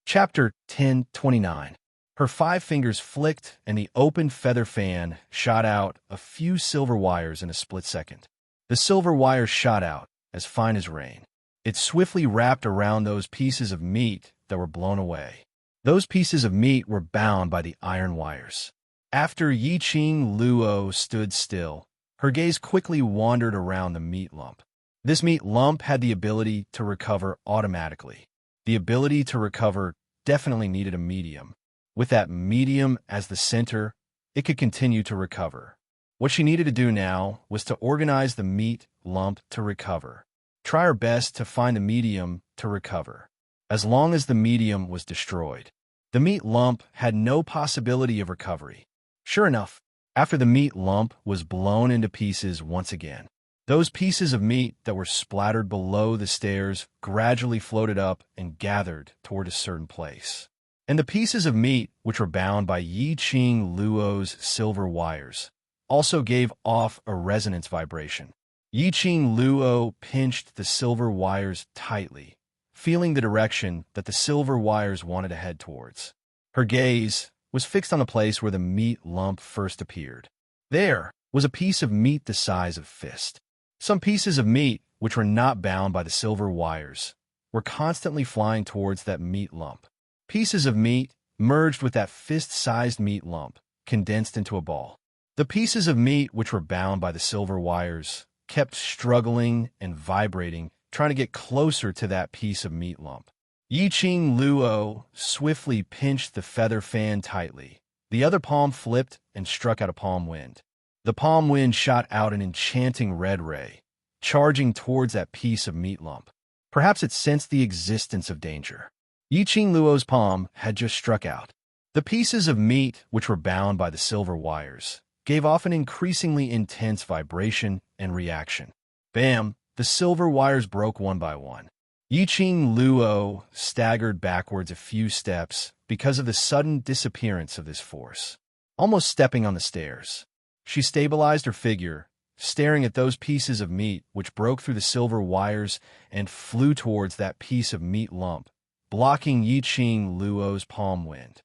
Chapter 1029. Her 5 fingers flicked, and the open feather fan shot out a few silver wires in a split second. The silver wires shot out, as fine as rain. It swiftly wrapped around those pieces of meat that were blown away. Those pieces of meat were bound by the iron wires. After Yi-Ching Luo stood still, her gaze quickly wandered around the meat lump. This meat lump had the ability to recover automatically. The ability to recover definitely needed a medium. With that medium as the center, it could continue to recover. What she needed to do now was to organize the meat lump to recover. Try her best to find the medium to recover. As long as the medium was destroyed, the meat lump had no possibility of recovery. Sure enough, after the meat lump was blown into pieces once again, those pieces of meat that were splattered below the stairs gradually floated up and gathered toward a certain place. And the pieces of meat, which were bound by Yi-Ching Luo's silver wires, also gave off a resonance vibration. Yi-Ching Luo pinched the silver wires tightly, feeling the direction that the silver wires wanted to head towards. Her gaze was fixed on the place where the meat lump first appeared. There was a piece of meat the size of a fist. Some pieces of meat, which were not bound by the silver wires, were constantly flying towards that meat lump. Pieces of meat merged with that fist-sized meat lump, condensed into a ball. The pieces of meat which were bound by the silver wires kept struggling and vibrating, trying to get closer to that piece of meat lump. Yi-Ching Luo swiftly pinched the feather fan tightly. The other palm flipped and struck out a palm wind. The palm wind shot out an enchanting red ray, charging towards that piece of meat lump. Perhaps it sensed the existence of danger. Yi-Ching Luo's palm had just struck out. The pieces of meat, which were bound by the silver wires, gave off an increasingly intense vibration and reaction. Bam! The silver wires broke one by one. Yi-Ching Luo staggered backwards a few steps because of the sudden disappearance of this force, almost stepping on the stairs. She stabilized her figure, staring at those pieces of meat which broke through the silver wires and flew towards that piece of meat lump, blocking Yi-Ching Luo's palm wind.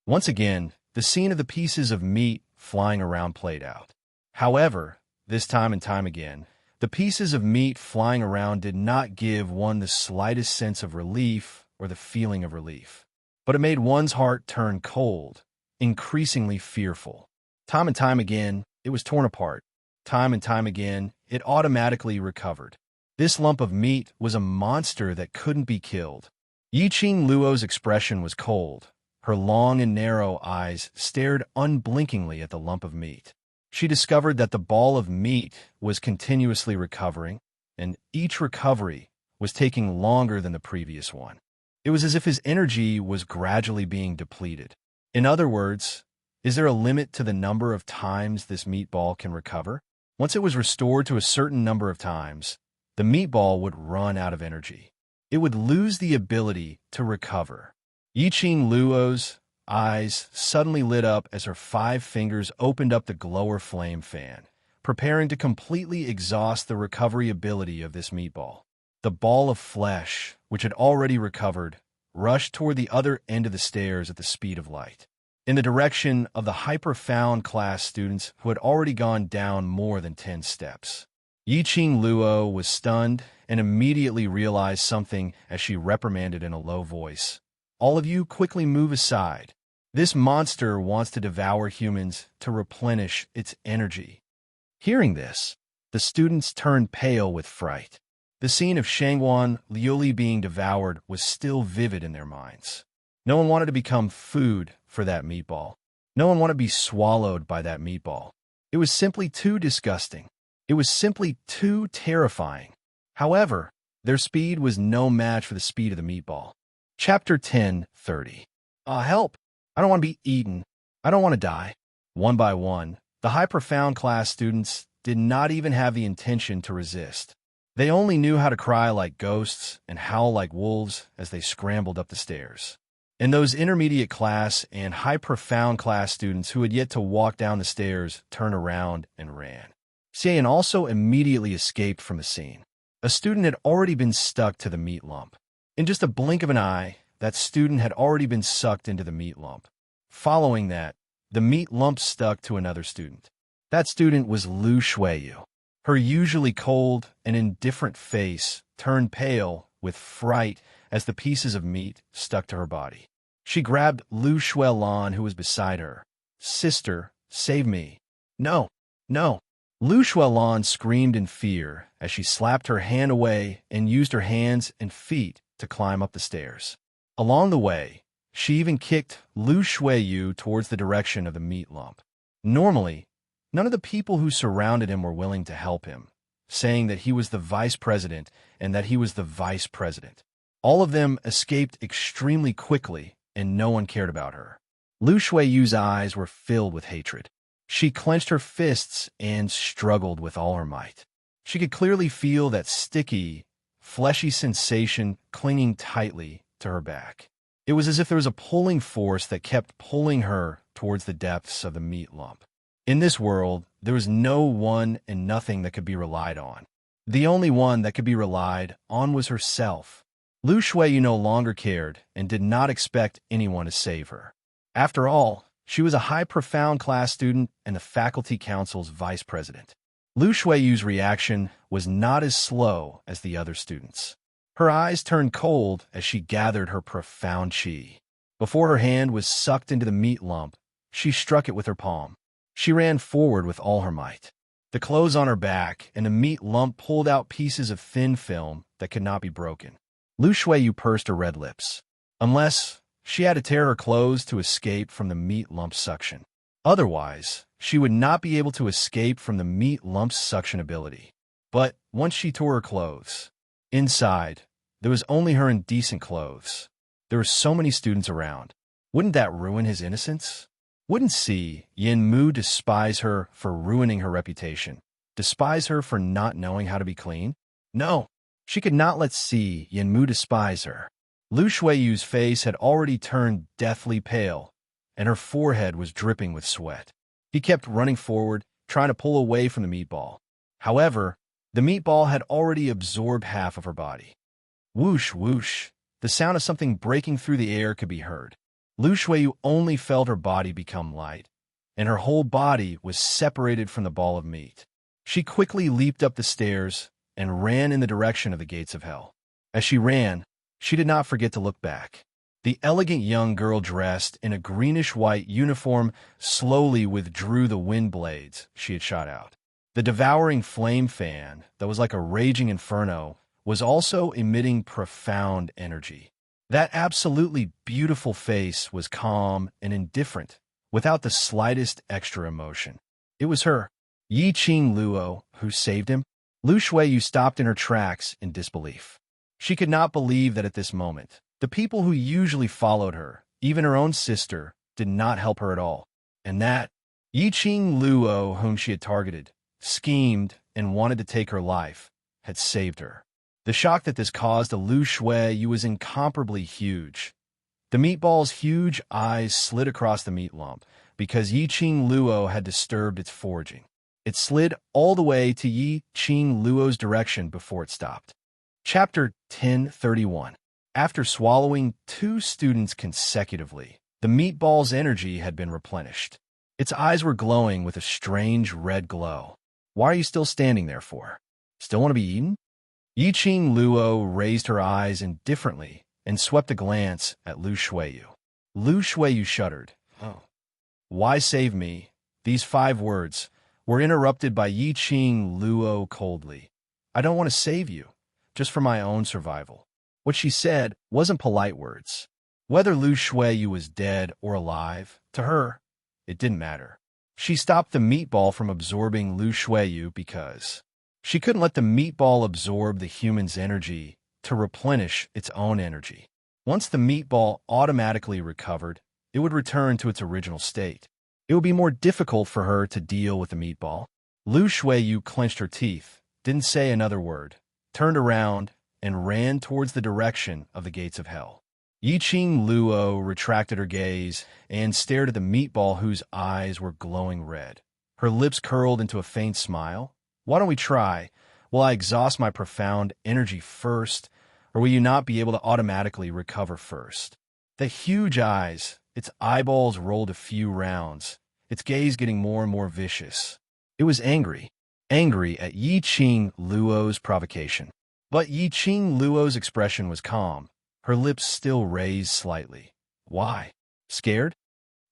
Once again, the scene of the pieces of meat flying around played out. However, this time and time again, the pieces of meat flying around did not give one the slightest sense of relief or the feeling of relief, but it made one's heart turn cold, increasingly fearful. Time and time again, it was torn apart. Time and time again, it automatically recovered. This lump of meat was a monster that couldn't be killed. Yi-Ching Luo's expression was cold. Her long and narrow eyes stared unblinkingly at the lump of meat. She discovered that the ball of meat was continuously recovering, and each recovery was taking longer than the previous one. It was as if his energy was gradually being depleted. In other words, is there a limit to the number of times this meatball can recover? Once it was restored to a certain number of times, the meatball would run out of energy. It would lose the ability to recover. Yi-Ching Luo's eyes suddenly lit up as her 5 fingers opened up the glower flame fan, preparing to completely exhaust the recovery ability of this meatball. The ball of flesh, which had already recovered, rushed toward the other end of the stairs at the speed of light, in the direction of the hyper-found class students who had already gone down more than 10 steps. Yi-Ching Luo was stunned and immediately realized something as she reprimanded in a low voice. All of you quickly move aside. This monster wants to devour humans to replenish its energy. Hearing this, the students turned pale with fright. The scene of Shangguan Liuli being devoured was still vivid in their minds. No one wanted to become food for that meatball. No one wanted to be swallowed by that meatball. It was simply too disgusting. It was simply too terrifying. However, their speed was no match for the speed of the meatball. Chapter 1030. Help! I don't want to be eaten. I don't want to die. One by one, the high-profound class students did not even have the intention to resist. They only knew how to cry like ghosts and howl like wolves as they scrambled up the stairs. And those intermediate class and high-profound class students who had yet to walk down the stairs turned around and ran. Xian also immediately escaped from the scene. A student had already been stuck to the meat lump. In just a blink of an eye, that student had already been sucked into the meat lump. Following that, the meat lump stuck to another student. That student was Lu Shuiyu. Her usually cold and indifferent face turned pale with fright as the pieces of meat stuck to her body. She grabbed Lu Shuilan, who was beside her. "Sister, save me." "No, no." Lu Shuilan screamed in fear as she slapped her hand away and used her hands and feet to climb up the stairs. Along the way, she even kicked Lu Shuiyu towards the direction of the meat lump. Normally, none of the people who surrounded him were willing to help him, saying that he was the vice president and that he was the vice president. All of them escaped extremely quickly, and no one cared about her. Lu Shuiyu's eyes were filled with hatred. She clenched her fists and struggled with all her might. She could clearly feel that sticky, fleshy sensation clinging tightly to her back. It was as if there was a pulling force that kept pulling her towards the depths of the meat lump. In this world, there was no one and nothing that could be relied on. The only one that could be relied on was herself. Lu Shuiyu no longer cared and did not expect anyone to save her. After all, she was a high profound class student and the faculty council's vice president. Lu Shuiyu's reaction was not as slow as the other students. Her eyes turned cold as she gathered her profound chi. Before her hand was sucked into the meat lump, she struck it with her palm. She ran forward with all her might. The clothes on her back and the meat lump pulled out pieces of thin film that could not be broken. Lu Shuiyu pursed her red lips. Unless she had to tear her clothes to escape from the meat lump's suction. Otherwise, she would not be able to escape from the meat lump's suction ability. But once she tore her clothes, inside, there was only her indecent clothes. There were so many students around. Wouldn't that ruin his innocence? Wouldn't Yin Mu despise her for ruining her reputation? Despise her for not knowing how to be clean? No, she could not let Yin Mu despise her. Lu Shuiyu's face had already turned deathly pale, and her forehead was dripping with sweat. He kept running forward, trying to pull away from the meatball. However, the meatball had already absorbed half of her body. Whoosh, whoosh, the sound of something breaking through the air could be heard. Lu Shuiyu only felt her body become light, and her whole body was separated from the ball of meat. She quickly leaped up the stairs and ran in the direction of the gates of hell. As she ran, she did not forget to look back. The elegant young girl dressed in a greenish-white uniform slowly withdrew the wind blades she had shot out. The devouring flame fan that was like a raging inferno was also emitting profound energy. That absolutely beautiful face was calm and indifferent, without the slightest extra emotion. It was her, Yi Qing Luo, who saved him. Lu Shuiyu stopped in her tracks in disbelief. She could not believe that at this moment, the people who usually followed her, even her own sister, did not help her at all, and that Yi Qing Luo, whom she had targeted, schemed, and wanted to take her life, had saved her. The shock that this caused to Lu Shuiyu was incomparably huge. The meatball's huge eyes slid across the meat lump because Yi Qing Luo had disturbed its foraging. It slid all the way to Yi Qing Luo's direction before it stopped. Chapter 1031. After swallowing 2 students consecutively, the meatball's energy had been replenished. Its eyes were glowing with a strange red glow. "Why are you still standing there for? Still want to be eaten?" Yi Qing Luo raised her eyes indifferently and swept a glance at Lu Shuiyu. Lu Shuiyu shuddered. "Oh, why save me?" These 5 words were interrupted by Yi Qing Luo coldly. "I don't want to save you, just for my own survival." What she said wasn't polite words. Whether Lu Shuiyu was dead or alive, to her, it didn't matter. She stopped the meatball from absorbing Lu Shuiyu because she couldn't let the meatball absorb the human's energy to replenish its own energy. Once the meatball automatically recovered, it would return to its original state. It would be more difficult for her to deal with the meatball. Lu Shuiyu clenched her teeth, didn't say another word, turned around, and ran towards the direction of the gates of hell. Yi Qing Luo retracted her gaze and stared at the meatball whose eyes were glowing red. Her lips curled into a faint smile. "Why don't we try? Will I exhaust my profound energy first, Or will you not be able to automatically recover first? The huge eyes, its eyeballs rolled a few rounds, its gaze getting more and more vicious. It was angry. Angry at Yi-Ching Luo's provocation. But Yi-Ching Luo's expression was calm, her lips still raised slightly. Why? Scared?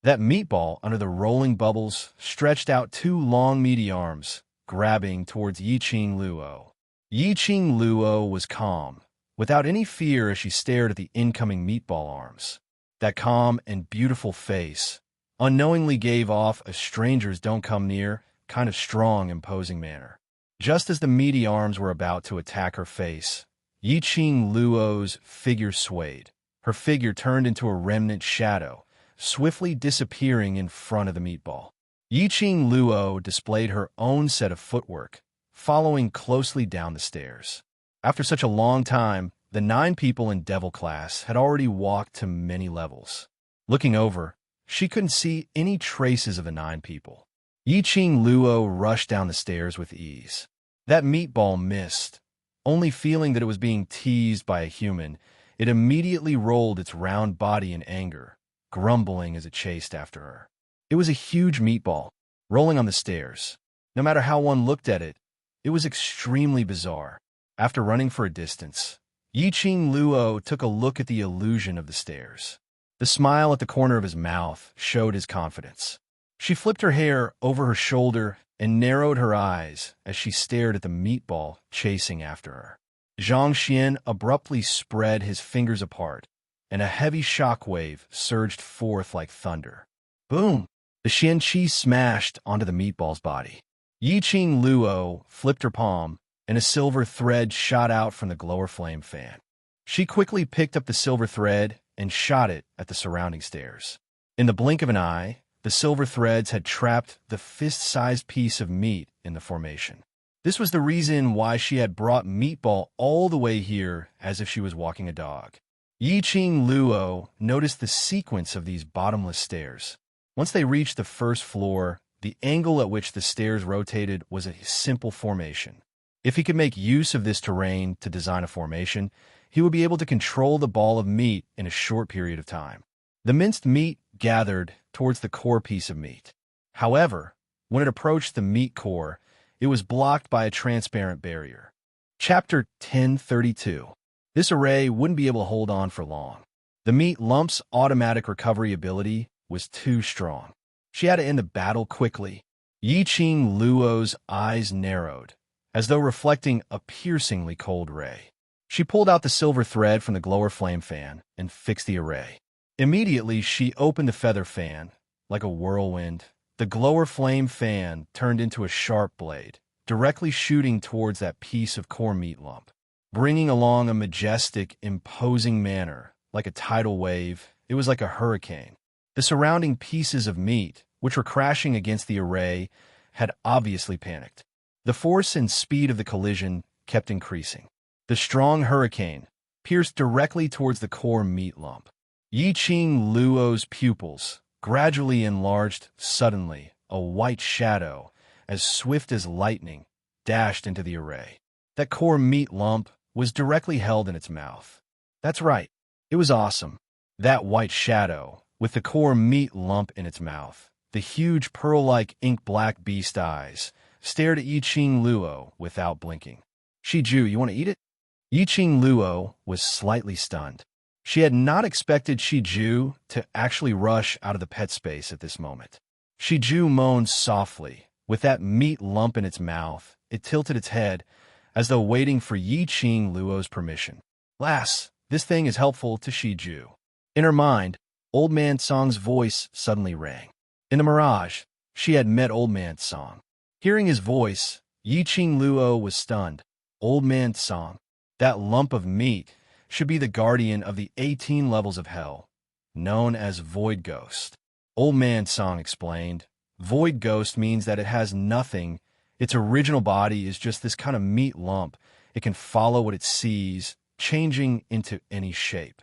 That meatball under the rolling bubbles stretched out two long meaty arms, grabbing towards Yi-Ching Luo. Yi-Ching Luo was calm, without any fear as she stared at the incoming meatball arms. That calm and beautiful face unknowingly gave off a strangers don't come near, kind of strong, imposing manner. Just as the meaty arms were about to attack her face, Yi-Ching Luo's figure swayed. Her figure turned into a remnant shadow, swiftly disappearing in front of the meatball. Yi-Ching Luo displayed her own set of footwork, following closely down the stairs. After such a long time, the 9 people in Devil class had already walked to many levels. Looking over, she couldn't see any traces of the 9 people. Yi-Ching Luo rushed down the stairs with ease. That meatball missed. Only feeling that it was being teased by a human, it immediately rolled its round body in anger, grumbling as it chased after her. It was a huge meatball, rolling on the stairs. No matter how one looked at it, it was extremely bizarre. After running for a distance, Yi-Ching Luo took a look at the illusion of the stairs. The smile at the corner of his mouth showed his confidence. She flipped her hair over her shoulder and narrowed her eyes as she stared at the meatball chasing after her. Zhang Xian abruptly spread his fingers apart, and a heavy shockwave surged forth like thunder. Boom! The Xianqi smashed onto the meatball's body. Yi-Ching Luo flipped her palm, and a silver thread shot out from the glower flame fan. She quickly picked up the silver thread and shot it at the surrounding stairs. In the blink of an eye, the silver threads had trapped the fist-sized piece of meat in the formation. This was the reason why she had brought Meatball all the way here as if she was walking a dog. Yi-Ching Luo noticed the sequence of these bottomless stairs. Once they reached the first floor, the angle at which the stairs rotated was a simple formation. If he could make use of this terrain to design a formation, he would be able to control the ball of meat in a short period of time. The minced meat gathered towards the core piece of meat. However, when it approached the meat core, it was blocked by a transparent barrier. Chapter 1032. This array wouldn't be able to hold on for long. The meat lump's automatic recovery ability was too strong. She had to end the battle quickly. Yi-Ching Luo's eyes narrowed, as though reflecting a piercingly cold ray. She pulled out the silver thread from the glower flame fan and fixed the array. Immediately, she opened the feather fan. Like a whirlwind, the glower flame fan turned into a sharp blade, directly shooting towards that piece of core meat lump. Bringing along a majestic, imposing manner, like a tidal wave, it was like a hurricane. The surrounding pieces of meat, which were crashing against the array, had obviously panicked. The force and speed of the collision kept increasing. The strong hurricane pierced directly towards the core meat lump. Yi-Ching Luo's pupils gradually enlarged. Suddenly, a white shadow, as swift as lightning, dashed into the array. That core meat lump was directly held in its mouth. That's right. It was awesome. That white shadow, with the core meat lump in its mouth, the huge pearl-like ink-black beast eyes, stared at Yi-Ching Luo without blinking. Shiju, you want to eat it? Yi-Ching Luo was slightly stunned. She had not expected Shiju to actually rush out of the pet space at this moment. Shiju moaned softly. With that meat lump in its mouth, it tilted its head, as though waiting for Yi-Ching Luo's permission. Lass, this thing is helpful to Shiju. In her mind, Old Man Song's voice suddenly rang. In the mirage, she had met Old Man Song. Hearing his voice, Yi-Ching Luo was stunned. Old Man Song, that lump of meat, should be the guardian of the 18 levels of hell, known as Void Ghost. Old Man Song explained, Void Ghost means that it has nothing. Its original body is just this kind of meat lump. It can follow what it sees, changing into any shape.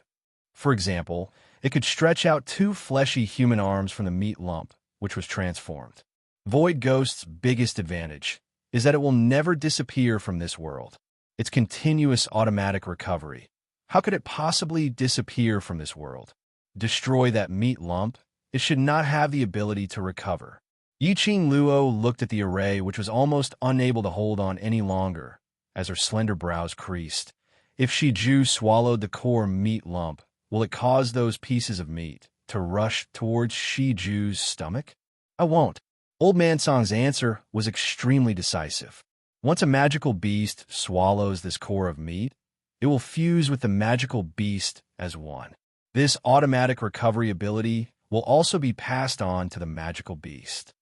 For example, it could stretch out 2 fleshy human arms from the meat lump, which was transformed. Void Ghost's biggest advantage is that it will never disappear from this world. Its continuous automatic recovery, How could it possibly disappear from this world? Destroy that meat lump? It should not have the ability to recover. Yiqing Luo looked at the array, which was almost unable to hold on any longer, as her slender brows creased. If Shiju swallowed the core meat lump, will it cause those pieces of meat to rush towards Shiju's stomach? I won't. Old Man Song's answer was extremely decisive. Once a magical beast swallows this core of meat, it will fuse with the magical beast as one. This automatic recovery ability will also be passed on to the magical beast.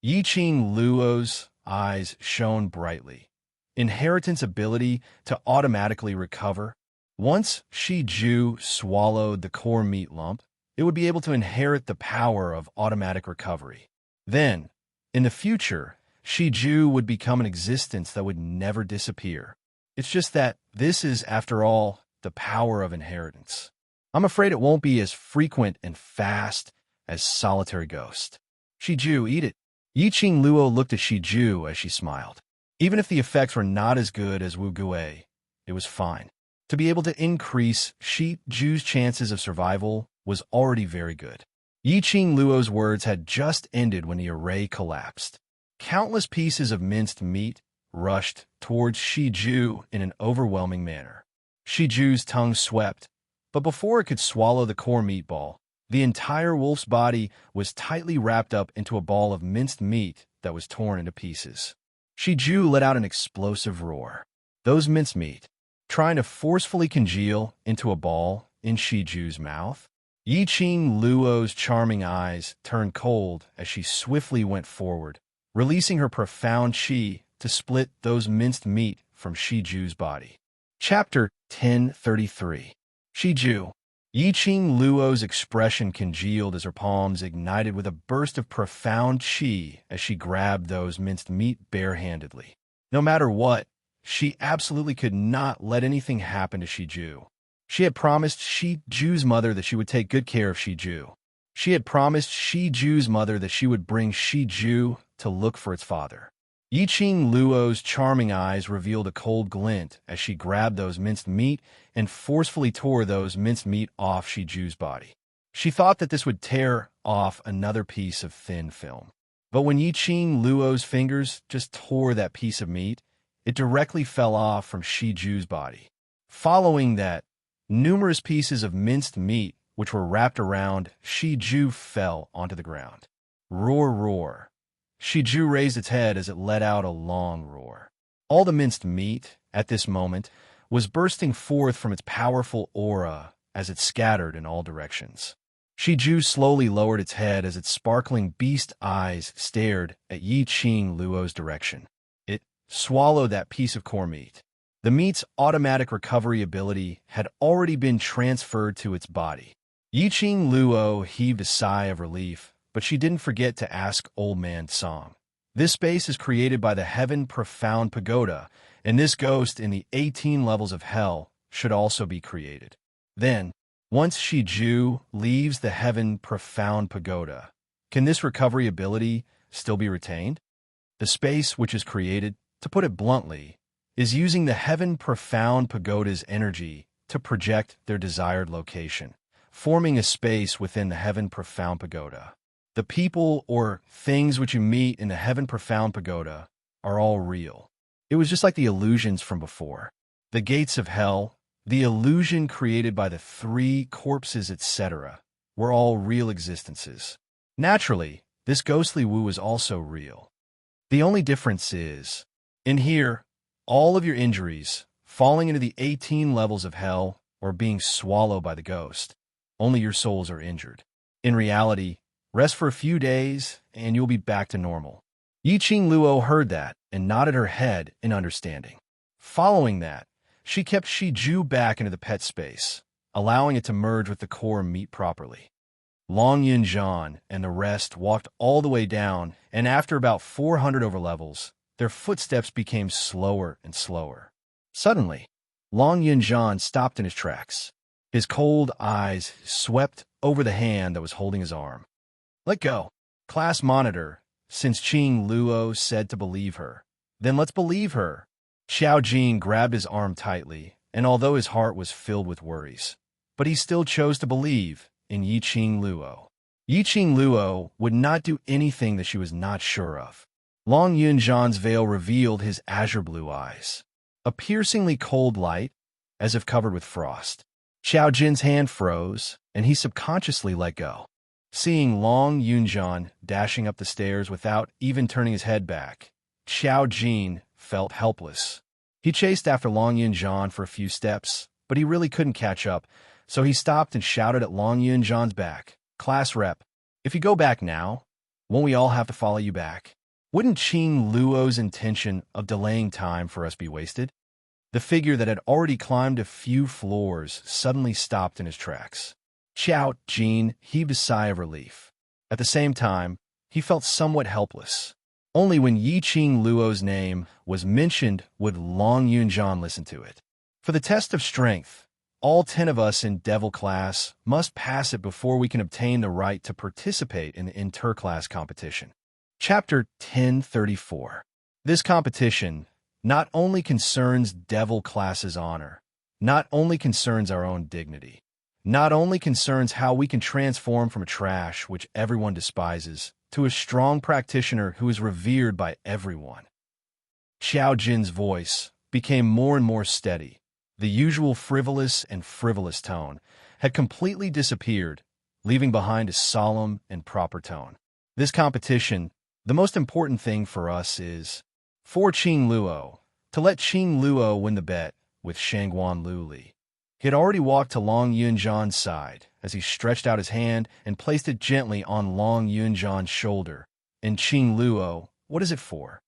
Yiqing Luo's eyes shone brightly. Inheritance ability to automatically recover. Once Shiju swallowed the core meat lump, it would be able to inherit the power of automatic recovery. Then, in the future, Shiju would become an existence that would never disappear. It's just that this is, after all, the power of inheritance. I'm afraid it won't be as frequent and fast as solitary ghost. Shiju, eat it. Yiqing Luo looked at Shiju as she smiled. Even if the effects were not as good as Wu Gui, it was fine. To be able to increase Shiju's chances of survival was already very good. Yiqing Luo's words had just ended when the array collapsed. Countless pieces of minced meat rushed towards Shiju in an overwhelming manner. Shiju's tongue swept, but before it could swallow the core meatball, the entire wolf's body was tightly wrapped up into a ball of minced meat that was torn into pieces. Shiju let out an explosive roar. Those mincemeat, trying to forcefully congeal into a ball in Shiju's mouth. Yiqing Luo's charming eyes turned cold as she swiftly went forward, releasing her profound qi to split those minced meat from Shiju's body. Chapter 1033. Shiju. Yiqing Luo's expression congealed as her palms ignited with a burst of profound qi as she grabbed those minced meat barehandedly. No matter what, she absolutely could not let anything happen to Shiju. She had promised Shiju's mother that she would take good care of Shiju. She had promised Shiju's mother that she would bring Shiju to look for its father. Yiqing Luo's charming eyes revealed a cold glint as she grabbed those minced meat and forcefully tore those minced meat off Shiju's body. She thought that this would tear off another piece of thin film. But when Yiqing Luo's fingers just tore that piece of meat, it directly fell off from Shiju's body. Following that, numerous pieces of minced meat which were wrapped around Shiju fell onto the ground. Roar, roar. Shiju raised its head as it let out a long roar. All the minced meat, at this moment, was bursting forth from its powerful aura as it scattered in all directions. Shiju slowly lowered its head as its sparkling beast eyes stared at Yiqing Luo's direction. It swallowed that piece of core meat. The meat's automatic recovery ability had already been transferred to its body. Yiqing Luo heaved a sigh of relief, but she didn't forget to ask Old Man Song. This space is created by the Heaven Profound Pagoda, and this ghost in the 18 levels of hell should also be created. Then, once Shiju leaves the Heaven Profound Pagoda, can this recovery ability still be retained? The space which is created, to put it bluntly, is using the Heaven Profound Pagoda's energy to project their desired location, forming a space within the Heaven Profound Pagoda. The people or things which you meet in the Heaven Profound Pagoda are all real. It was just like the illusions from before. The gates of hell, the illusion created by the three corpses, etc., were all real existences. Naturally, this ghostly Wu is also real. The only difference is, in here, all of your injuries, falling into the 18 levels of hell, or being swallowed by the ghost, only your souls are injured. In reality, rest for a few days, and you'll be back to normal. Yiqing Luo heard that and nodded her head in understanding. Following that, she kept Shiju back into the pet space, allowing it to merge with the core meat properly. Long Yunjian and the rest walked all the way down, and after about 400 overlevels, their footsteps became slower and slower. Suddenly, Long Yunjian stopped in his tracks. His cold eyes swept over the hand that was holding his arm. Let go. Class monitor, since Qing Luo said to believe her. Then let's believe her. Xiao Jing grabbed his arm tightly and although his heart was filled with worries, but he still chose to believe in Yiqing Luo. Yiqing Luo would not do anything that she was not sure of. Long Yunzhan's veil revealed his azure blue eyes, a piercingly cold light, as if covered with frost. Xiao Jin's hand froze, and he subconsciously let go. Seeing Long Yunzhan dashing up the stairs without even turning his head back, Xiao Jin felt helpless. He chased after Long Yunzhan for a few steps, but he really couldn't catch up, so he stopped and shouted at Long Yunzhan's back, "Class rep, if you go back now, won't we all have to follow you back? Wouldn't Qing Luo's intention of delaying time for us be wasted?" The figure that had already climbed a few floors suddenly stopped in his tracks. Xiao Jin heaved a sigh of relief. At the same time, he felt somewhat helpless. Only when Yiqing Luo's name was mentioned would Long Yunzhan listen to it. For the test of strength, all 10 of us in Devil class must pass it before we can obtain the right to participate in the inter-class competition. Chapter 1034. This competition not only concerns Devil class's honor, not only concerns our own dignity, not only concerns how we can transform from a trash which everyone despises to a strong practitioner who is revered by everyone. Xiao Jin's voice became more and more steady. The usual frivolous tone had completely disappeared, leaving behind a solemn and proper tone. This competition, the most important thing for us is, for Qing Luo, to let Qing Luo win the bet with Shangguan Luli. He had already walked to Long Yunzhan's side as he stretched out his hand and placed it gently on Long Yunzhan's shoulder. And Qing Luo, what is it for?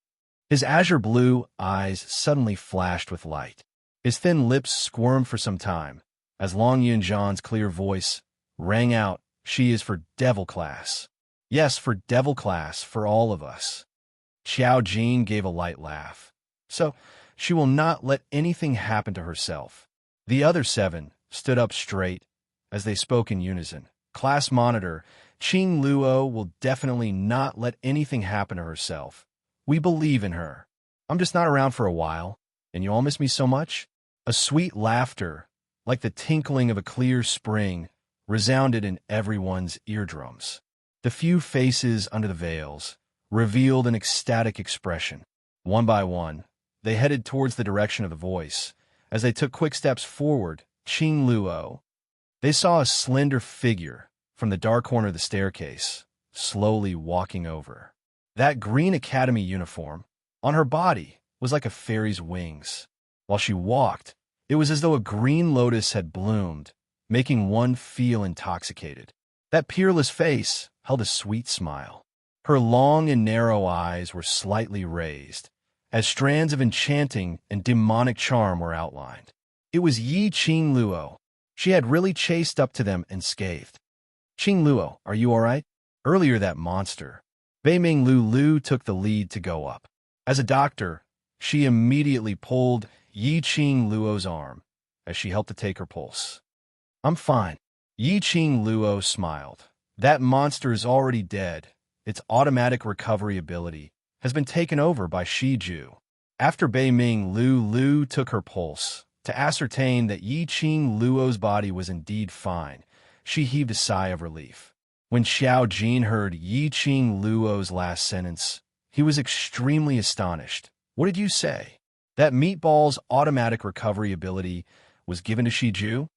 His azure blue eyes suddenly flashed with light. His thin lips squirmed for some time as Long Yunzhan's clear voice rang out, "She is for Devil class. Yes, for Devil class, for all of us." Xiao Jin gave a light laugh. So, she will not let anything happen to herself. The other 7 stood up straight as they spoke in unison. "Class monitor, Qing Luo will definitely not let anything happen to herself. We believe in her. I'm just not around for a while, and you all miss me so much." A sweet laughter, like the tinkling of a clear spring, resounded in everyone's eardrums. The few faces under the veils revealed an ecstatic expression. One by one, they headed towards the direction of the voice. As they took quick steps forward, Qing Luo, they saw a slender figure from the dark corner of the staircase, slowly walking over. That green academy uniform on her body was like a fairy's wings. While she walked, it was as though a green lotus had bloomed, making one feel intoxicated. That peerless face held a sweet smile. Her long and narrow eyes were slightly raised, as strands of enchanting and demonic charm were outlined. It was Yiqing Luo. She had really chased up to them and scathed, "Qing Luo, are you all right?" Earlier that monster, Beiming Lulu, took the lead to go up. As a doctor, she immediately pulled Yiqing Luo's arm as she helped to take her pulse. "I'm fine." Yiqing Luo smiled. "That monster is already dead. Its automatic recovery ability has been taken over by Shiju." After Beiming Lulu took her pulse to ascertain that Yiqing Luo's body was indeed fine, she heaved a sigh of relief. When Xiao Jin heard Yiqing Luo's last sentence, he was extremely astonished. "What did you say? That meatball's automatic recovery ability was given to Shiju?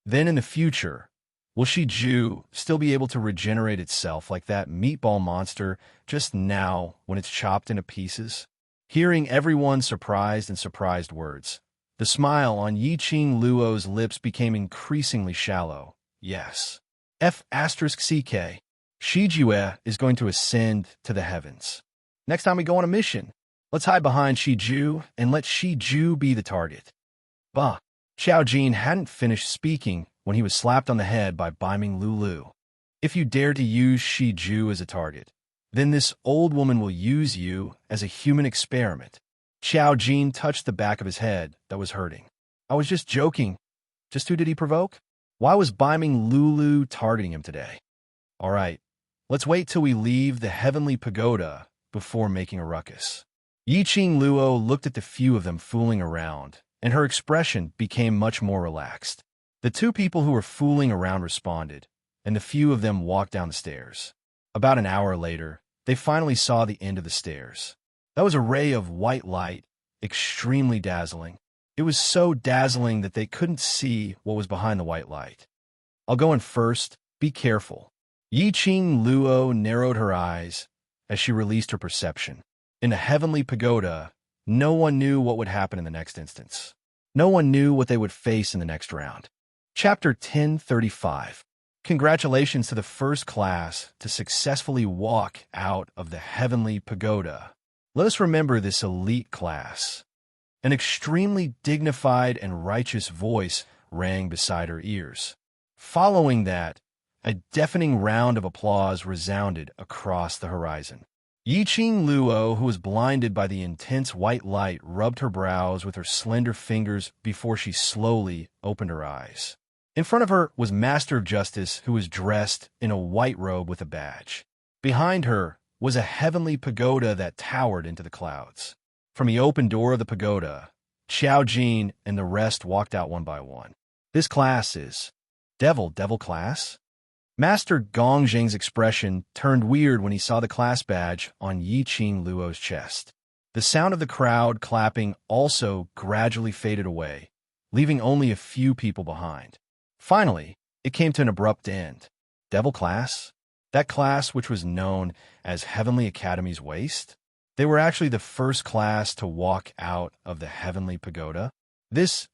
Then in the future, will Shiju still be able to regenerate itself like that meatball monster just now when it's chopped into pieces?" Hearing everyone's surprised words, the smile on Yiqing Luo's lips became increasingly shallow. "Yes. F*CK. Shijue is going to ascend to the heavens. Next time we go on a mission, let's hide behind Shiju and let Shiju be the target." Bah! Xiao Jin hadn't finished speaking when he was slapped on the head by Beiming Lulu. "If you dare to use Shiju as a target, then this old woman will use you as a human experiment." Xiao Jin touched the back of his head that was hurting. "I was just joking. Just who did he provoke? Why was Beiming Lulu targeting him today? All right, let's wait till we leave the heavenly pagoda before making a ruckus." Yiqing Luo looked at the few of them fooling around and her expression became much more relaxed. The two people who were fooling around responded, and the few of them walked down the stairs. About an hour later, they finally saw the end of the stairs. That was a ray of white light, extremely dazzling. It was so dazzling that they couldn't see what was behind the white light. "I'll go in first. Be careful." Yi-Ching Luo narrowed her eyes as she released her perception. In the heavenly pagoda, no one knew what would happen in the next instance. No one knew what they would face in the next round. Chapter 1035. Congratulations to the first class to successfully walk out of the heavenly pagoda. Let us remember this elite class. An extremely dignified and righteous voice rang beside her ears. Following that, a deafening round of applause resounded across the horizon. Yi-Ching Luo, who was blinded by the intense white light, rubbed her brows with her slender fingers before she slowly opened her eyes. In front of her was Master of Justice, who was dressed in a white robe with a badge. Behind her was a heavenly pagoda that towered into the clouds. From the open door of the pagoda, Xiao Jin and the rest walked out one by one. "This class is Devil class?" Master Gongzheng's expression turned weird when he saw the class badge on Yi-Ching Luo's chest. The sound of the crowd clapping also gradually faded away, leaving only a few people behind. Finally, it came to an abrupt end. Devil class? That class which was known as Heavenly Academy's waste? They were actually the first class to walk out of the heavenly pagoda.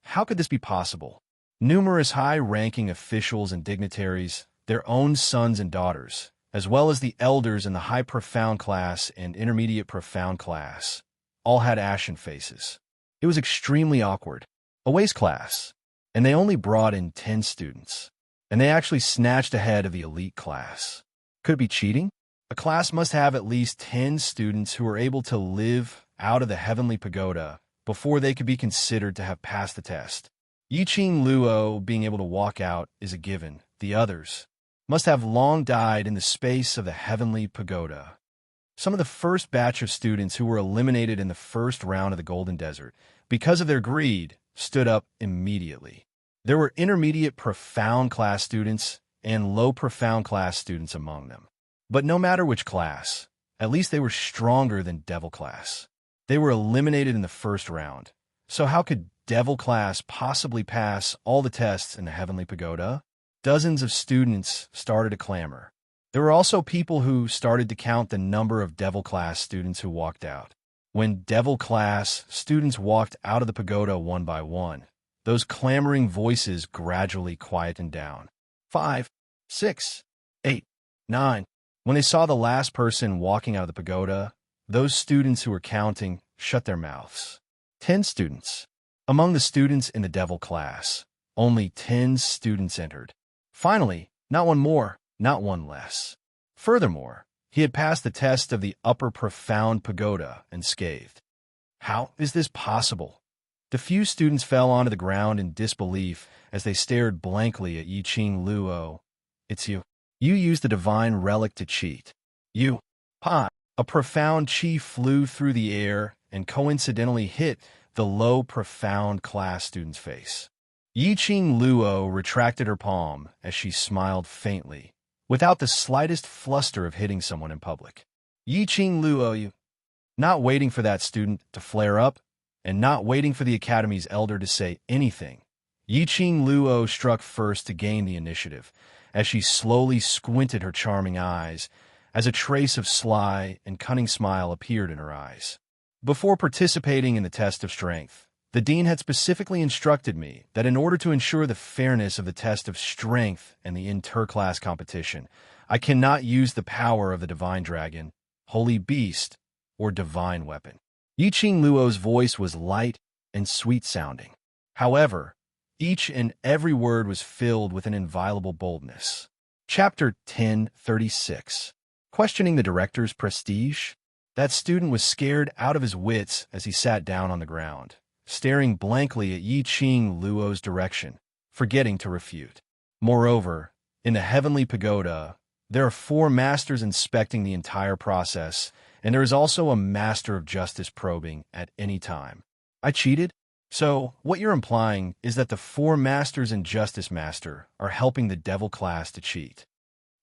How could this be possible? Numerous high-ranking officials and dignitaries, their own sons and daughters, as well as the elders in the high profound class and intermediate profound class, all had ashen faces. It was extremely awkward. A waste class, and they only brought in 10 students, and they actually snatched ahead of the elite class. Could it be cheating? A class must have at least 10 students who are able to live out of the heavenly pagoda before they could be considered to have passed the test. Yi-Ching Luo being able to walk out is a given. The others must have long died in the space of the heavenly pagoda. Some of the first batch of students who were eliminated in the first round of the Golden Desert, because of their greed, stood up immediately. There were intermediate profound class students and low profound class students among them. But no matter which class, at least they were stronger than Devil class. They were eliminated in the first round. So how could Devil class possibly pass all the tests in the heavenly pagoda? Dozens of students started to clamor. There were also people who started to count the number of Devil class students who walked out. When Devil class students walked out of the pagoda one by one, those clamoring voices gradually quietened down. 5, 6, 8, 9. When they saw the last person walking out of the pagoda, those students who were counting shut their mouths. 10 students. Among the students in the Devil class, only 10 students entered. Finally, not one more, not one less. Furthermore, he had passed the test of the upper profound pagoda unscathed. How is this possible? The few students fell onto the ground in disbelief as they stared blankly at Yi-Ching Luo. "It's you. You used the divine relic to cheat. You." Pa! A profound chi flew through the air and coincidentally hit the low profound class student's face. Yi-Ching Luo retracted her palm as she smiled faintly, without the slightest fluster of hitting someone in public. Yi-Ching Luo, you. Not waiting for that student to flare up, and not waiting for the Academy's elder to say anything, Yi-Ching Luo struck first to gain the initiative, as she slowly squinted her charming eyes, as a trace of sly and cunning smile appeared in her eyes. Before participating in the test of strength, the dean had specifically instructed me that in order to ensure the fairness of the test of strength and the inter-class competition, I cannot use the power of the divine dragon, holy beast, or divine weapon. Yi-Ching Luo's voice was light and sweet-sounding. However, each and every word was filled with an inviolable boldness. Chapter 1036. Questioning the director's prestige? That student was scared out of his wits as he sat down on the ground, staring blankly at Yi-Ching Luo's direction, forgetting to refute. Moreover, in the heavenly pagoda, there are 4 masters inspecting the entire process, and there is also a master of justice probing at any time. I cheated? So, what you're implying is that the four masters and justice master are helping the devil class to cheat.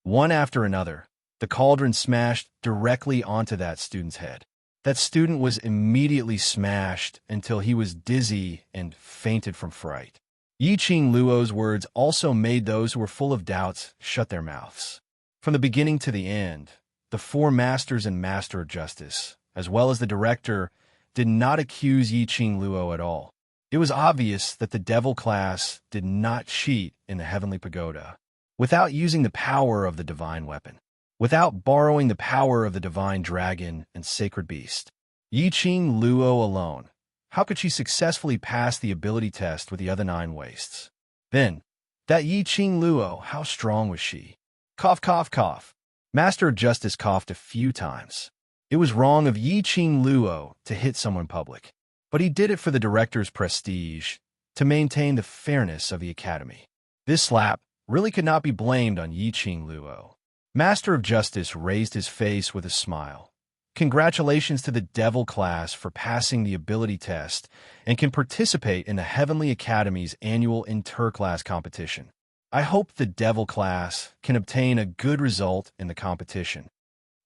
One after another, the cauldron smashed directly onto that student's head. That student was immediately smashed until he was dizzy and fainted from fright. Yi Qing Luo's words also made those who were full of doubts shut their mouths. From the beginning to the end, the four masters and master of justice, as well as the director, did not accuse Yi Qing Luo at all. It was obvious that the devil class did not cheat in the heavenly pagoda without using the power of the divine weapon, without borrowing the power of the divine dragon and sacred beast. Yi Qing Luo alone. How could she successfully pass the ability test with the other 9 wastes? Then, that Yi Qing Luo, how strong was she? Cough, cough, cough. Master of Justice coughed a few times. It was wrong of Yi Qing Luo to hit someone in public, but he did it for the director's prestige, to maintain the fairness of the academy. This slap really could not be blamed on Yi Qing Luo. Master of Justice raised his face with a smile. Congratulations to the Devil class for passing the ability test and can participate in the Heavenly Academy's annual interclass competition. I hope the Devil class can obtain a good result in the competition.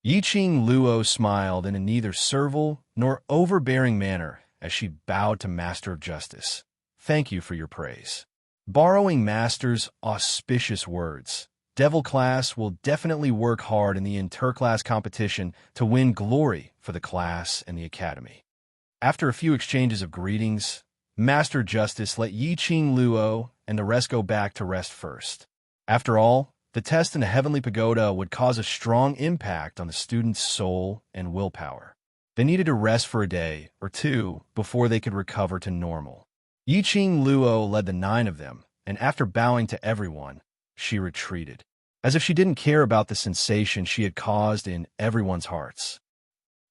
Yi Qing Luo smiled in a neither servile nor overbearing manner as she bowed to Master of Justice. Thank you for your praise. Borrowing Master's auspicious words, Devil class will definitely work hard in the interclass competition to win glory for the class and the academy. After a few exchanges of greetings, Master Justice let Yi Qing Luo and the rest go back to rest first. After all, the test in the Heavenly Pagoda would cause a strong impact on the student's soul and willpower. They needed to rest for a day or two before they could recover to normal. Yi Qing Luo led the 9 of them, and after bowing to everyone, she retreated, as if she didn't care about the sensation she had caused in everyone's hearts.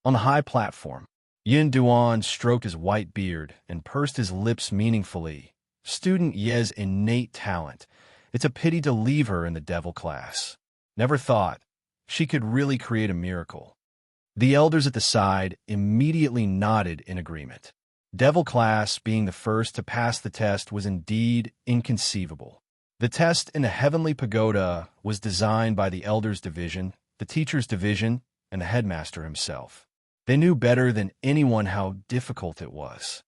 On the high platform, Yin Duan stroked his white beard and pursed his lips meaningfully. Student Ye's innate talent. It's a pity to leave her in the devil class. Never thought she could really create a miracle. The elders at the side immediately nodded in agreement. Devil class being the first to pass the test was indeed inconceivable. The test in the Heavenly Pagoda was designed by the Elders Division, the Teachers Division, and the Headmaster himself. They knew better than anyone how difficult it was.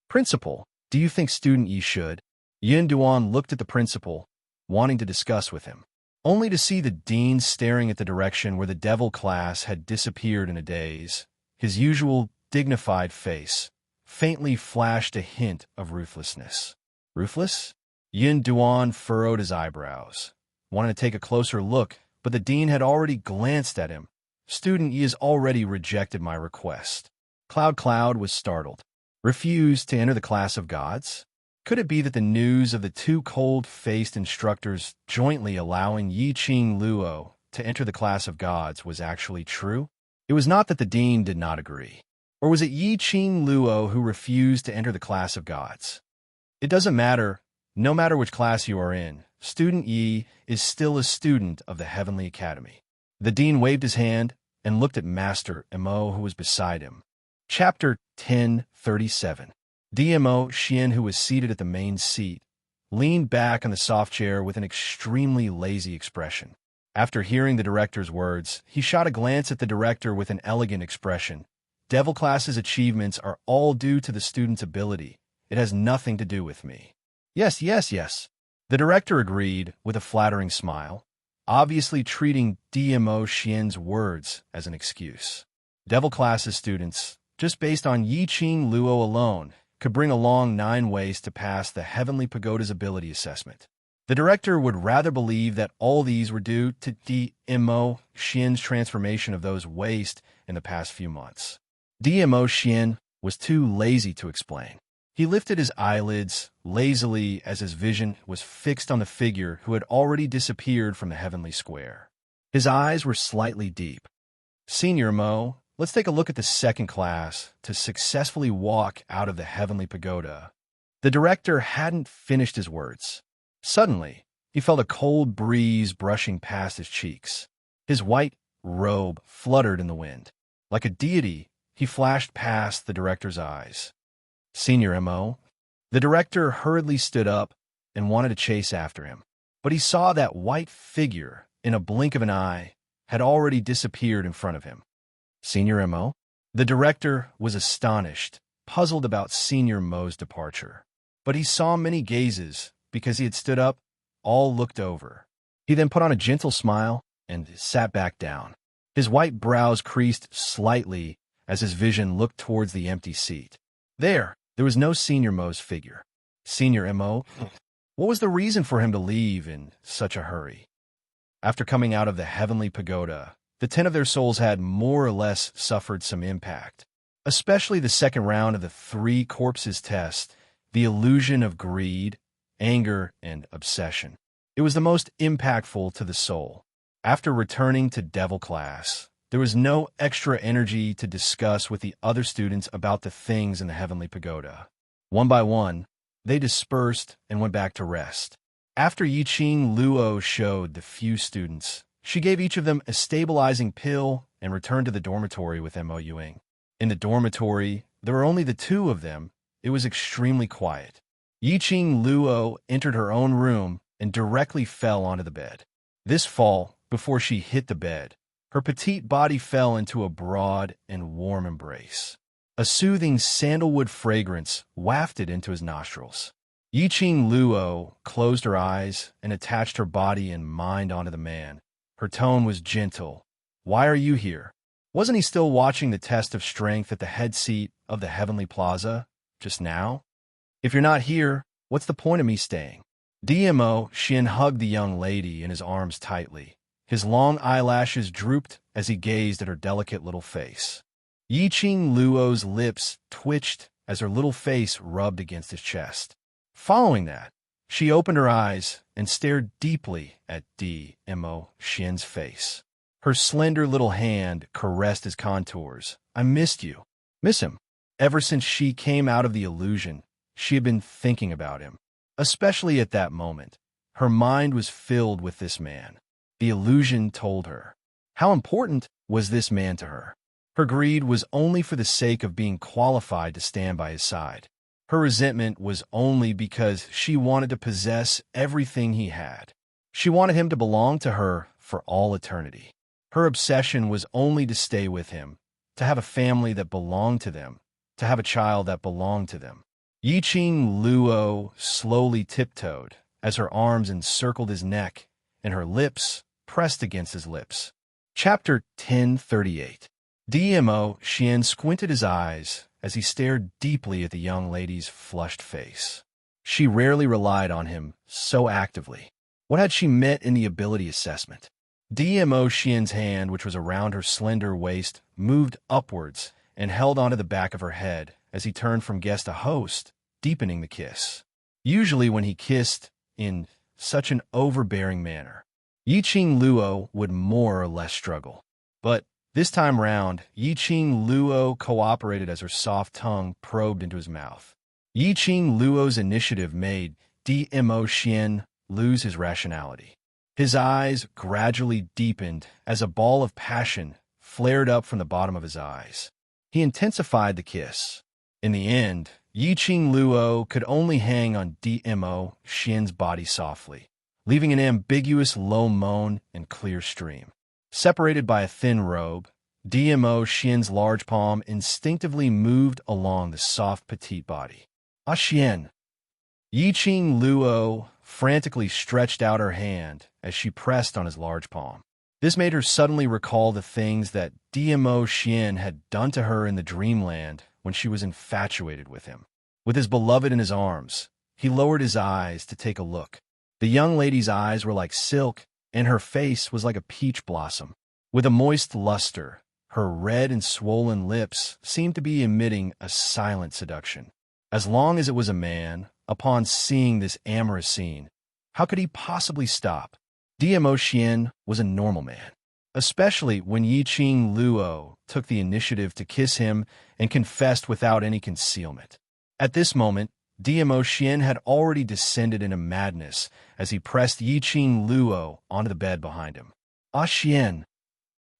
Principal, do you think Student Yi should? Yin Duan looked at the principal, wanting to discuss with him, only to see the dean staring at the direction where the devil class had disappeared in a daze. His usual dignified face faintly flashed a hint of ruthlessness. Ruthless? Yin Duan furrowed his eyebrows, wanted to take a closer look, but the dean had already glanced at him. Student Yi has already rejected my request. Cloud was startled. Refused to enter the class of gods? Could it be that the news of the 2 cold-faced instructors jointly allowing Yi Qing Luo to enter the class of gods was actually true? It was not that the dean did not agree. Or was it Yi Qing Luo who refused to enter the class of gods? It doesn't matter. No matter which class you are in, Student Yi is still a student of the Heavenly Academy. The dean waved his hand and looked at Master Mo, who was beside him. Chapter 1037. DMO Xian, who was seated at the main seat, leaned back on the soft chair with an extremely lazy expression. After hearing the director's words, he shot a glance at the director with an elegant expression. Devil class's achievements are all due to the student's ability. It has nothing to do with me. Yes. The director agreed with a flattering smile, obviously treating DMO Xian's words as an excuse. Devil class's students, just based on Yi Qing Luo alone, could bring along 9 ways to pass the Heavenly Pagoda's ability assessment. The director would rather believe that all these were due to DMO Xian's transformation of those waste in the past few months. DMO Xian was too lazy to explain. He lifted his eyelids lazily as his vision was fixed on the figure who had already disappeared from the heavenly square. His eyes were slightly deep. Senior Mo, let's take a look at the second class to successfully walk out of the Heavenly Pagoda. The director hadn't finished his words. Suddenly, he felt a cold breeze brushing past his cheeks. His white robe fluttered in the wind. Like a deity, he flashed past the director's eyes. Senior Mo, The director hurriedly stood up and wanted to chase after him, but he saw that white figure, in a blink of an eye, had already disappeared in front of him. Senior Mo? The director was astonished, puzzled about Senior Mo's departure. But he saw many gazes because he had stood up, all looked over. He then put on a gentle smile and sat back down. His white brows creased slightly as his vision looked towards the empty seat. There was no Senior Mo's figure. Senior Mo? What was the reason for him to leave in such a hurry? After coming out of the heavenly pagoda, the 10 of their souls had more or less suffered some impact, especially the second round of the 3 corpses test, the illusion of greed, anger, and obsession. It was the most impactful to the soul. After returning to Devil class, there was no extra energy to discuss with the other students about the things in the heavenly pagoda. One by one, they dispersed and went back to rest. After Yiqing Luo showed the few students, she gave each of them a stabilizing pill and returned to the dormitory with Mo Yuing. In the dormitory, there were only the 2 of them. It was extremely quiet. Yiqing Luo entered her own room and directly fell onto the bed. This fall, before she hit the bed, her petite body fell into a broad and warm embrace. A soothing sandalwood fragrance wafted into his nostrils. Yiqing Luo closed her eyes and attached her body and mind onto the man. Her tone was gentle. Why are you here? Wasn't he still watching the test of strength at the head seat of the Heavenly Plaza just now? If you're not here, what's the point of me staying? Mo Xian hugged the young lady in his arms tightly. His long eyelashes drooped as he gazed at her delicate little face. Yiqing Luo's lips twitched as her little face rubbed against his chest. Following that, she opened her eyes and stared deeply at Mo Xian's face. Her slender little hand caressed his contours. I missed you. Miss him. Ever since she came out of the illusion, she had been thinking about him. Especially at that moment, her mind was filled with this man. The illusion told her. How important was this man to her? Her greed was only for the sake of being qualified to stand by his side. Her resentment was only because she wanted to possess everything he had. She wanted him to belong to her for all eternity. Her obsession was only to stay with him, to have a family that belonged to them, to have a child that belonged to them. Yiqing Luo slowly tiptoed as her arms encircled his neck and her lips pressed against his lips. Chapter 1038. Mo Xian squinted his eyes as he stared deeply at the young lady's flushed face. She rarely relied on him so actively. What had she met in the ability assessment? Mo Xian's hand, which was around her slender waist, moved upwards and held onto the back of her head as he turned from guest to host, deepening the kiss. Usually when he kissed in such an overbearing manner, Yiqing Luo would more or less struggle. But this time round, Yiqing Luo cooperated as her soft tongue probed into his mouth. Yiqing Luo's initiative made Mo Xian lose his rationality. His eyes gradually deepened as a ball of passion flared up from the bottom of his eyes. He intensified the kiss. In the end, Yiqing Luo could only hang on Mo Xian's body softly, leaving an ambiguous low moan and clear stream. Separated by a thin robe, Mo Xian's large palm instinctively moved along the soft petite body. Ah Xian! Yiqing Luo frantically stretched out her hand as she pressed on his large palm. This made her suddenly recall the things that Mo Xian had done to her in the dreamland when she was infatuated with him. With his beloved in his arms, he lowered his eyes to take a look. The young lady's eyes were like silk, and her face was like a peach blossom. With a moist luster, her red and swollen lips seemed to be emitting a silent seduction. As long as it was a man, upon seeing this amorous scene, how could he possibly stop? Mo Xian was a normal man, especially when Yiqing Luo took the initiative to kiss him and confessed without any concealment. At this moment, Mo Xian had already descended into madness as he pressed Yiqing Luo onto the bed behind him. Ah Xian!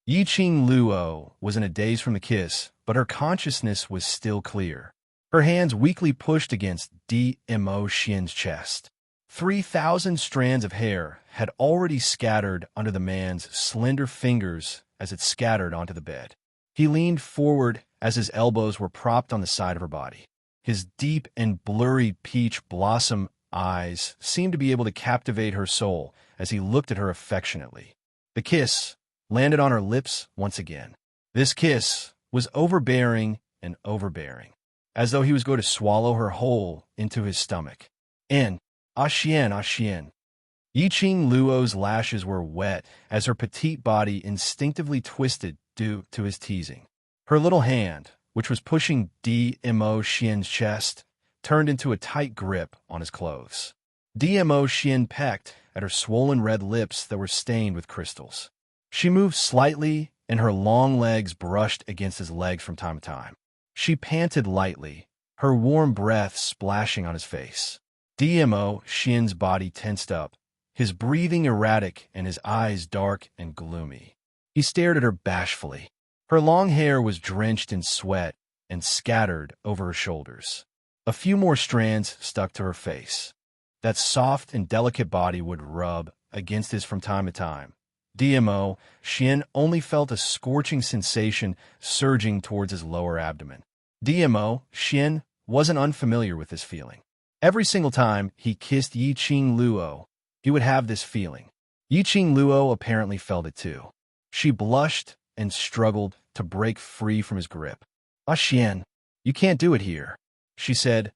Yiqing Luo was in a daze from the kiss, but her consciousness was still clear. Her hands weakly pushed against Dmo Xian's chest. 3,000 strands of hair had already scattered under the man's slender fingers as it scattered onto the bed. He leaned forward as his elbows were propped on the side of her body. His deep and blurry peach blossom eyes seemed to be able to captivate her soul as he looked at her affectionately. The kiss landed on her lips once again. This kiss was overbearing and overbearing, as though he was going to swallow her whole into his stomach. And Xian. Yiqing Luo's lashes were wet as her petite body instinctively twisted due to his teasing. Her little hand, which was pushing Dmo Xian's chest, turned into a tight grip on his clothes. Dmo Xian pecked at her swollen red lips that were stained with crystals. She moved slightly, and her long legs brushed against his legs from time to time. She panted lightly, her warm breath splashing on his face. Dmo Xian's body tensed up, his breathing erratic and his eyes dark and gloomy. He stared at her bashfully. Her long hair was drenched in sweat and scattered over her shoulders. A few more strands stuck to her face. That soft and delicate body would rub against his from time to time. Dmo Xian only felt a scorching sensation surging towards his lower abdomen. Dmo Xian wasn't unfamiliar with this feeling. Every single time he kissed Yiqing Luo, he would have this feeling. Yiqing Luo apparently felt it too. She blushed and struggled to break free from his grip. Xian, you can't do it here, she said.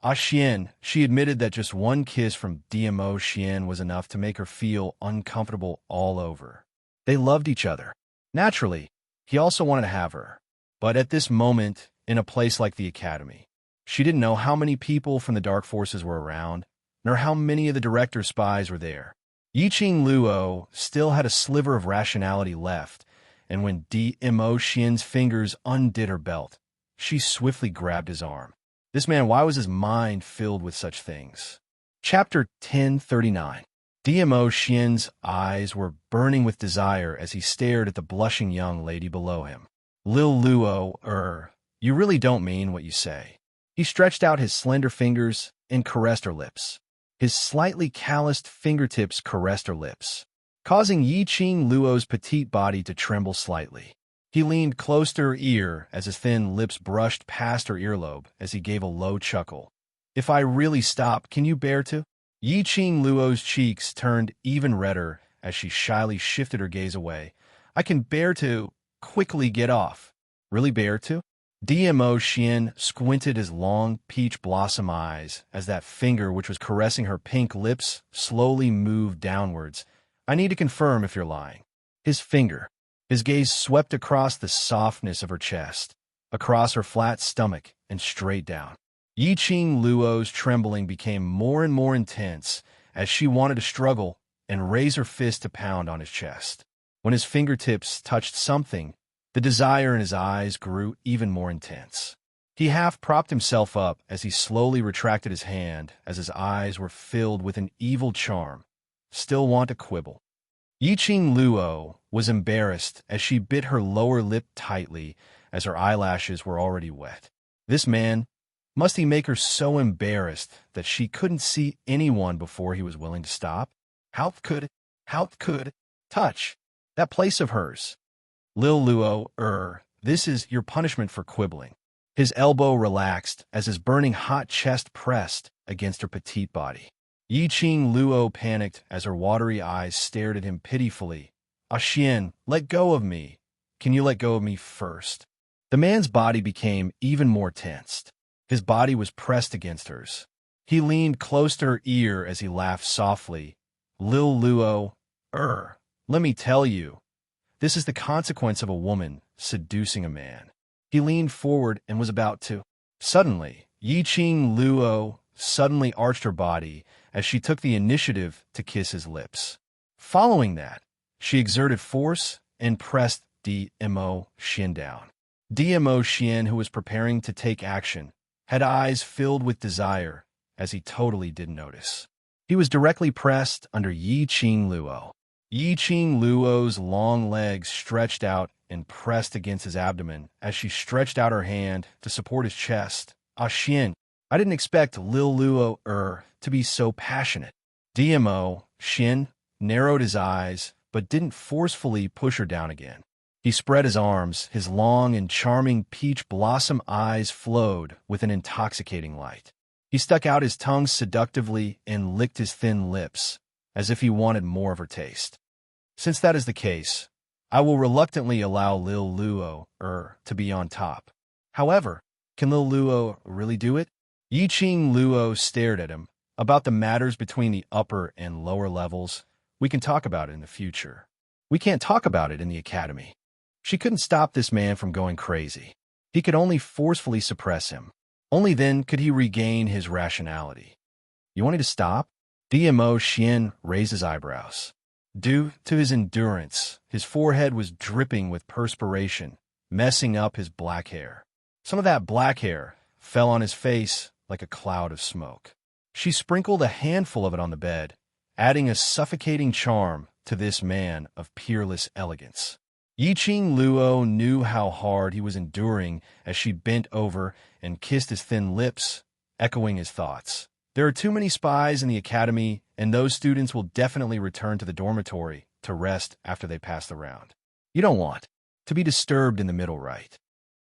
Xian, she admitted that just one kiss from Dmo Xian was enough to make her feel uncomfortable all over. They loved each other. Naturally, he also wanted to have her. But at this moment, in a place like the academy, she didn't know how many people from the dark forces were around, nor how many of the director's spies were there. Yiqing Luo still had a sliver of rationality left, and when Dmo Xian's fingers undid her belt, she swiftly grabbed his arm. This man, why was his mind filled with such things? Chapter 1039. Dmo Xian's eyes were burning with desire as he stared at the blushing young lady below him. Lil Luo, you really don't mean what you say. He stretched out his slender fingers and caressed her lips. His slightly calloused fingertips caressed her lips, causing Yiqing Luo's petite body to tremble slightly. He leaned close to her ear as his thin lips brushed past her earlobe as he gave a low chuckle. If I really stop, can you bear to? Yiqing Luo's cheeks turned even redder as she shyly shifted her gaze away. I can bear to quickly get off. Really bear to? Dmo Xian squinted his long peach blossom eyes as that finger which was caressing her pink lips slowly moved downwards. I need to confirm if you're lying. His finger. His gaze swept across the softness of her chest, across her flat stomach, and straight down. Yiqing Luo's trembling became more and more intense as she wanted to struggle and raise her fist to pound on his chest. When his fingertips touched something, the desire in his eyes grew even more intense. He half propped himself up as he slowly retracted his hand as his eyes were filled with an evil charm. Still want to quibble. Yiqing Luo was embarrassed as she bit her lower lip tightly as her eyelashes were already wet. This man, must he make her so embarrassed that she couldn't see anyone before he was willing to stop? How could touch that place of hers? Lil Luo, this is your punishment for quibbling. His elbow relaxed as his burning hot chest pressed against her petite body. Yiqing Luo panicked as her watery eyes stared at him pitifully. Xian, let go of me. Can you let go of me first? The man's body became even more tensed. His body was pressed against hers. He leaned close to her ear as he laughed softly. Lil Luo, let me tell you, this is the consequence of a woman seducing a man. He leaned forward and was about to. Suddenly, Yiqing Luo suddenly arched her body as she took the initiative to kiss his lips. Following that, she exerted force and pressed Dmo Xian down. Dmo Xian, who was preparing to take action, had eyes filled with desire as he totally didn't notice. He was directly pressed under Yiqing Luo. Yiqing Luo's long legs stretched out and pressed against his abdomen as she stretched out her hand to support his chest. Ah Xian, I didn't expect Lil Luo to be so passionate. DMO, Xian, narrowed his eyes, but didn't forcefully push her down again. He spread his arms, his long and charming peach blossom eyes flowed with an intoxicating light. He stuck out his tongue seductively and licked his thin lips, as if he wanted more of her taste. Since that is the case, I will reluctantly allow Lil Luo to be on top. However, can Lil Luo really do it? Yiqing Luo stared at him. About the matters between the upper and lower levels, we can talk about it in the future. We can't talk about it in the academy. She couldn't stop this man from going crazy. He could only forcefully suppress him. Only then could he regain his rationality. You want me to stop? DMO Xian raised his eyebrows. Due to his endurance, his forehead was dripping with perspiration, messing up his black hair. Some of that black hair fell on his face like a cloud of smoke. She sprinkled a handful of it on the bed, adding a suffocating charm to this man of peerless elegance. Yiqing Luo knew how hard he was enduring as she bent over and kissed his thin lips, echoing his thoughts. There are too many spies in the academy, and those students will definitely return to the dormitory to rest after they pass the round. You don't want to be disturbed in the middle, right?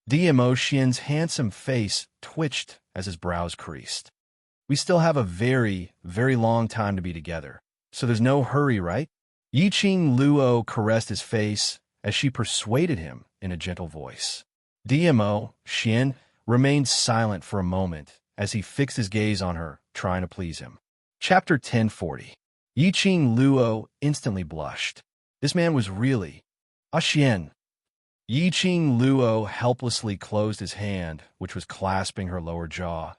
DMO Xian's handsome face twitched as his brows creased. We still have a very, very long time to be together, so there's no hurry, right? Yiqing Luo caressed his face as she persuaded him in a gentle voice. DMO Xian remained silent for a moment as he fixed his gaze on her, trying to please him. Chapter 1040. Yiqing Luo instantly blushed. This man was really Ah Xian. Yiqing Luo helplessly closed his hand, which was clasping her lower jaw.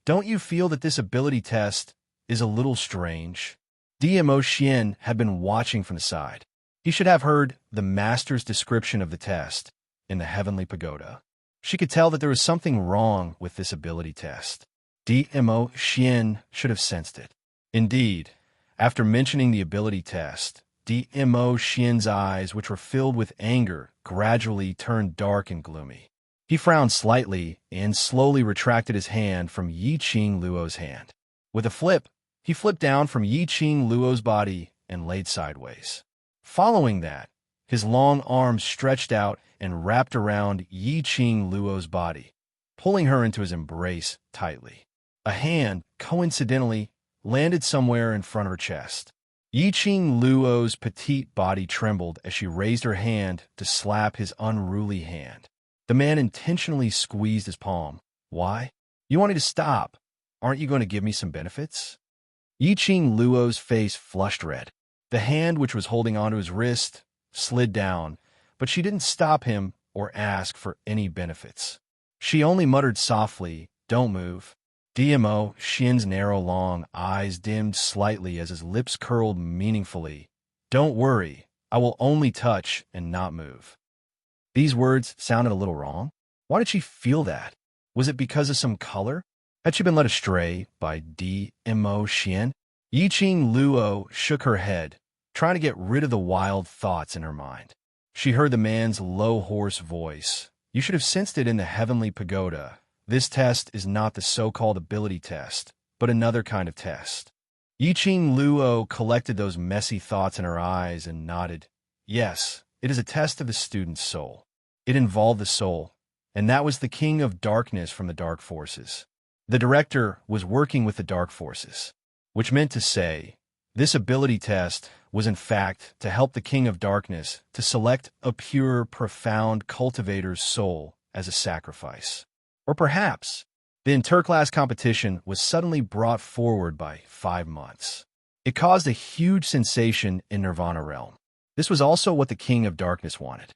Don't you feel that this ability test is a little strange? DMO Xian had been watching from the side. He should have heard the master's description of the test in the heavenly pagoda. She could tell that there was something wrong with this ability test. DMO Xian should have sensed it. Indeed, after mentioning the ability test, DMO Xian's eyes, which were filled with anger, gradually turned dark and gloomy. He frowned slightly and slowly retracted his hand from Yiqing Luo's hand. With a flip, he flipped down from Yiqing Luo's body and laid sideways. Following that, his long arms stretched out and wrapped around Yiqing Luo's body, pulling her into his embrace tightly. A hand, coincidentally, landed somewhere in front of her chest. Yiqing Luo's petite body trembled as she raised her hand to slap his unruly hand. The man intentionally squeezed his palm. Why? You want me to stop? Aren't you going to give me some benefits? Yiqing Luo's face flushed red. The hand which was holding onto his wrist slid down, but she didn't stop him or ask for any benefits. She only muttered softly, "Don't move." DMO Xian's narrow, long eyes dimmed slightly as his lips curled meaningfully. "Don't worry, I will only touch and not move." These words sounded a little wrong. Why did she feel that? Was it because of some color? Had she been led astray by DMO Xian? Yiqing Luo shook her head, trying to get rid of the wild thoughts in her mind. She heard the man's low, hoarse voice. You should have sensed it in the heavenly pagoda. This test is not the so-called ability test, but another kind of test. Yiqing Luo collected those messy thoughts in her eyes and nodded. Yes, it is a test of the student's soul. It involved the soul, and that was the king of darkness from the dark forces. The director was working with the dark forces, which meant to say, this ability test was in fact to help the king of darkness to select a pure, profound cultivator's soul as a sacrifice. Or perhaps the interclass competition was suddenly brought forward by 5 months. It caused a huge sensation in Nirvana realm. This was also what the king of darkness wanted.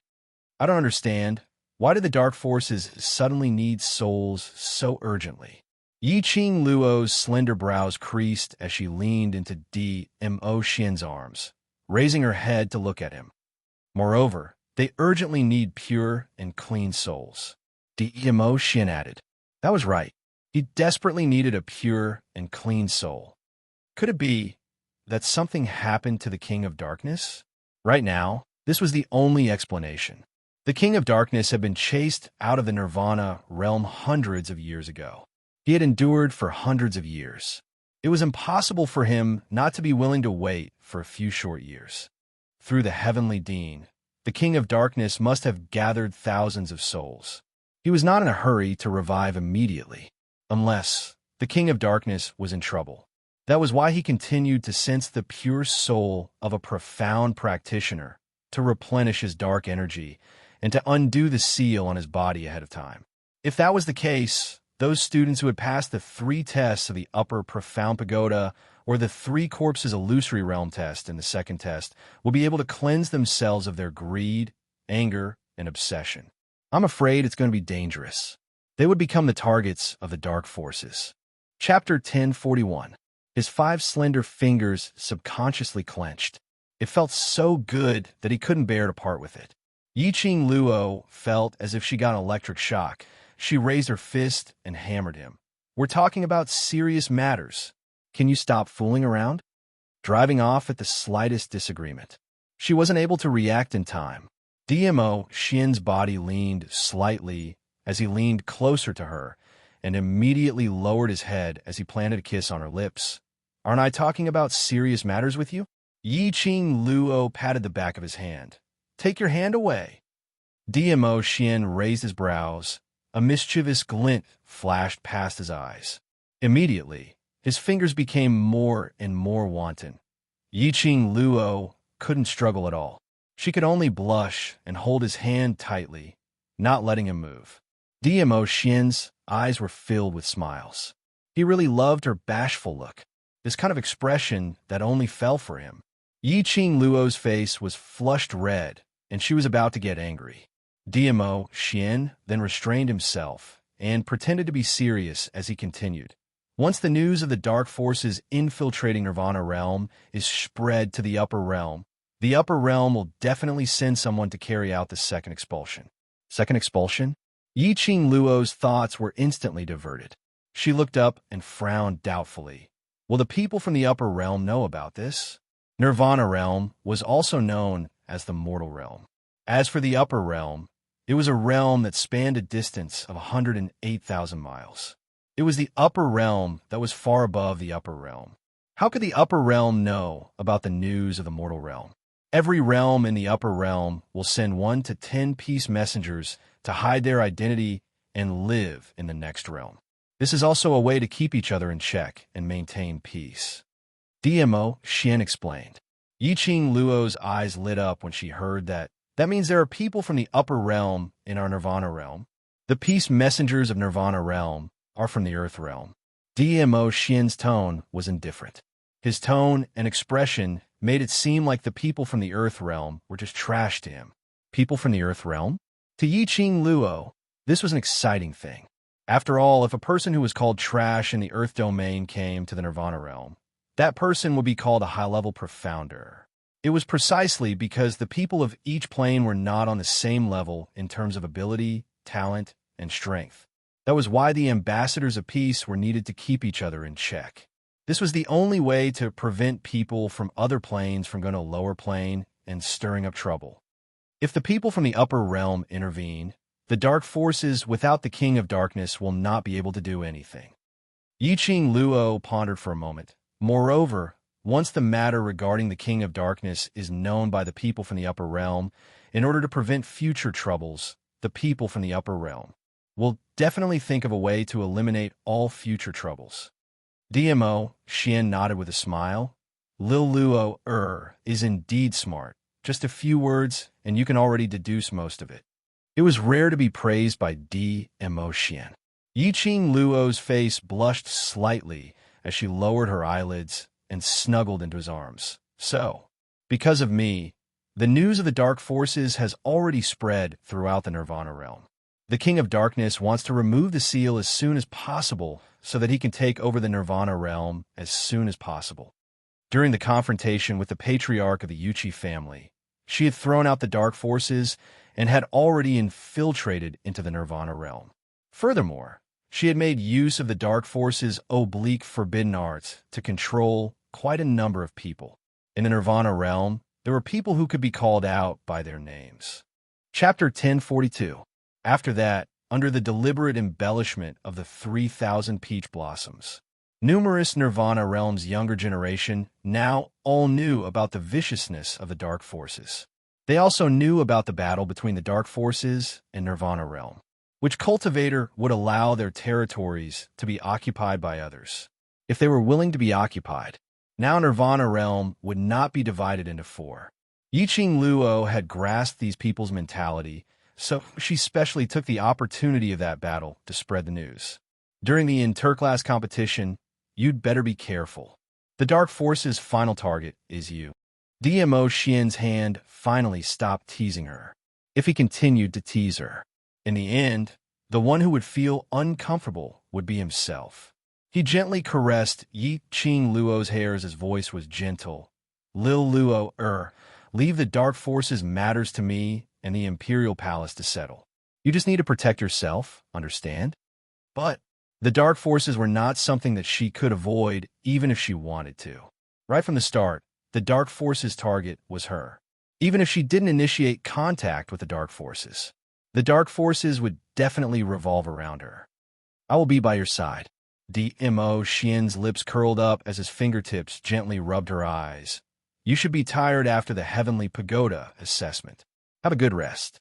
I don't understand. Why did the dark forces suddenly need souls so urgently? Yiqing Luo's slender brows creased as she leaned into DMO Xian's arms, raising her head to look at him. Moreover, they urgently need pure and clean souls. DMO Xian added. That was right. He desperately needed a pure and clean soul. Could it be that something happened to the king of darkness? Right now, this was the only explanation. The king of darkness had been chased out of the Nirvana realm hundreds of years ago. he had endured for hundreds of years. It was impossible for him not to be willing to wait for a few short years. Through the heavenly Dean, the King of Darkness must have gathered thousands of souls. He was not in a hurry to revive immediately, unless the King of Darkness was in trouble. That was why he continued to sense the pure soul of a profound practitioner to replenish his dark energy and to undo the seal on his body ahead of time. If that was the case, those students who had passed the 3 tests of the upper profound pagoda or the 3 corpses illusory realm test in the second test will be able to cleanse themselves of their greed, anger, and obsession. I'm afraid it's going to be dangerous. They would become the targets of the dark forces. Chapter 1041. His 5 slender fingers subconsciously clenched. It felt so good that he couldn't bear to part with it. Yiqing Luo felt as if she got an electric shock. She raised her fist and hammered him. We're talking about serious matters. Can you stop fooling around? Driving off at the slightest disagreement. She wasn't able to react in time. DMO Xian's body leaned slightly as he leaned closer to her and immediately lowered his head as he planted a kiss on her lips. Aren't I talking about serious matters with you? Yiqing Luo patted the back of his hand. Take your hand away. DMO Xian raised his brows. A mischievous glint flashed past his eyes. Immediately, his fingers became more and more wanton. Yiqing Luo couldn't struggle at all. She could only blush and hold his hand tightly, not letting him move. DMO Xian's eyes were filled with smiles. He really loved her bashful look, this kind of expression that only fell for him. Yiqing Luo's face was flushed red, and she was about to get angry. DMO Xian then restrained himself and pretended to be serious as he continued. Once the news of the dark forces infiltrating Nirvana realm is spread to the upper realm will definitely send someone to carry out the second expulsion. Second expulsion? Yiqing Luo's thoughts were instantly diverted. She looked up and frowned doubtfully. Will the people from the upper realm know about this? Nirvana realm was also known as the mortal realm. As for the upper realm, it was a realm that spanned a distance of 108,000 miles. It was the upper realm that was far above the upper realm. How could the upper realm know about the news of the mortal realm? Every realm in the upper realm will send 1 to 10 peace messengers to hide their identity and live in the next realm. This is also a way to keep each other in check and maintain peace. DMO Xian explained. Yiqing Luo's eyes lit up when she heard that. That means there are people from the upper realm in our Nirvana realm. The peace messengers of Nirvana realm are from the earth realm. DMO Xian's tone was indifferent. His tone and expression made it seem like the people from the earth realm were just trash to him. People from the earth realm? To Yiqing Luo, this was an exciting thing. After all, if a person who was called trash in the earth domain came to the Nirvana realm, that person would be called a high-level profounder. It was precisely because the people of each plane were not on the same level in terms of ability, talent, and strength. That was why the ambassadors of peace were needed to keep each other in check. This was the only way to prevent people from other planes from going to a lower plane and stirring up trouble. If the people from the upper realm intervene, the dark forces without the King of Darkness will not be able to do anything. Yiqing Luo pondered for a moment. Moreover, once the matter regarding the King of Darkness is known by the people from the upper realm, in order to prevent future troubles, the people from the upper realm will definitely think of a way to eliminate all future troubles. DMO Xian nodded with a smile. Lil Luo is indeed smart. Just a few words, and you can already deduce most of it. It was rare to be praised by DMO Xian. Yiqing Luo's face blushed slightly as she lowered her eyelids and snuggled into his arms. So, because of me, the news of the dark forces has already spread throughout the Nirvana realm. The King of Darkness wants to remove the seal as soon as possible so that he can take over the Nirvana realm as soon as possible. During the confrontation with the patriarch of the Yuchi family, she had thrown out the dark forces and had already infiltrated into the Nirvana realm. Furthermore, she had made use of the dark forces' oblique forbidden arts to control quite a number of people. In the Nirvana realm, there were people who could be called out by their names. Chapter 1042. After that, under the deliberate embellishment of the 3,000 peach blossoms. Numerous Nirvana Realm's younger generation now all knew about the viciousness of the Dark Forces. They also knew about the battle between the Dark Forces and Nirvana Realm, which cultivator would allow their territories to be occupied by others. If they were willing to be occupied, now Nirvana Realm would not be divided into four. Yiqing Luo had grasped these people's mentality, so she specially took the opportunity of that battle to spread the news. During the interclass competition, you'd better be careful. The Dark Force's final target is you. DMO Xian's hand finally stopped teasing her. If he continued to tease her, in the end, the one who would feel uncomfortable would be himself. He gently caressed Yiqing Luo's hair as his voice was gentle. Lil Luo, leave the Dark Forces matters to me and the Imperial Palace to settle. You just need to protect yourself, understand? But the Dark Forces were not something that she could avoid even if she wanted to. Right from the start, the Dark Forces' target was her. Even if she didn't initiate contact with the Dark Forces, the Dark Forces would definitely revolve around her. I will be by your side. DMO Xian's lips curled up as his fingertips gently rubbed her eyes. You should be tired after the Heavenly Pagoda assessment. Have a good rest.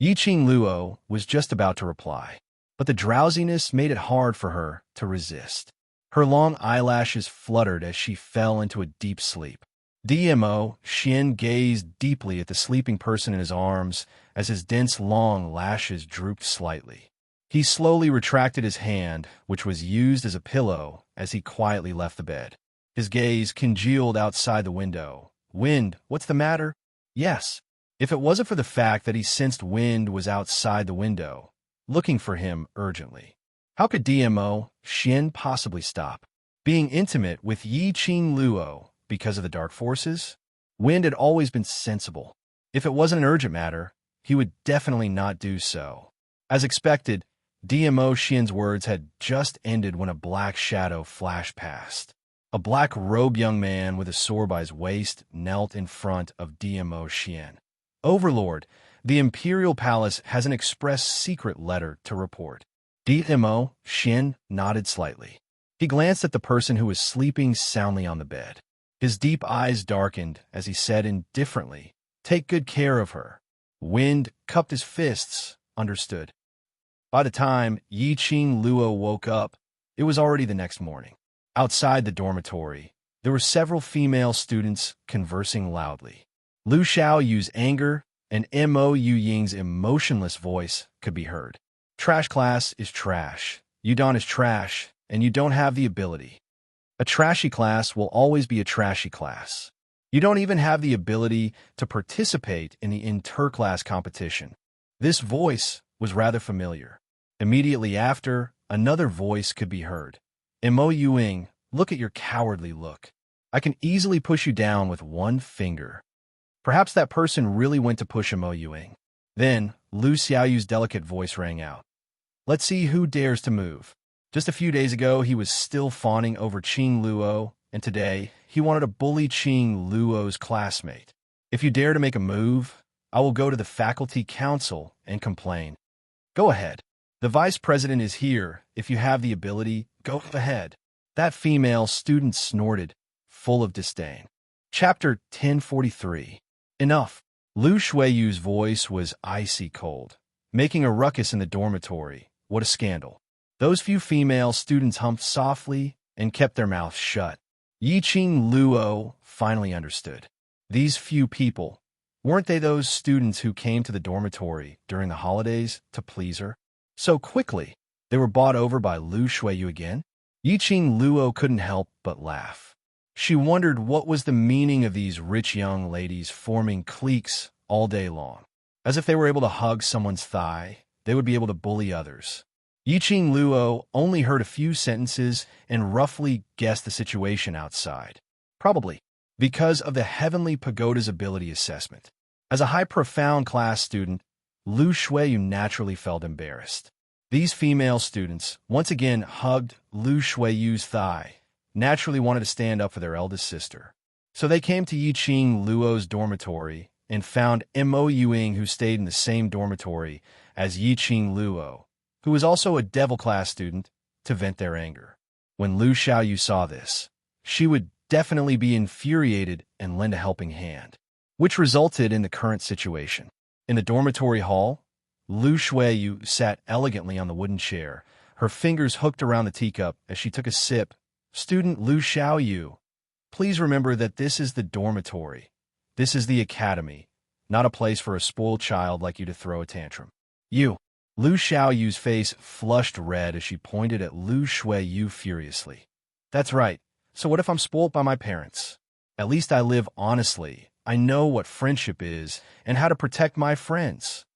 Yiqing Luo was just about to reply, but the drowsiness made it hard for her to resist. Her long eyelashes fluttered as she fell into a deep sleep. DMO Xian gazed deeply at the sleeping person in his arms as his dense long lashes drooped slightly. He slowly retracted his hand, which was used as a pillow, as he quietly left the bed. His gaze congealed outside the window. Wind, what's the matter? Yes. If it wasn't for the fact that he sensed Wind was outside the window, looking for him urgently, how could DMO Xian possibly stop being intimate with Yiqing Luo because of the Dark Forces? Wind had always been sensible. If it wasn't an urgent matter, he would definitely not do so. As expected, DMO Xian's words had just ended when a black shadow flashed past. A black-robed young man with a sword by his waist knelt in front of DMO Xian. Overlord, the Imperial Palace has an express secret letter to report. DMO Xian nodded slightly. He glanced at the person who was sleeping soundly on the bed. His deep eyes darkened as he said indifferently, "Take good care of her." Wind cupped his fists, understood. By the time Yiqing Luo woke up, it was already the next morning. Outside the dormitory, there were several female students conversing loudly. Lu Xiaoyu's anger and Mo Yuying's emotionless voice could be heard. Trash class is trash. Yudon is trash, and you don't have the ability. A trashy class will always be a trashy class. You don't even have the ability to participate in the interclass competition. This voice was rather familiar. Immediately after, another voice could be heard. Mo Yuying, look at your cowardly look. I can easily push you down with one finger. Perhaps that person really went to push Mo Yuying. Then, Lu Xiaoyu's delicate voice rang out. Let's see who dares to move. Just a few days ago, he was still fawning over Qing Luo, and today, he wanted to bully Qing Luo's classmate. If you dare to make a move, I will go to the faculty council and complain. Go ahead. The vice president is here. If you have the ability, go ahead. That female student snorted, full of disdain. Chapter 1043. Enough. Lu Shuiyu's voice was icy cold, making a ruckus in the dormitory. What a scandal. Those few female students humped softly and kept their mouths shut. Yiqing Luo finally understood. These few people, weren't they those students who came to the dormitory during the holidays to please her? So quickly, they were bought over by Lu Shuiyu again? Yiqing Luo couldn't help but laugh. She wondered what was the meaning of these rich young ladies forming cliques all day long. As if they were able to hug someone's thigh, they would be able to bully others. Yiqing Luo only heard a few sentences and roughly guessed the situation outside. Probably because of the Heavenly Pagoda's ability assessment. As a high-profound class student, Lu Shuiyu naturally felt embarrassed. These female students once again hugged Lu Shuiyu's thigh, naturally wanted to stand up for their eldest sister. So they came to Yiqing Luo's dormitory and found Mo Yuying, who stayed in the same dormitory as Yiqing Luo, who was also a devil class student, to vent their anger. When Lu Xiaoyu saw this, she would definitely be infuriated and lend a helping hand, which resulted in the current situation. In the dormitory hall, Lu Xiaoyu sat elegantly on the wooden chair, her fingers hooked around the teacup as she took a sip. Student Lu Xiaoyu, please remember that this is the dormitory. This is the academy, not a place for a spoiled child like you to throw a tantrum. You. Lu Xiaoyu's face flushed red as she pointed at Lu Xiaoyu furiously. That's right. So what if I'm spoiled by my parents? At least I live honestly. I know what friendship is and how to protect my friends.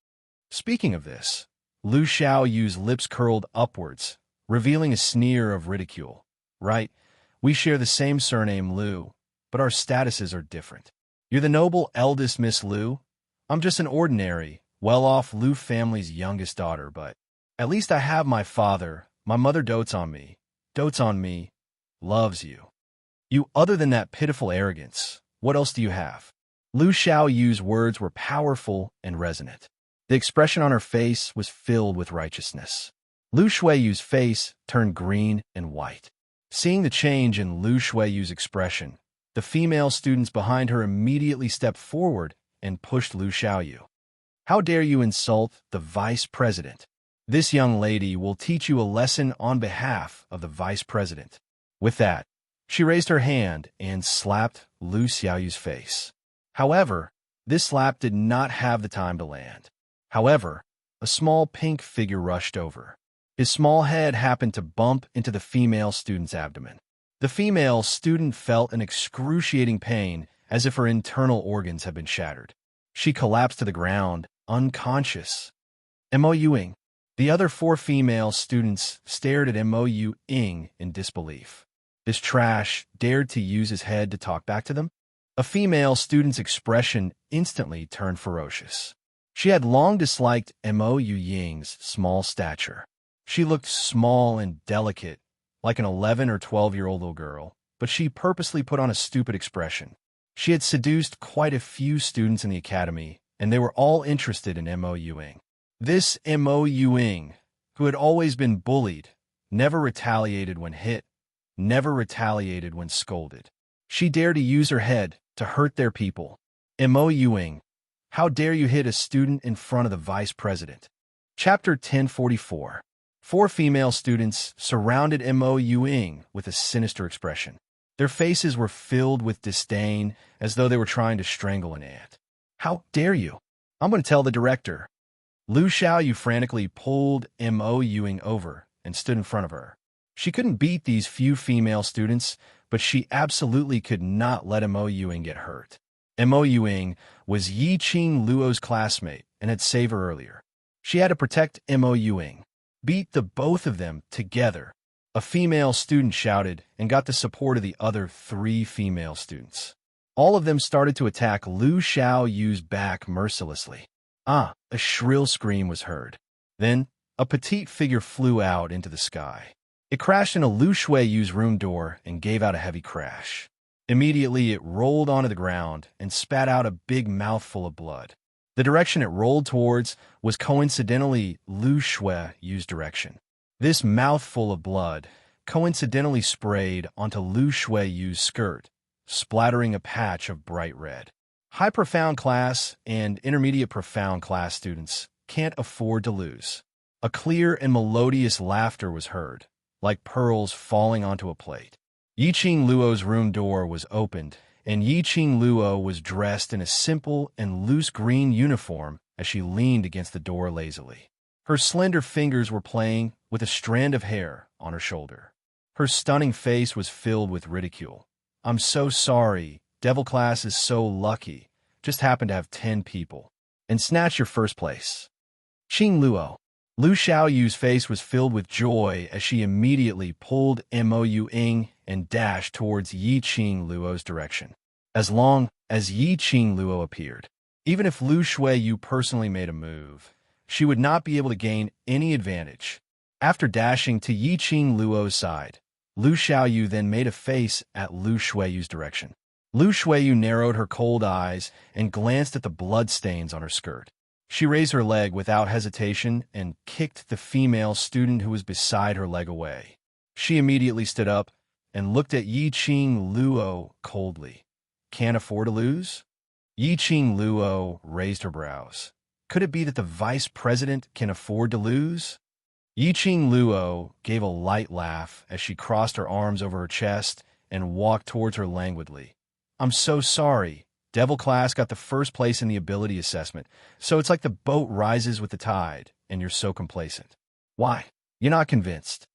Speaking of this, Lu Xiaoyu's lips curled upwards, revealing a sneer of ridicule. Right, we share the same surname Lu, but our statuses are different. You're the noble eldest Miss Lu. I'm just an ordinary, well-off Lu family's youngest daughter, but at least I have my father. My mother dotes on me, loves you. You, other than that pitiful arrogance, what else do you have? Lu Xiaoyu's words were powerful and resonant. The expression on her face was filled with righteousness. Lu Xiaoyu's face turned green and white. Seeing the change in Lu Xiaoyu's expression, the female students behind her immediately stepped forward and pushed Lu Xiaoyu. How dare you insult the vice president? This young lady will teach you a lesson on behalf of the vice president. With that, she raised her hand and slapped Lu Xiaoyu's face. However, this slap did not have the time to land. However, a small pink figure rushed over. His small head happened to bump into the female student's abdomen. The female student felt an excruciating pain as if her internal organs had been shattered. She collapsed to the ground, unconscious. Mo Yuing. The other 4 female students stared at Mo Yuing in disbelief. This trash dared to use his head to talk back to them? A female student's expression instantly turned ferocious. She had long disliked Mo Yuying's small stature. She looked small and delicate, like an 11 or 12-year-old little girl, but she purposely put on a stupid expression. She had seduced quite a few students in the academy, and they were all interested in Mo Yuing. This Mo Yuing, who had always been bullied, never retaliated when hit, never retaliated when scolded. She dared to use her head to hurt their people. Mo Yuing, how dare you hit a student in front of the vice president? Chapter 1044. 4 female students surrounded Mo Yuing with a sinister expression. Their faces were filled with disdain, as though they were trying to strangle an ant. How dare you? I'm going to tell the director. Lu Xiaoyu frantically pulled Mo Yuing over and stood in front of her. She couldn't beat these few female students, but she absolutely could not let Mo Yuing get hurt. Mo Yuing was Yi Qing Luo's classmate and had saved her earlier. She had to protect Mo Yuing. Beat the both of them together. A female student shouted and got the support of the other 3 female students. All of them started to attack Lu Xiaoyu's back mercilessly. A shrill scream was heard. Then, a petite figure flew out into the sky. It crashed into Lu Xiaoyu's room door and gave out a heavy crash. Immediately, it rolled onto the ground and spat out a big mouthful of blood. The direction it rolled towards was coincidentally Lu Xiaoyu's direction. This mouthful of blood coincidentally sprayed onto Lu Xiaoyu's skirt, splattering a patch of bright red. High profound class and intermediate profound class students can't afford to lose. A clear and melodious laughter was heard, like pearls falling onto a plate. Yi Qing Luo's room door was opened, and Yi Qing Luo was dressed in a simple and loose green uniform as she leaned against the door lazily. Her slender fingers were playing with a strand of hair on her shoulder. Her stunning face was filled with ridicule. I'm so sorry. Devil class is so lucky. Just happened to have 10 people. And snatch your first place. Qing Luo. Lu Xiaoyu's face was filled with joy as she immediately pulled Mo Yuing and dashed towards Yi Qing Luo's direction. As long as Yi Qing Luo appeared, even if Lu Xiaoyu personally made a move, she would not be able to gain any advantage. After dashing to Yi Qing Luo's side, Lu Xiaoyu then made a face at Lu Xiaoyu's direction. Lu Xiaoyu narrowed her cold eyes and glanced at the bloodstains on her skirt. She raised her leg without hesitation and kicked the female student who was beside her leg away. She immediately stood up and looked at Yi-Ching Luo coldly. Can't afford to lose? Yi-Ching Luo raised her brows. Could it be that the vice president can afford to lose? Yi-Ching Luo gave a light laugh as she crossed her arms over her chest and walked towards her languidly. I'm so sorry. Devil class got the first place in the ability assessment, so it's like the boat rises with the tide, and you're so complacent. Why? You're not convinced.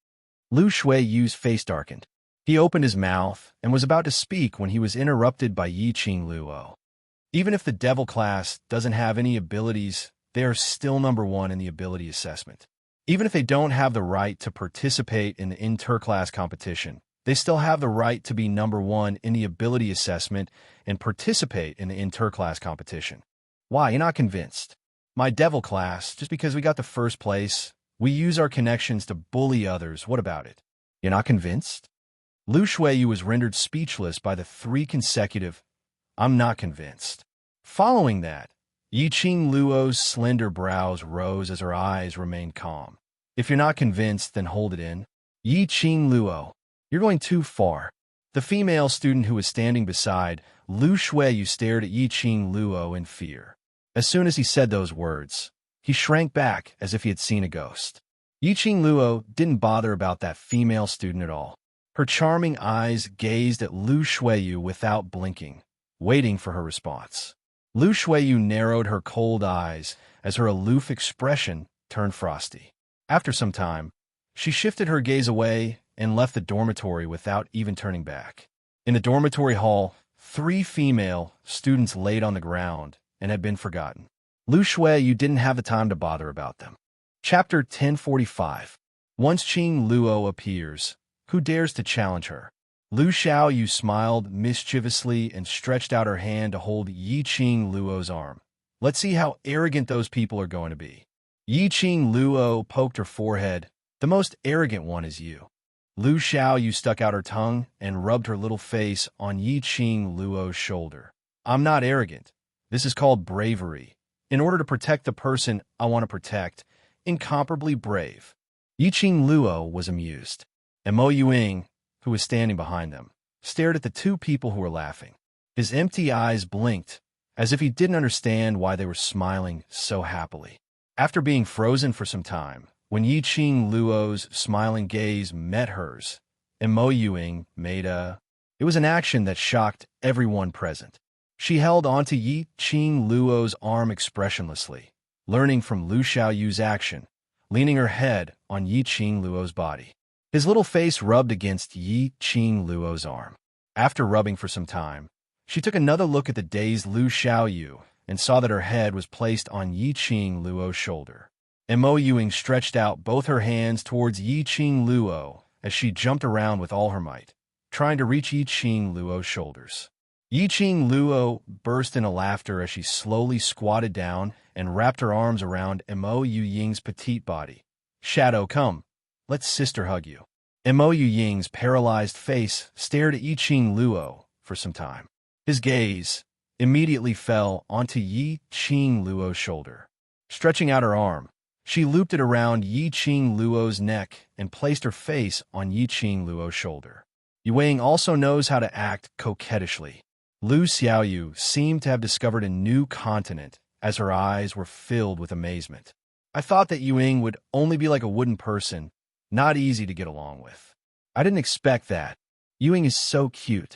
Lu Shuiyu's face darkened. He opened his mouth and was about to speak when he was interrupted by Yi-Ching Luo. Even if the devil class doesn't have any abilities, they are still number one in the ability assessment. Even if they don't have the right to participate in the inter-class competition, they still have the right to be number one in the ability assessment and participate in the inter-class competition. Why? You're not convinced. My devil class, just because we got the first place, we use our connections to bully others. What about it? You're not convinced? Lu Shuiyu was rendered speechless by the 3 consecutive, I'm not convinced. Following that, Yi-Ching Luo's slender brows rose as her eyes remained calm. If you're not convinced, then hold it in. Yi-Ching Luo, you're going too far. The female student who was standing beside Lu Shuiyu stared at Yi-Ching Luo in fear. As soon as he said those words, he shrank back as if he had seen a ghost. Yi-Ching Luo didn't bother about that female student at all. Her charming eyes gazed at Lu Shuiyu without blinking, waiting for her response. Lu Shuiyu narrowed her cold eyes as her aloof expression turned frosty. After some time, she shifted her gaze away and left the dormitory without even turning back. In the dormitory hall, 3 female students laid on the ground and had been forgotten. Lu Shuiyu didn't have the time to bother about them. Chapter 1045. Once Ching Luo appears, who dares to challenge her? Lu Xiaoyu smiled mischievously and stretched out her hand to hold Yi-Ching Luo's arm. Let's see how arrogant those people are going to be. Yi-Ching Luo poked her forehead. The most arrogant one is you. Lu Xiaoyu stuck out her tongue and rubbed her little face on Yi-Ching Luo's shoulder. I'm not arrogant. This is called bravery. In order to protect the person I want to protect, incomparably brave. Yi-Ching Luo was amused. And Mo Yuing, who was standing behind them, stared at the 2 people who were laughing. His empty eyes blinked, as if he didn't understand why they were smiling so happily. After being frozen for some time, when Yi-Ching Luo's smiling gaze met hers, and Mo Yuing made a... It was an action that shocked everyone present. She held onto Yi-Ching Luo's arm expressionlessly, learning from Lu Xiaoyu's action, leaning her head on Yi-Ching Luo's body. His little face rubbed against Yi-Ching Luo's arm. After rubbing for some time, she took another look at the dazed Lu Xiaoyu and saw that her head was placed on Yi-Ching Luo's shoulder. And Mo Yuing stretched out both her hands towards Yi-Ching Luo as she jumped around with all her might, trying to reach Yi-Ching Luo's shoulders. Yi-Ching Luo burst into laughter as she slowly squatted down and wrapped her arms around Mo Yuying's petite body. Shadow, come. Let's sister hug you. Mo Yuying's paralyzed face stared at Yi-Ching Luo for some time. His gaze immediately fell onto Yi-Ching Luo's shoulder. Stretching out her arm, she looped it around Yi-Ching Luo's neck and placed her face on Yi-Ching Luo's shoulder. Yuing also knows how to act coquettishly. Lu Xiaoyu seemed to have discovered a new continent as her eyes were filled with amazement. I thought that Yuing would only be like a wooden person, not easy to get along with. I didn't expect that. Yuing is so cute.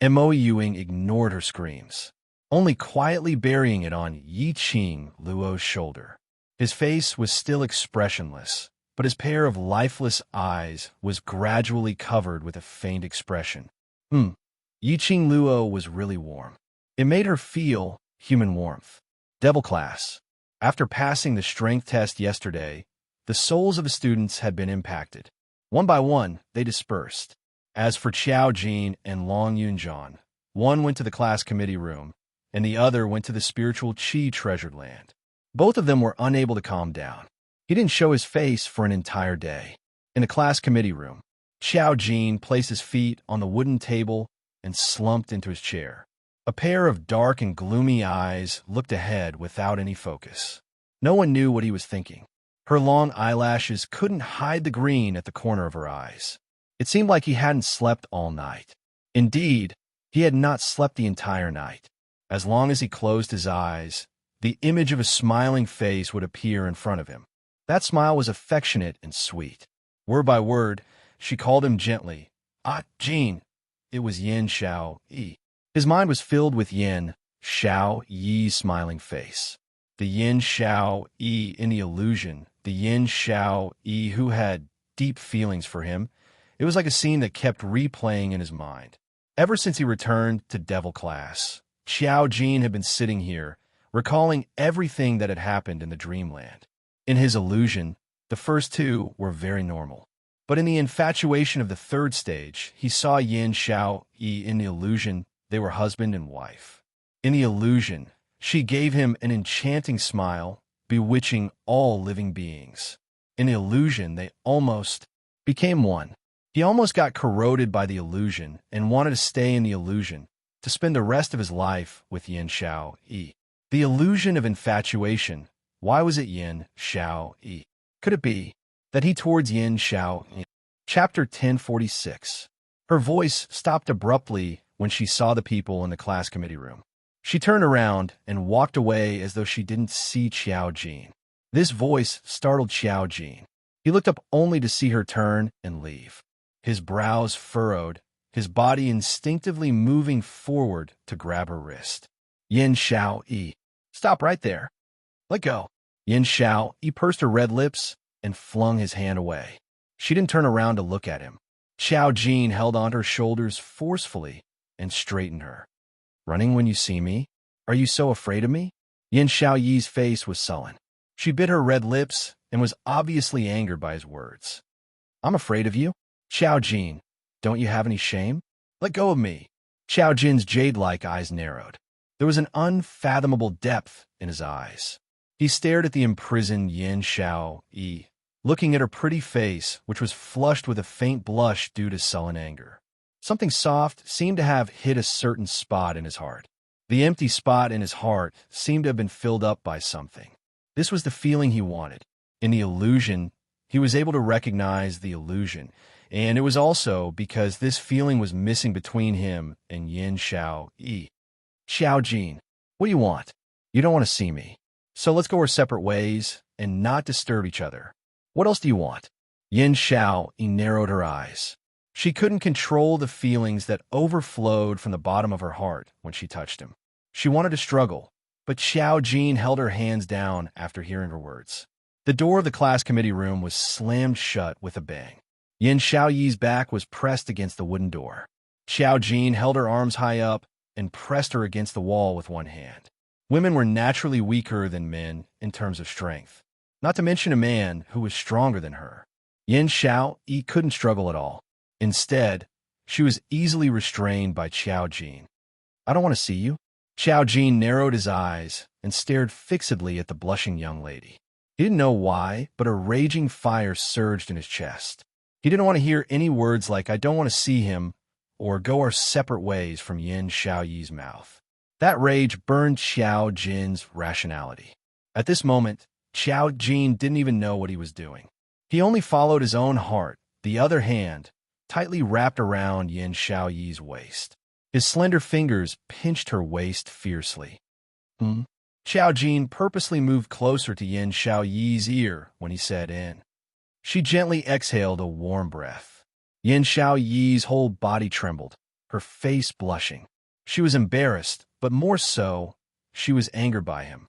Mo Yuing ignored her screams, only quietly burying it on Yi-Ching Luo's shoulder. His face was still expressionless, but his pair of lifeless eyes was gradually covered with a faint expression. Yi-Ching Luo was really warm. It made her feel human warmth. Devil class. After passing the strength test yesterday, the souls of the students had been impacted. One by one, they dispersed. As for Qiao Jin and Long Yunjian, one went to the class committee room, and the other went to the spiritual Qi treasured land. Both of them were unable to calm down. He didn't show his face for an entire day. In the class committee room, Qiao Jin placed his feet on the wooden table and slumped into his chair. A pair of dark and gloomy eyes looked ahead without any focus. No one knew what he was thinking. Her long eyelashes couldn't hide the green at the corner of her eyes. It seemed like he hadn't slept all night. Indeed, he had not slept the entire night. As long as he closed his eyes, the image of a smiling face would appear in front of him. That smile was affectionate and sweet. Word by word, she called him gently, "Ah, Jean." It was Yin Xiao Yi. His mind was filled with Yin Xiao Yi's smiling face. The Yin Xiao Yi in the illusion, the Yin Xiao Yi who had deep feelings for him. It was like a scene that kept replaying in his mind. Ever since he returned to Devil class, Xiao Jin had been sitting here, recalling everything that had happened in the dreamland. In his illusion, the first two were very normal. But in the infatuation of the third stage, he saw Yin Xiao Yi in the illusion they were husband and wife. In the illusion, she gave him an enchanting smile, bewitching all living beings. In the illusion, they almost became one. He almost got corroded by the illusion and wanted to stay in the illusion, to spend the rest of his life with Yin Xiao Yi. The illusion of infatuation. Why was it Yin Xiao Yi? Could it be that he towards Yin Xiao Yi? Chapter 1046. Her voice stopped abruptly when she saw the people in the class committee room. She turned around and walked away as though she didn't see Xiao Jin. This voice startled Xiao Jin. He looked up only to see her turn and leave. His brows furrowed, his body instinctively moving forward to grab her wrist. Yin Xiao Yi. Stop right there. Let go. Yin Xiao Yi pursed her red lips and flung his hand away. She didn't turn around to look at him. Xiao Jin held onto her shoulders forcefully and straightened her. Running when you see me? Are you so afraid of me? Yin Xiao Yi's face was sullen. She bit her red lips and was obviously angered by his words. I'm afraid of you? Xiao Jin, don't you have any shame? Let go of me. Xiao Jin's jade-like eyes narrowed. There was an unfathomable depth in his eyes. He stared at the imprisoned Yin Xiao Yi, looking at her pretty face, which was flushed with a faint blush due to sullen anger. Something soft seemed to have hit a certain spot in his heart. The empty spot in his heart seemed to have been filled up by something. This was the feeling he wanted. In the illusion, he was able to recognize the illusion, and it was also because this feeling was missing between him and Yin Xiao Yi. Xiao Jin, what do you want? You don't want to see me. So let's go our separate ways and not disturb each other. What else do you want? Yin Xiao Yi narrowed her eyes. She couldn't control the feelings that overflowed from the bottom of her heart when she touched him. She wanted to struggle, but Xiao Jin held her hands down after hearing her words. The door of the class committee room was slammed shut with a bang. Yin Xiao Yi's back was pressed against the wooden door. Xiao Jin held her arms high up and pressed her against the wall with one hand. Women were naturally weaker than men in terms of strength, not to mention a man who was stronger than her. Yin Xiao Yi couldn't struggle at all. Instead, she was easily restrained by Xiao Jin. I don't want to see you. Xiao Jin narrowed his eyes and stared fixedly at the blushing young lady. He didn't know why, but a raging fire surged in his chest. He didn't want to hear any words like, I don't want to see him, or go our separate ways from Yin Xiao Yi's mouth. That rage burned Xiao Jin's rationality. At this moment, Xiao Jin didn't even know what he was doing. He only followed his own heart, the other hand tightly wrapped around Yin Xiao Yi's waist. His slender fingers pinched her waist fiercely. Xiao Jin purposely moved closer to Yin Xiao Yi's ear when he said in. She gently exhaled a warm breath. Yin Xiao Yi's whole body trembled, her face blushing. She was embarrassed, but more so, she was angered by him.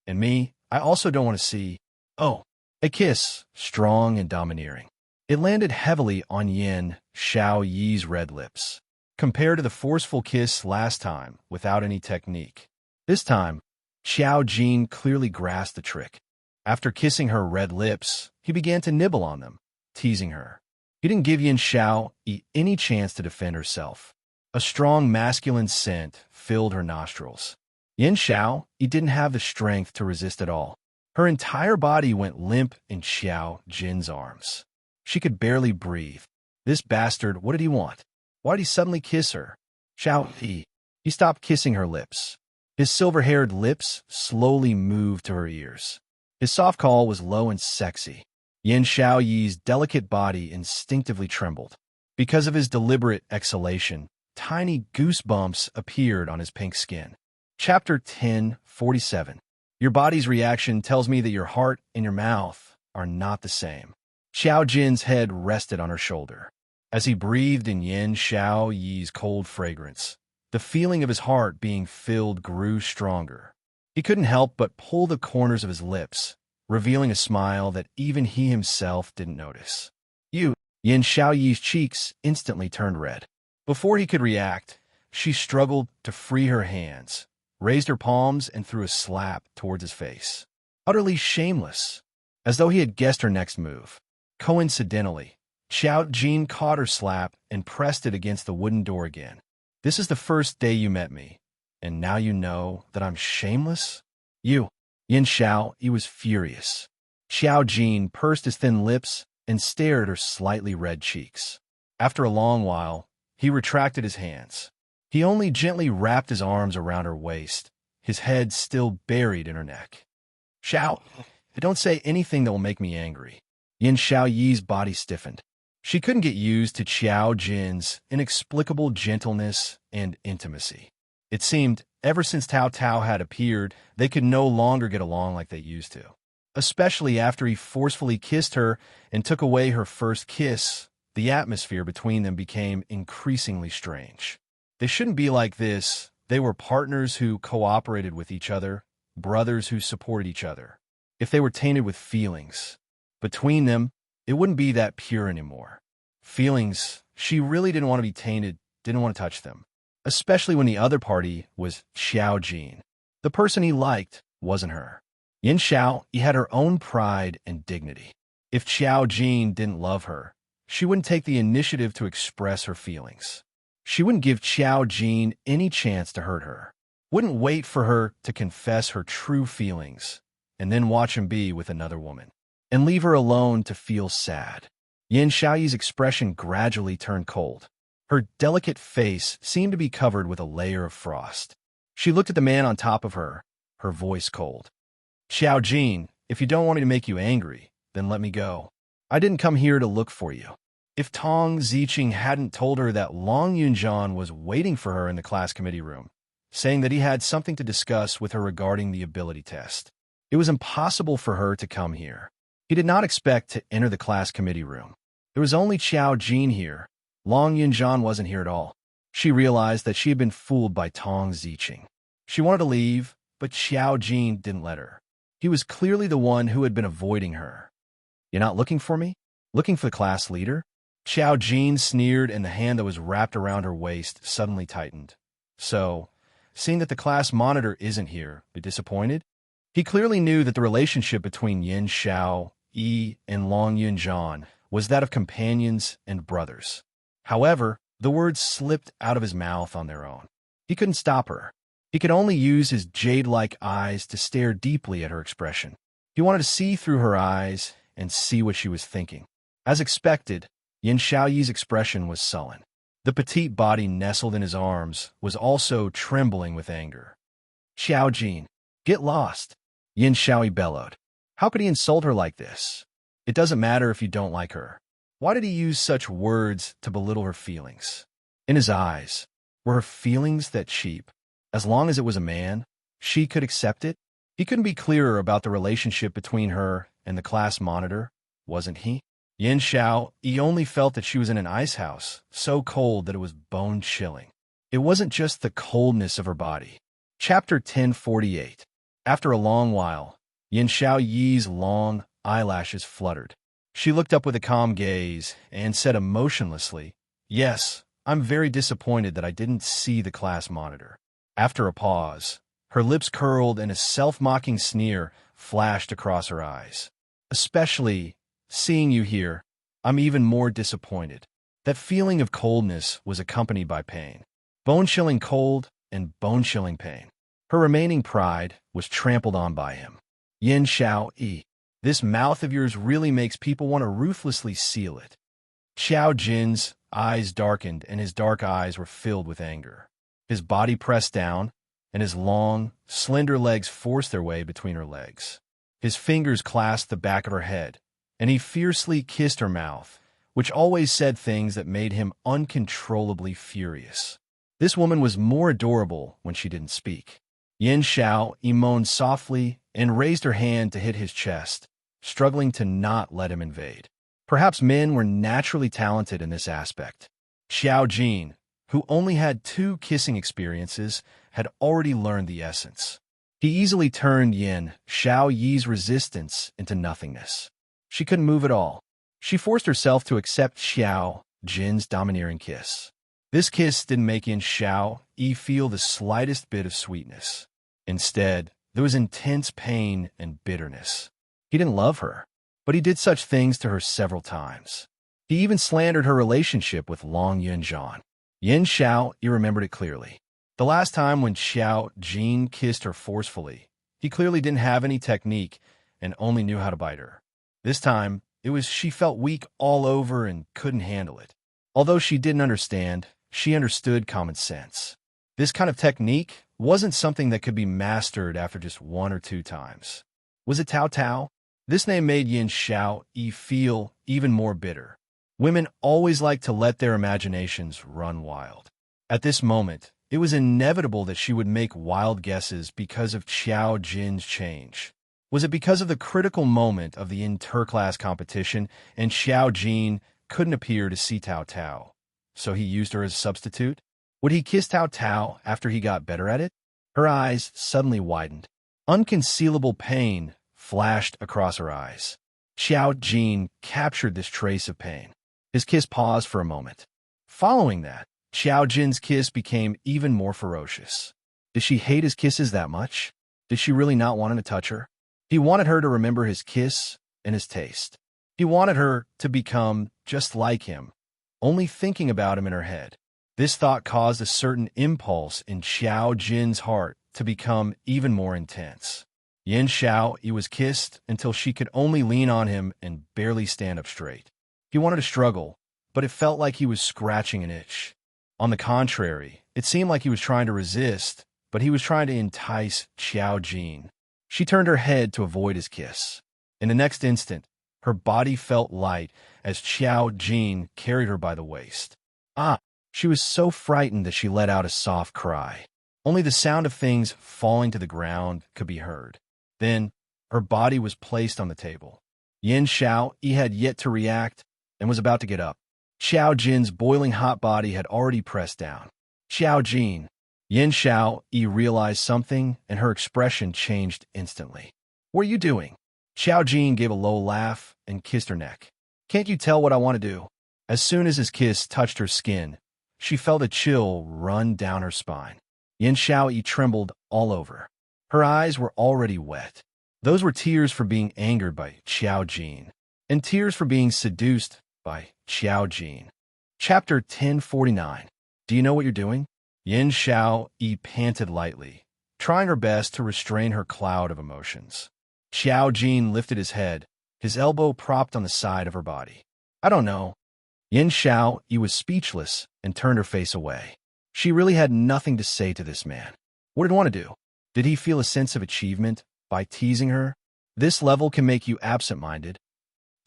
And me, I also don't want to see. Oh, a kiss, strong and domineering. It landed heavily on Yin Xiao Yi's red lips, compared to the forceful kiss last time without any technique. This time, Xiao Jin clearly grasped the trick. After kissing her red lips, he began to nibble on them, teasing her. He didn't give Yin Xiao Yi any chance to defend herself. A strong masculine scent filled her nostrils. Yin Xiao Yi didn't have the strength to resist at all. Her entire body went limp in Xiao Jin's arms. She could barely breathe. This bastard, what did he want? Why did he suddenly kiss her? Xiao Yi. He stopped kissing her lips. His silver-haired lips slowly moved to her ears. His soft call was low and sexy. Yin Xiaoyi's delicate body instinctively trembled. Because of his deliberate exhalation, tiny goosebumps appeared on his pink skin. Chapter 1047. Your body's reaction tells me that your heart and your mouth are not the same. Xiao Jin's head rested on her shoulder. As he breathed in Yin Xiaoyi's cold fragrance, the feeling of his heart being filled grew stronger. He couldn't help but pull the corners of his lips, revealing a smile that even he himself didn't notice. Yin Xiaoyi's cheeks instantly turned red. Before he could react, she struggled to free her hands, raised her palms, and threw a slap towards his face. Utterly shameless, as though he had guessed her next move. Coincidentally, Xiao Jin caught her slap and pressed it against the wooden door again. This is the first day you met me, and now you know that I'm shameless? Yin Xiao, he was furious. Xiao Jin pursed his thin lips and stared at her slightly red cheeks. After a long while, he retracted his hands. He only gently wrapped his arms around her waist, his head still buried in her neck. Xiao, don't say anything that will make me angry. Yin Xiaoyi's body stiffened. She couldn't get used to Xiao Jin's inexplicable gentleness and intimacy. It seemed, ever since Tao Tao had appeared, they could no longer get along like they used to. Especially after he forcefully kissed her and took away her first kiss, the atmosphere between them became increasingly strange. They shouldn't be like this. They were partners who cooperated with each other, brothers who supported each other. If they were tainted with feelings, between them, it wouldn't be that pure anymore. Feelings, she really didn't want to be tainted, didn't want to touch them. Especially when the other party was Xiao Jin. The person he liked wasn't her. Yin Xiao, he had her own pride and dignity. If Xiao Jin didn't love her, she wouldn't take the initiative to express her feelings. She wouldn't give Xiao Jin any chance to hurt her. Wouldn't wait for her to confess her true feelings, and then watch him be with another woman, and leave her alone to feel sad. Yin Xiaoyi's expression gradually turned cold. Her delicate face seemed to be covered with a layer of frost. She looked at the man on top of her, her voice cold. Xiao Jin, if you don't want me to make you angry, then let me go. I didn't come here to look for you. If Tong Ziqing hadn't told her that Long Yunjian was waiting for her in the class committee room, saying that he had something to discuss with her regarding the ability test, it was impossible for her to come here. He did not expect to enter the class committee room. There was only Xiao Jin here. Long Yunjian wasn't here at all. She realized that she had been fooled by Tong Ziqing. She wanted to leave, but Xiao Jin didn't let her. He was clearly the one who had been avoiding her. You're not looking for me? Looking for the class leader? Xiao Jin sneered, and the hand that was wrapped around her waist suddenly tightened. So, seeing that the class monitor isn't here, you're disappointed? He clearly knew that the relationship between Yin Xiao, Yi, and Long Yunjian was that of companions and brothers. However, the words slipped out of his mouth on their own. He couldn't stop her. He could only use his jade-like eyes to stare deeply at her expression. He wanted to see through her eyes and see what she was thinking. As expected, Yin Xiaoyi's expression was sullen. The petite body nestled in his arms was also trembling with anger. Xiao Jin, get lost, Yin Xiaoyi bellowed. How could he insult her like this? It doesn't matter if you don't like her. Why did he use such words to belittle her feelings? In his eyes, were her feelings that cheap? As long as it was a man, she could accept it? He couldn't be clearer about the relationship between her and the class monitor, wasn't he? Yin Xiao, he only felt that she was in an ice house, so cold that it was bone-chilling. It wasn't just the coldness of her body. Chapter 1048. After a long while, Yin Xiaoyi's long eyelashes fluttered. She looked up with a calm gaze and said emotionlessly, "Yes, I'm very disappointed that I didn't see the class monitor." After a pause, her lips curled and a self-mocking sneer flashed across her eyes. "Especially, seeing you here, I'm even more disappointed." That feeling of coldness was accompanied by pain. Bone-chilling cold and bone-chilling pain. Her remaining pride was trampled on by him. Yin Xiao-yi, this mouth of yours really makes people want to ruthlessly seal it. Xiao Jin's eyes darkened and his dark eyes were filled with anger. His body pressed down, and his long, slender legs forced their way between her legs. His fingers clasped the back of her head, and he fiercely kissed her mouth, which always said things that made him uncontrollably furious. This woman was more adorable when she didn't speak. Yin Xiao moaned softly and raised her hand to hit his chest, struggling to not let him invade. Perhaps men were naturally talented in this aspect. Xiao Jin, who only had 2 kissing experiences, had already learned the essence. He easily turned Yin Xiao Yi's resistance into nothingness. She couldn't move at all. She forced herself to accept Xiao Jin's domineering kiss. This kiss didn't make Yin Xiao Yi feel the slightest bit of sweetness. Instead, there was intense pain and bitterness. He didn't love her, but he did such things to her several times. He even slandered her relationship with Long Yunzhan. Yin Xiao Yi remembered it clearly. The last time when Xiao Jin kissed her forcefully, he clearly didn't have any technique and only knew how to bite her. This time, it was she felt weak all over and couldn't handle it. Although she didn't understand, she understood common sense. This kind of technique wasn't something that could be mastered after just 1 or 2 times. Was it Tao Tao? This name made Yin Xiao Yi feel even more bitter. Women always like to let their imaginations run wild. At this moment, it was inevitable that she would make wild guesses because of Xiao Jin's change. Was it because of the critical moment of the inter-class competition and Xiao Jin couldn't appear to see Tao Tao, so he used her as a substitute? Would he kiss Tao Tao after he got better at it? Her eyes suddenly widened. Unconcealable pain flashed across her eyes. Xiao Jin captured this trace of pain. His kiss paused for a moment. Following that, Xiao Jin's kiss became even more ferocious. Did she hate his kisses that much? Did she really not want him to touch her? He wanted her to remember his kiss and his taste. He wanted her to become just like him, only thinking about him in her head. This thought caused a certain impulse in Xiao Jin's heart to become even more intense. Yin Xiao Yi was kissed until she could only lean on him and barely stand up straight. He wanted to struggle, but it felt like he was scratching an itch. On the contrary, it seemed like he was trying to resist, but he was trying to entice Xiao Jin. She turned her head to avoid his kiss. In the next instant, her body felt light as Xiao Jin carried her by the waist. She was so frightened that she let out a soft cry. Only the sound of things falling to the ground could be heard. Then, her body was placed on the table. Yin Xiao Yi had yet to react and was about to get up. Xiao Jin's boiling hot body had already pressed down. Xiao Jin. Yin Xiao Yi realized something, and her expression changed instantly. What are you doing? Xiao Jin gave a low laugh and kissed her neck. Can't you tell what I want to do? As soon as his kiss touched her skin, she felt a chill run down her spine. Yin Xiao Yi trembled all over. Her eyes were already wet. Those were tears for being angered by Xiao Jin, and tears for being seduced by Xiao Jin. Chapter 1049. Do you know what you're doing? Yin Xiao Yi panted lightly, trying her best to restrain her cloud of emotions. Xiao Jin lifted his head, his elbow propped on the side of her body. I don't know. Yin Xiao Yi was speechless and turned her face away. She really had nothing to say to this man. What did he want to do? Did he feel a sense of achievement by teasing her? This level can make you absent-minded.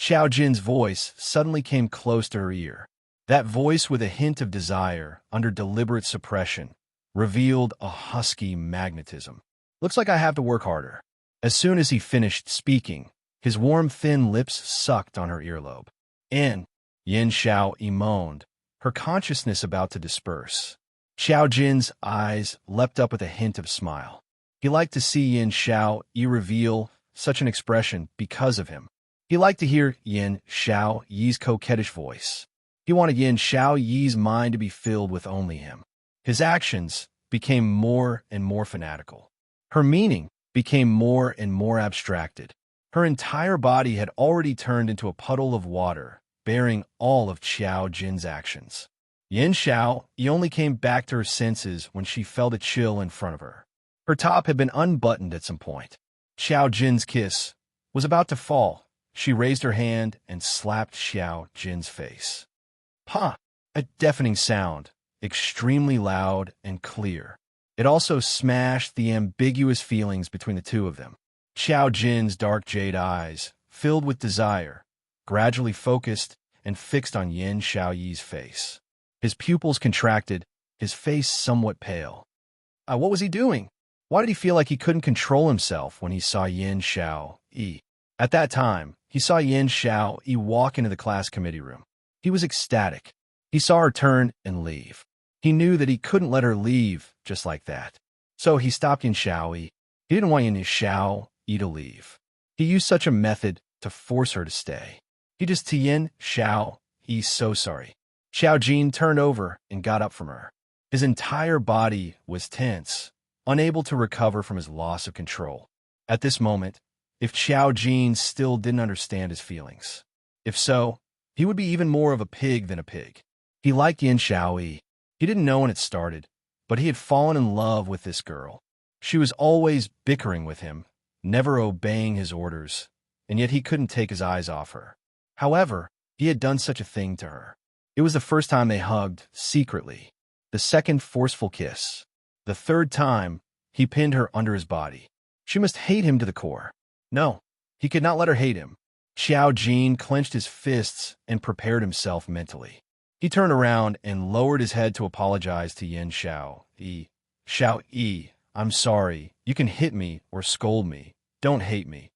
Xiao Jin's voice suddenly came close to her ear. That voice, with a hint of desire under deliberate suppression, revealed a husky magnetism. Looks like I have to work harder. As soon as he finished speaking, his warm, thin lips sucked on her earlobe. Yin Xiao Yi moaned, her consciousness about to disperse. Xiao Jin's eyes leapt up with a hint of smile. He liked to see Yin Xiao Yi reveal such an expression because of him. He liked to hear Yin Xiao Yi's coquettish voice. He wanted Yin Xiao Yi's mind to be filled with only him. His actions became more and more fanatical. Her meaning became more and more abstracted. Her entire body had already turned into a puddle of water, bearing all of Xiao Jin's actions. Yin Xiao Yi only came back to her senses when she felt a chill in front of her. Her top had been unbuttoned at some point. Xiao Jin's kiss was about to fall. She raised her hand and slapped Xiao Jin's face. Ha! A deafening sound, extremely loud and clear. It also smashed the ambiguous feelings between the two of them. Xiao Jin's dark jade eyes, filled with desire, gradually focused and fixed on Yin Xiaoyi's face. His pupils contracted, his face somewhat pale. What was he doing? Why did he feel like he couldn't control himself when he saw Yin Xiaoyi? At that time, he saw Yin Xiaoyi walk into the class committee room. He was ecstatic. He saw her turn and leave. He knew that he couldn't let her leave just like that. So he stopped Yin Xiaoyi. He didn't want Yin Xiaoyi to leave. He used such a method to force her to stay. He just to Yin Xiaoyi, so sorry. Xiao Jin turned over and got up from her. His entire body was tense, unable to recover from his loss of control. At this moment, if Xiao Jin still didn't understand his feelings. If so, he would be even more of a pig than a pig. He liked Yin Xiaoyi. He didn't know when it started, but he had fallen in love with this girl. She was always bickering with him, never obeying his orders, and yet he couldn't take his eyes off her. However, he had done such a thing to her. It was the first time they hugged secretly, the second forceful kiss. The third time, he pinned her under his body. She must hate him to the core. No, he could not let her hate him. Xiao Jin clenched his fists and prepared himself mentally. He turned around and lowered his head to apologize to Yin Xiaoyi. Xiaoyi, I'm sorry. You can hit me or scold me. Don't hate me.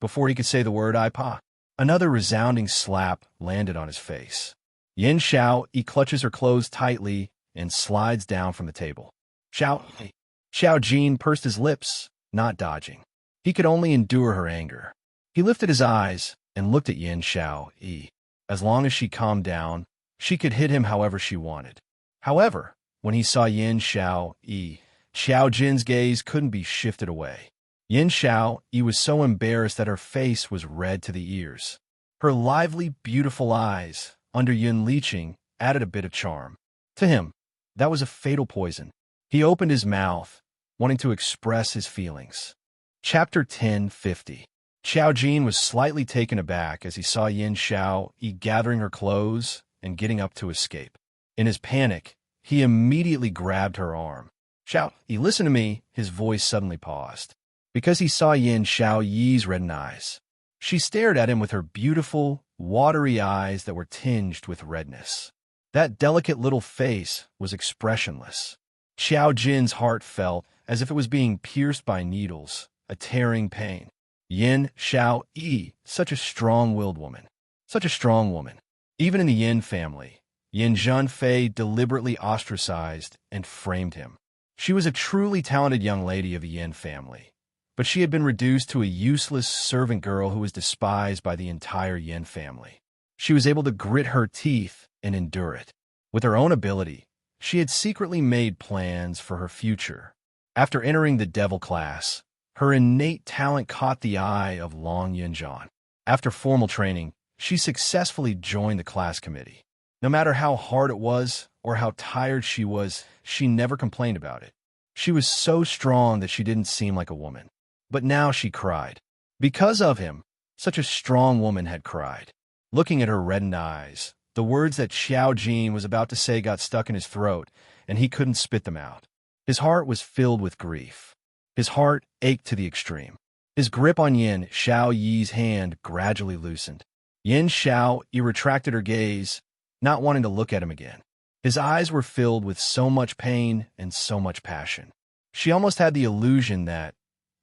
Before he could say the word "ipa," another resounding slap landed on his face. Yin Xiaoyi clutches her clothes tightly and slides down from the table. Xiao Jin pursed his lips, not dodging. He could only endure her anger. He lifted his eyes and looked at Yin Xiaoyi. As long as she calmed down, she could hit him however she wanted. However, when he saw Yin Xiaoyi, Xiao Jin's gaze couldn't be shifted away. Yin Xiaoyi was so embarrassed that her face was red to the ears. Her lively, beautiful eyes, under Yin Liqing, added a bit of charm. To him, that was a fatal poison. He opened his mouth, wanting to express his feelings. Chapter 1050. Xiao Jin was slightly taken aback as he saw Yin Xiaoyi gathering her clothes and getting up to escape. In his panic, he immediately grabbed her arm. Xiaoyi, listen to me, his voice suddenly paused. Because he saw Yin Xiaoyi's reddened eyes. She stared at him with her beautiful, watery eyes that were tinged with redness. That delicate little face was expressionless. Xiao Jin's heart felt as if it was being pierced by needles, a tearing pain. Yin Xiaoyi, such a strong-willed woman. Such a strong woman. Even in the Yin family, Yin Zhenfei deliberately ostracized and framed him. She was a truly talented young lady of the Yin family, but she had been reduced to a useless servant girl who was despised by the entire Yin family. She was able to grit her teeth and endure it. With her own ability, she had secretly made plans for her future. After entering the devil class, her innate talent caught the eye of Long Yinzhan. After formal training, she successfully joined the class committee. No matter how hard it was or how tired she was, she never complained about it. She was so strong that she didn't seem like a woman. But now she cried. Because of him, such a strong woman had cried. Looking at her reddened eyes, the words that Xiao Jin was about to say got stuck in his throat, and he couldn't spit them out. His heart was filled with grief. His heart ached to the extreme. His grip on Yin Xiaoyi's hand gradually loosened. Yin Xiaoyi retracted her gaze, not wanting to look at him again. His eyes were filled with so much pain and so much passion. She almost had the illusion that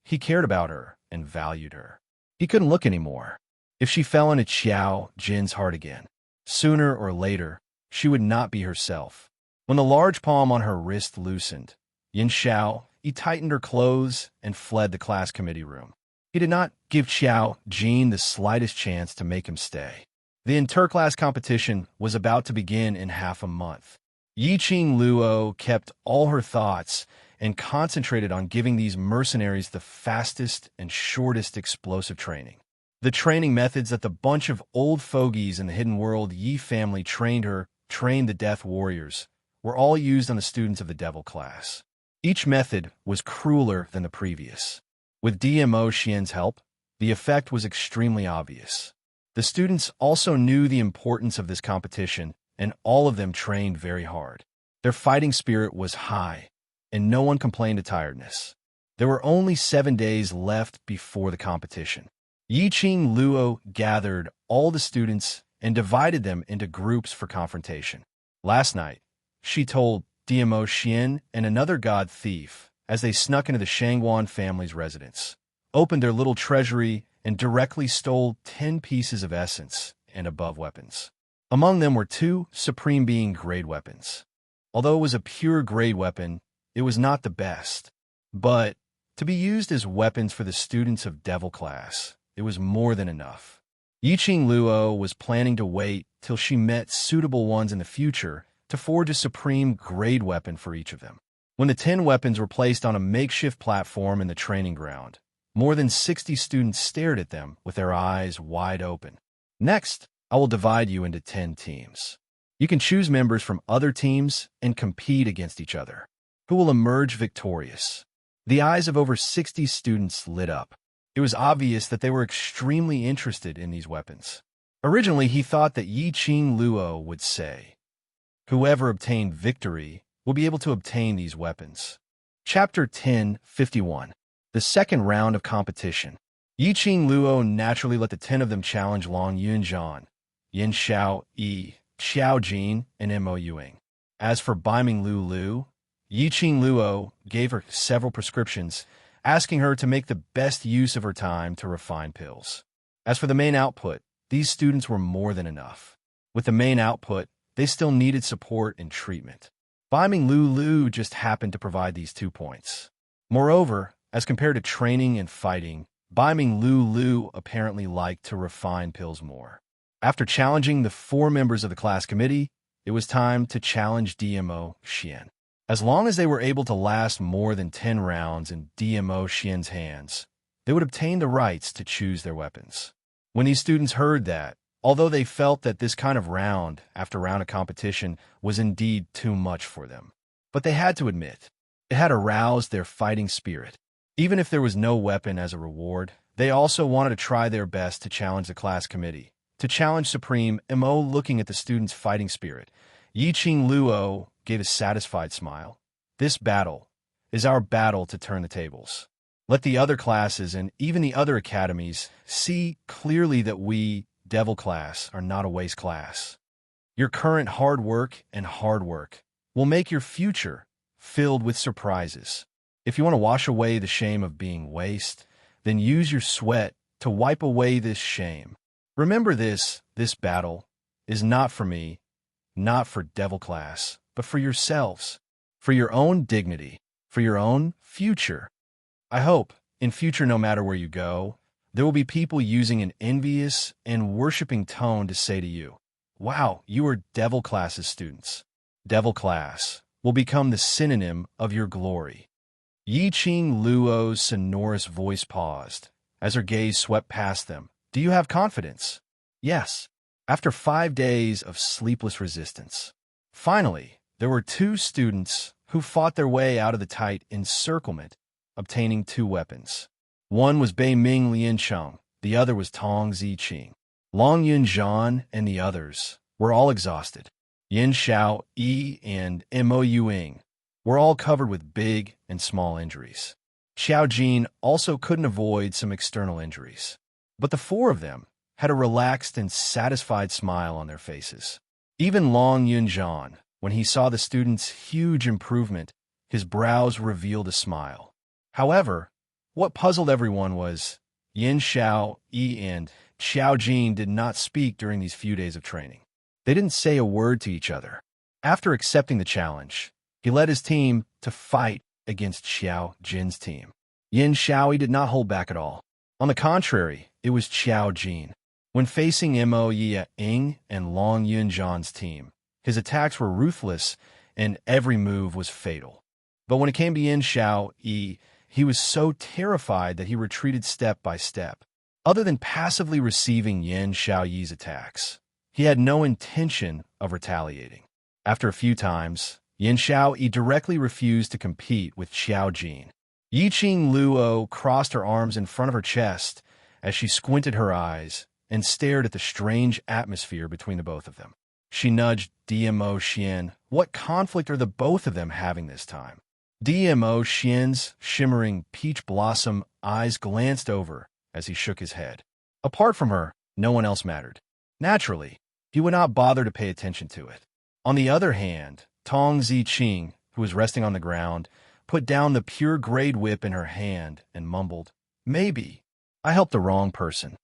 he cared about her and valued her. He couldn't look anymore. If she fell into Xiao Jin's heart again, sooner or later, she would not be herself. When the large palm on her wrist loosened, Yin Xiaoyi tightened her clothes and fled the class committee room. He did not give Xiao Jin the slightest chance to make him stay. The interclass competition was about to begin in half a month. Yiqing Luo kept all her thoughts and concentrated on giving these mercenaries the fastest and shortest explosive training. The training methods that the bunch of old fogies in the Hidden World Yi family trained the Death Warriors, were all used on the students of the Devil class. Each method was crueler than the previous. With DMO Xian's help, the effect was extremely obvious. The students also knew the importance of this competition, and all of them trained very hard. Their fighting spirit was high, and no one complained of tiredness. There were only 7 days left before the competition. Yiqing Luo gathered all the students and divided them into groups for confrontation. Last night, she told Dmo Xian and another god thief, as they snuck into the Shangguan family's residence, opened their little treasury, and directly stole 10 pieces of essence and above weapons. Among them were 2 supreme being grade weapons. Although it was a pure grade weapon, it was not the best. But to be used as weapons for the students of Devil class, it was more than enough. Yiqing Luo was planning to wait till she met suitable ones in the future to forge a supreme grade weapon for each of them. When the 10 weapons were placed on a makeshift platform in the training ground, more than 60 students stared at them with their eyes wide open. Next, I will divide you into 10 teams. You can choose members from other teams and compete against each other. Who will emerge victorious? The eyes of over 60 students lit up. It was obvious that they were extremely interested in these weapons. Originally, he thought that Yiqing Luo would say, "Whoever obtained victory will be able to obtain these weapons." Chapter 10:51. The second round of competition. Yiqing Luo naturally let the 10 of them challenge Long Yunjian, Yin Xiao Yi, Xiao Jin, and Mo Yuing. As for Baiming Lu, Yiqing Luo gave her several prescriptions, asking her to make the best use of her time to refine pills. As for the main output, these students were more than enough. With the main output, they still needed support and treatment. Baiming Lu just happened to provide these 2 points. Moreover, as compared to training and fighting, Baiming Lu apparently liked to refine pills more. After challenging the 4 members of the class committee, it was time to challenge Dmo Xian. As long as they were able to last more than 10 rounds in Dmo Xian's hands, they would obtain the rights to choose their weapons. When these students heard that, although they felt that this kind of round after round of competition was indeed too much for them, but they had to admit, it had aroused their fighting spirit. Even if there was no weapon as a reward, they also wanted to try their best to challenge the class committee. To challenge Supreme Mo, looking at the students' fighting spirit, Yiqing Luo gave a satisfied smile. This battle is our battle to turn the tables. Let the other classes and even the other academies see clearly that we, Devil class, are not a waste class. Your current hard work will make your future filled with surprises. If you want to wash away the shame of being waste, then use your sweat to wipe away this shame. Remember this battle is not for me, not for Devil class, but for yourselves, for your own dignity, for your own future. I hope, in future, no matter where you go, there will be people using an envious and worshiping tone to say to you, "Wow, you are Devil class's students." Devil class will become the synonym of your glory. Yiqing Luo's sonorous voice paused, as her gaze swept past them. Do you have confidence? Yes. After 5 days of sleepless resistance. Finally, there were 2 students who fought their way out of the tight encirclement, obtaining 2 weapons. One was Bei Ming Liancheng, the other was Tong Ziqing. Long Yunjian and the others were all exhausted. Yin Xiao Yi and Mo Yuing were all covered with big and small injuries. Xiao Jin also couldn't avoid some external injuries. But the 4 of them had a relaxed and satisfied smile on their faces. Even Long Yunjian, when he saw the students' huge improvement, his brows revealed a smile. However, what puzzled everyone was Yin Xiao Yi and Xiao Jin did not speak during these few days of training. They didn't say a word to each other. After accepting the challenge, he led his team to fight against Xiao Jin's team. Yin Xiaoyi did not hold back at all. On the contrary, it was Xiao Jin. When facing Mo Ying and Long Yunjian's team, his attacks were ruthless and every move was fatal. But when it came to Yin Xiao Yi, he was so terrified that he retreated step by step. Other than passively receiving Yin Xiao Yi's attacks, he had no intention of retaliating. After a few times, Yin Xiao Yi directly refused to compete with Xiao Jin. Yiqing Luo crossed her arms in front of her chest as she squinted her eyes and stared at the strange atmosphere between the both of them. She nudged Dmo Xian. What conflict are the both of them having this time? DMO Xian's shimmering peach blossom eyes glanced over as he shook his head. Apart from her, no one else mattered. Naturally, he would not bother to pay attention to it. On the other hand, Tong Ziqing, who was resting on the ground, put down the pure grade whip in her hand and mumbled, "Maybe I helped the wrong person."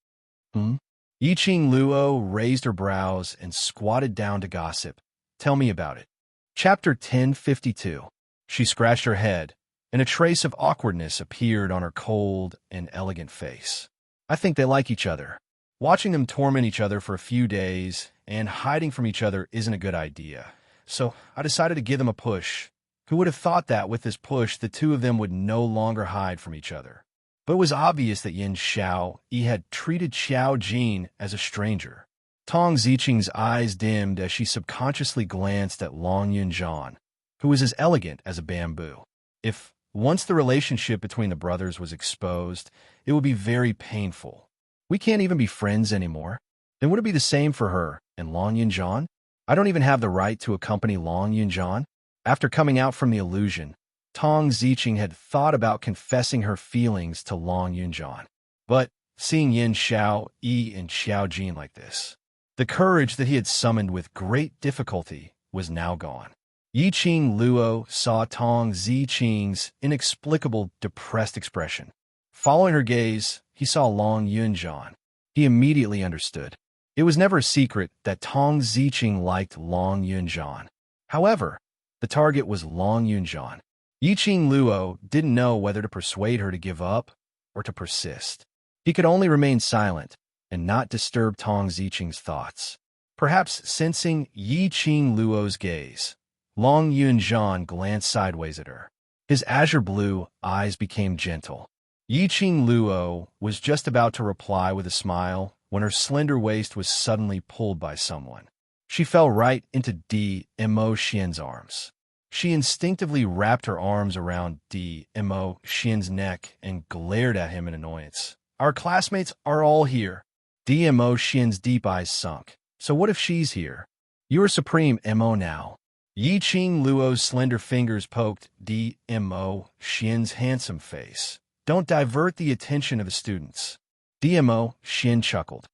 Yiqing Luo raised her brows and squatted down to gossip. "Tell me about it." Chapter 1052. She scratched her head, and a trace of awkwardness appeared on her cold and elegant face. "I think they like each other. Watching them torment each other for a few days and hiding from each other isn't a good idea. So I decided to give them a push. Who would have thought that with this push, the two of them would no longer hide from each other?" But it was obvious that Yin Xiao Yi had treated Xiao Jin as a stranger. Tong Ziqing's eyes dimmed as she subconsciously glanced at Long Yunjian, who was as elegant as a bamboo. If once the relationship between the brothers was exposed, it would be very painful. We can't even be friends anymore. Then would it be the same for her and Long Yunjian? I don't even have the right to accompany Long Yunjian. After coming out from the illusion, Tong Ziqing had thought about confessing her feelings to Long Yunjian. But seeing Yin Xiao Yi and Xiao Jin like this, the courage that he had summoned with great difficulty was now gone. Yiqing Luo saw Tong Ziqing's inexplicable, depressed expression. Following her gaze, he saw Long Yunjian. He immediately understood. It was never a secret that Tong Ziqing liked Long Yunjian. However, the target was Long Yunjian. Yiqing Luo didn't know whether to persuade her to give up or to persist. He could only remain silent and not disturb Tong Ziqing's thoughts. Perhaps sensing Yiqing Luo's gaze, Long Yunjian glanced sideways at her. His azure blue eyes became gentle. Yiqing Luo was just about to reply with a smile when her slender waist was suddenly pulled by someone. She fell right into DMO Xian's arms. She instinctively wrapped her arms around DMO Xian's neck and glared at him in annoyance. "Our classmates are all here." DMO Xian's deep eyes sunk. "So what if she's here? You are Supreme MO now." Yiqing Luo's slender fingers poked DMO Xian's handsome face. "Don't divert the attention of the students." DMO Xian chuckled.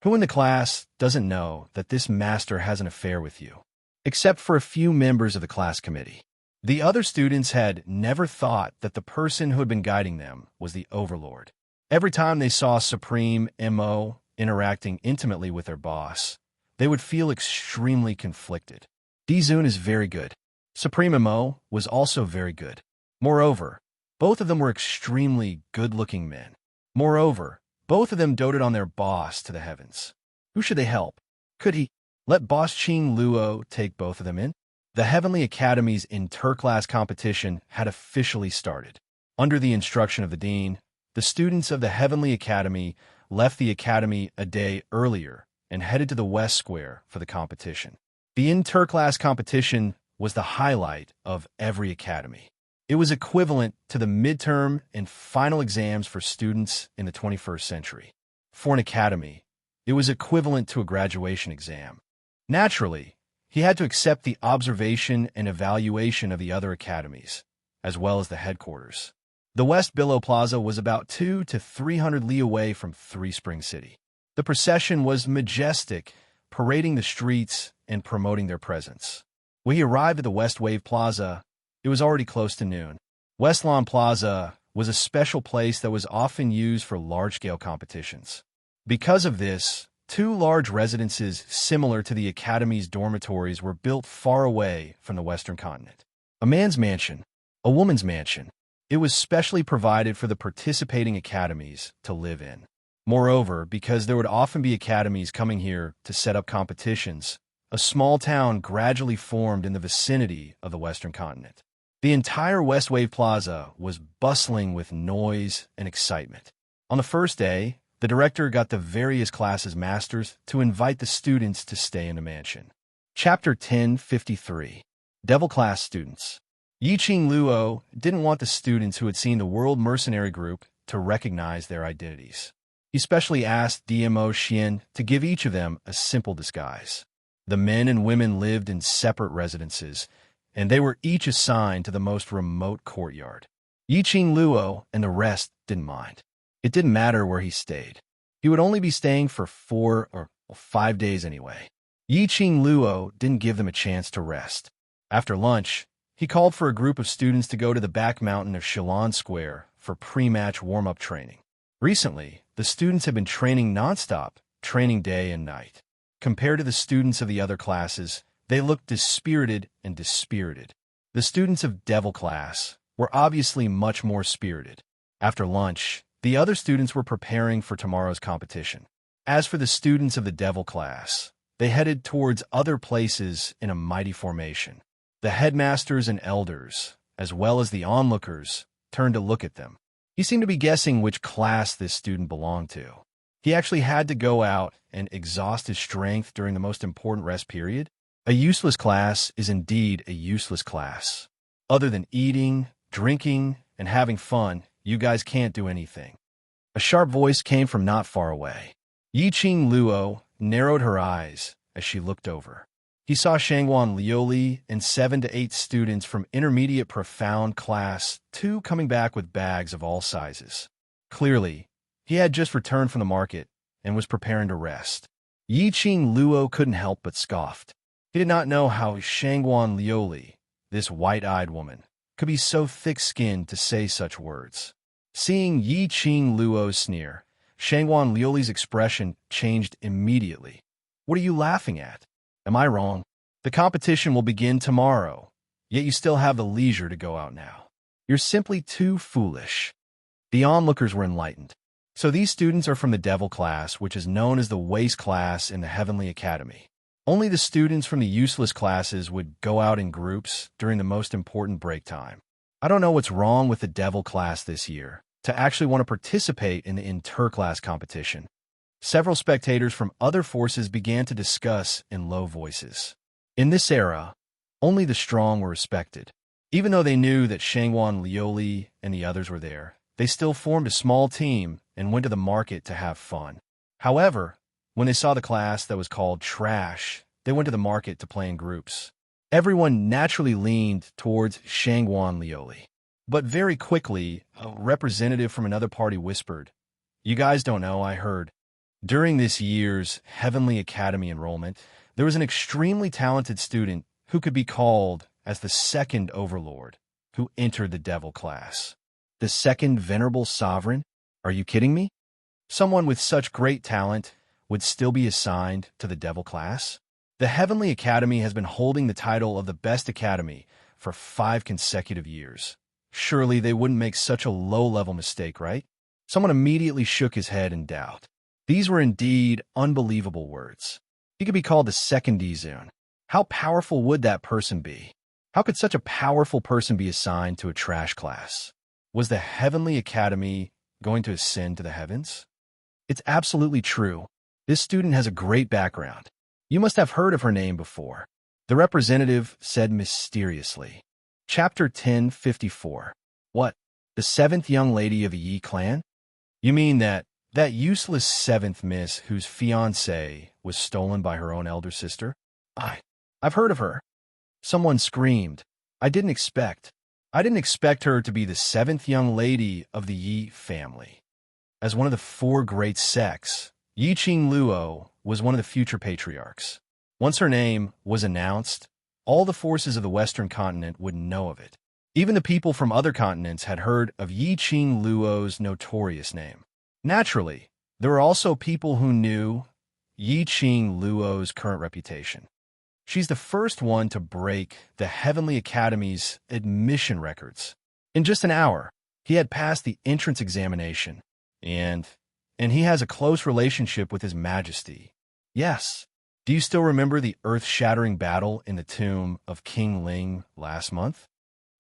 "Who in the class doesn't know that this master has an affair with you? Except for a few members of the class committee." The other students had never thought that the person who had been guiding them was the Overlord. Every time they saw Supreme MO interacting intimately with their boss, they would feel extremely conflicted. Dizun is very good. Supreme MO was also very good. Moreover, both of them were extremely good-looking men. Moreover, both of them doted on their boss to the heavens. Who should they help? Could he let Boss Qing Luo take both of them in? The Heavenly Academy's inter-class competition had officially started. Under the instruction of the dean, the students of the Heavenly Academy left the academy a day earlier and headed to the West Square for the competition. The inter-class competition was the highlight of every academy. It was equivalent to the midterm and final exams for students in the 21st century. For an academy, it was equivalent to a graduation exam. Naturally, he had to accept the observation and evaluation of the other academies, as well as the headquarters. The West Billow Plaza was about 200 to 300 li away from Three Spring City. The procession was majestic, parading the streets and promoting their presence. When he arrived at the West Wave Plaza, it was already close to noon. West Lawn Plaza was a special place that was often used for large-scale competitions. Because of this, two large residences similar to the Academy's dormitories were built far away from the Western continent. A man's mansion, a woman's mansion. It was specially provided for the participating academies to live in. Moreover, because there would often be academies coming here to set up competitions, a small town gradually formed in the vicinity of the Western continent. The entire West Wave Plaza was bustling with noise and excitement. On the first day, the director got the various classes' masters to invite the students to stay in the mansion. Chapter 1053. Devil Class Students. Yiqing Luo didn't want the students who had seen the World Mercenary Group to recognize their identities. He specially asked DMO Xian to give each of them a simple disguise. The men and women lived in separate residences, and they were each assigned to the most remote courtyard. Yiqing Luo and the rest didn't mind. It didn't matter where he stayed. He would only be staying for 4 or 5 days anyway. Yiqing Luo didn't give them a chance to rest. After lunch, he called for a group of students to go to the back mountain of Shilon Square for pre-match warm-up training. Recently, the students had been training nonstop, training day and night. Compared to the students of the other classes, they looked dispirited and dispirited. The students of Devil class were obviously much more spirited. After lunch, the other students were preparing for tomorrow's competition. As for the students of the Devil class, they headed towards other places in a mighty formation. The headmasters and elders, as well as the onlookers, turned to look at them. He seemed to be guessing which class this student belonged to. He actually had to go out and exhaust his strength during the most important rest period. A useless class is indeed a useless class. Other than eating, drinking, and having fun, you guys can't do anything. A sharp voice came from not far away. Yiqing Luo narrowed her eyes as she looked over. He saw Shangguan Liuli and 7 to 8 students from intermediate profound class 2 coming back with bags of all sizes. Clearly, he had just returned from the market and was preparing to rest. Yiqing Luo couldn't help but scoffed. He did not know how Shangguan Liuli, this white-eyed woman, could be so thick-skinned to say such words. Seeing Yiqing Luo's sneer, Shangguan Liuli's expression changed immediately. What are you laughing at? Am I wrong? The competition will begin tomorrow, yet you still have the leisure to go out now. You're simply too foolish. The onlookers were enlightened. So these students are from the Devil class, which is known as the waste class in the Heavenly Academy. Only the students from the useless classes would go out in groups during the most important break time. I don't know what's wrong with the Devil class this year to actually want to participate in the inter-class competition. Several spectators from other forces began to discuss in low voices. In this era, only the strong were respected. Even though they knew that Shangguan Liuli and the others were there, they still formed a small team and went to the market to have fun. However, when they saw the class that was called Trash, they went to the market to play in groups. Everyone naturally leaned towards Shangguan Liuli. But very quickly, a representative from another party whispered, "You guys don't know, I heard. During this year's Heavenly Academy enrollment, there was an extremely talented student who could be called as the second Overlord, who entered the Devil class. The second Venerable Sovereign? Are you kidding me? Someone with such great talent would still be assigned to the Devil class? The Heavenly Academy has been holding the title of the best academy for 5 consecutive years. Surely they wouldn't make such a low-level mistake, right?" Someone immediately shook his head in doubt. These were indeed unbelievable words. He could be called the second Dizun. How powerful would that person be? How could such a powerful person be assigned to a trash class? Was the Heavenly Academy going to ascend to the heavens? It's absolutely true. This student has a great background. You must have heard of her name before. The representative said mysteriously. Chapter 1054. What? The 7th young lady of a Yi clan? You mean that useless 7th miss whose fiancé was stolen by her own elder sister? I've heard of her. Someone screamed. I didn't expect her to be the 7th young lady of the Yi family. As one of the 4 great sects, Yiqing Luo was one of the future patriarchs. Once her name was announced, all the forces of the Western continent would know of it. Even the people from other continents had heard of Yiqing Luo's notorious name. Naturally, there were also people who knew Yiqing Luo's current reputation. She's the first one to break the Heavenly Academy's admission records. In just an hour, he had passed the entrance examination, and he has a close relationship with His Majesty. Yes. Do you still remember the earth-shattering battle in the tomb of King Ling last month?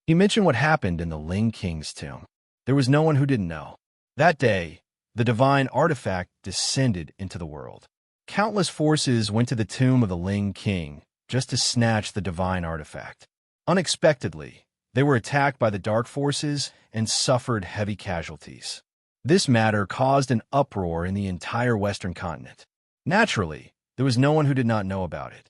He mentioned what happened in the Ling King's tomb. There was no one who didn't know. That day, the divine artifact descended into the world. Countless forces went to the tomb of the Ling King just to snatch the divine artifact. Unexpectedly, they were attacked by the dark forces and suffered heavy casualties. This matter caused an uproar in the entire Western continent. Naturally, there was no one who did not know about it.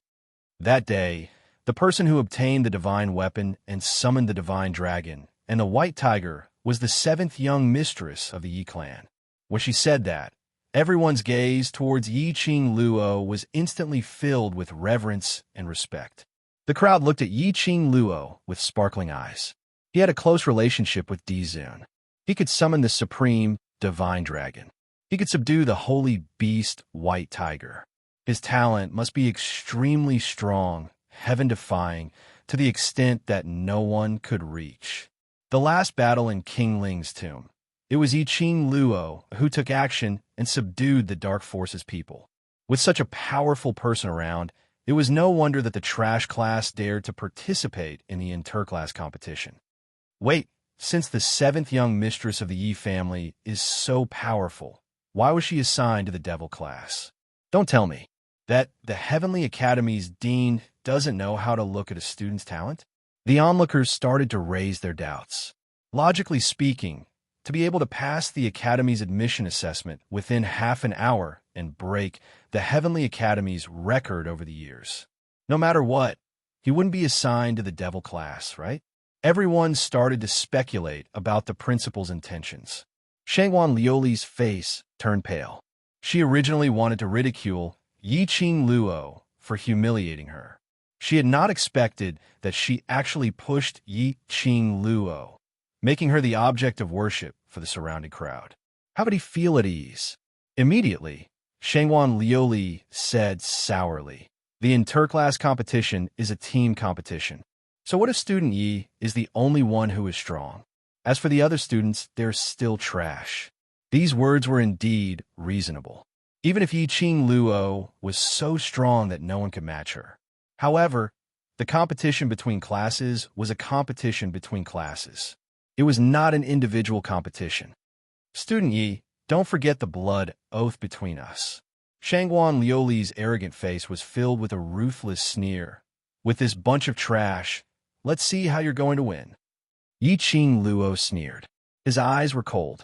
That day, the person who obtained the divine weapon and summoned the divine dragon, and the white tiger was the seventh young mistress of the Yi clan. When she said that, everyone's gaze towards Yi Qing Luo was instantly filled with reverence and respect. The crowd looked at Yi Qing Luo with sparkling eyes. He had a close relationship with Dizun. He could summon the supreme divine dragon. He could subdue the holy beast white tiger. His talent must be extremely strong, heaven-defying, to the extent that no one could reach. The last battle in King Ling's tomb. It was Yi Qing Luo who took action and subdued the Dark Force's people. With such a powerful person around, it was no wonder that the trash class dared to participate in the interclass competition. Wait, since the seventh young mistress of the Yi family is so powerful, why was she assigned to the devil class? Don't tell me that the Heavenly Academy's dean doesn't know how to look at a student's talent? The onlookers started to raise their doubts. Logically speaking, to be able to pass the Academy's admission assessment within half an hour and break the Heavenly Academy's record over the years. No matter what, he wouldn't be assigned to the devil class, right? Everyone started to speculate about the principal's intentions. Shangwan Liuli's face turned pale. She originally wanted to ridicule Yi Qing Luo for humiliating her. She had not expected that she actually pushed Yi Qing Luo, making her the object of worship for the surrounding crowd. How would he feel at ease? Immediately, Shangwan Liuli said sourly, "The interclass competition is a team competition. So what if student Yi is the only one who is strong? As for the other students, they're still trash." These words were indeed reasonable. Even if Yi Qing Luo was so strong that no one could match her. However, the competition between classes was a competition between classes. It was not an individual competition. Student Yi, don't forget the blood oath between us. Shangwan Liuli's arrogant face was filled with a ruthless sneer. With this bunch of trash, let's see how you're going to win. Yi Qing Luo sneered. His eyes were cold.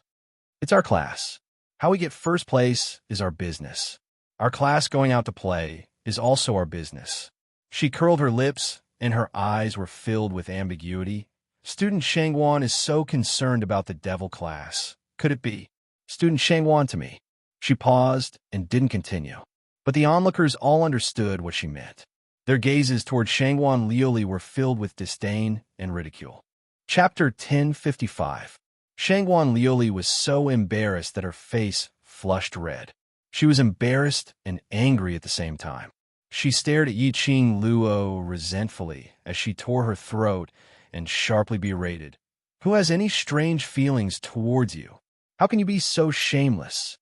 It's our class. How we get first place is our business. Our class going out to play is also our business. She curled her lips, and her eyes were filled with ambiguity. Student Shangwan is so concerned about the devil class. Could it be? Student Shangwan to me. She paused and didn't continue. But the onlookers all understood what she meant. Their gazes toward Shangwan Liuli were filled with disdain and ridicule. Chapter 1055. Shangwan Liuli was so embarrassed that her face flushed red. She was embarrassed and angry at the same time. She stared at Yi Qing Luo resentfully as she tore her throat and sharply berated. "Who has any strange feelings towards you? How can you be so shameless?"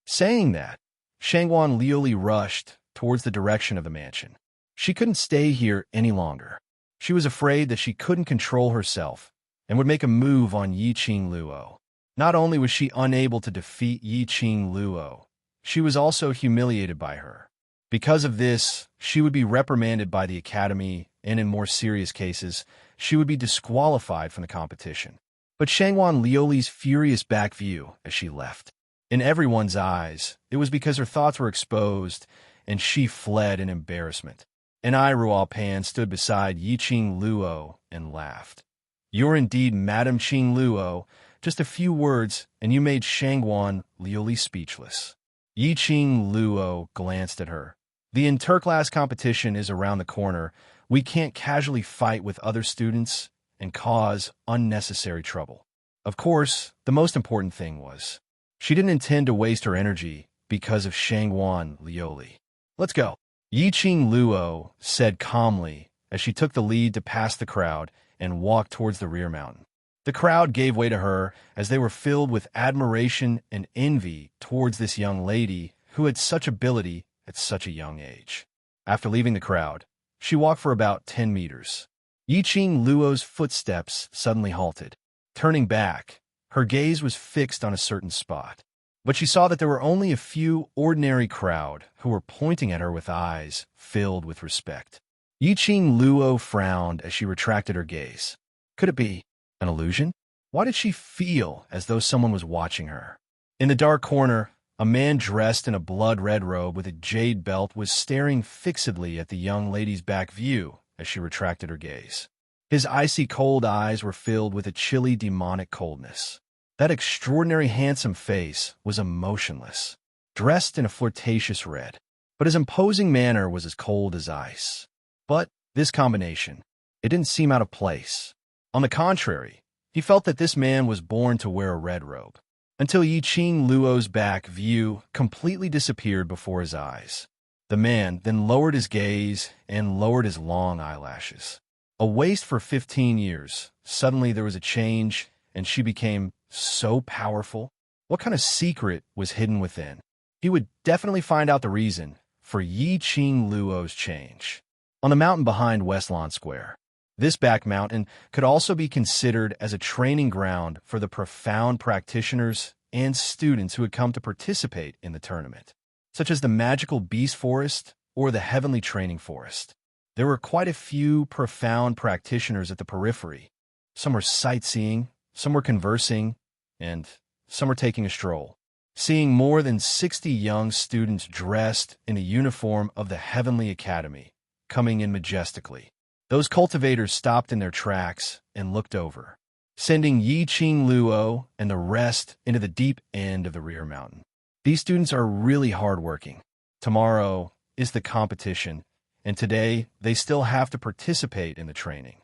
Saying that, Shangwan Liuli rushed towards the direction of the mansion. She couldn't stay here any longer. She was afraid that she couldn't control herself and would make a move on Yi Qing Luo. Not only was she unable to defeat Yi Qing Luo, she was also humiliated by her. Because of this, she would be reprimanded by the academy, and in more serious cases, she would be disqualified from the competition. But Shangwan Liuli's furious back view as she left. In everyone's eyes, it was because her thoughts were exposed, and she fled in embarrassment. An Irual Pan stood beside Yi Qing Luo and laughed. "You're indeed Madame Qing Luo. Just a few words, and you made Shangwan Liuli speechless." Yi Qing Luo glanced at her. "The interclass competition is around the corner. We can't casually fight with other students and cause unnecessary trouble." Of course, the most important thing was, she didn't intend to waste her energy because of Shangwan Liuli. "Let's go." Yi Qing Luo said calmly as she took the lead to pass the crowd and walked towards the rear mountain. The crowd gave way to her as they were filled with admiration and envy towards this young lady who had such ability at such a young age. After leaving the crowd, she walked for about 10 meters. Yi Qing Luo's footsteps suddenly halted. Turning back, her gaze was fixed on a certain spot. But she saw that there were only a few ordinary crowd who were pointing at her with eyes filled with respect. Yi Qing Luo frowned as she retracted her gaze. Could it be an illusion? Why did she feel as though someone was watching her? In the dark corner, a man dressed in a blood-red robe with a jade belt was staring fixedly at the young lady's back view as she retracted her gaze. His icy cold eyes were filled with a chilly demonic coldness. That extraordinary handsome face was emotionless, dressed in a flirtatious red, but his imposing manner was as cold as ice. But this combination, it didn't seem out of place. On the contrary, he felt that this man was born to wear a red robe, until Yi-Ching Luo's back view completely disappeared before his eyes. The man then lowered his gaze and lowered his long eyelashes. A waist for 15 years. Suddenly there was a change, and she became so powerful. What kind of secret was hidden within? He would definitely find out the reason for Yi-Ching Luo's change. On the mountain behind Westlawn Square. This back mountain could also be considered as a training ground for the profound practitioners and students who had come to participate in the tournament, such as the magical beast forest or the heavenly training forest. There were quite a few profound practitioners at the periphery. Some were sightseeing, some were conversing, and some were taking a stroll. Seeing more than 60 young students dressed in a uniform of the Heavenly Academy, coming in majestically. Those cultivators stopped in their tracks and looked over, sending Yi-Ching Luo and the rest into the deep end of the rear mountain. These students are really hardworking. Tomorrow is the competition, and today they still have to participate in the training.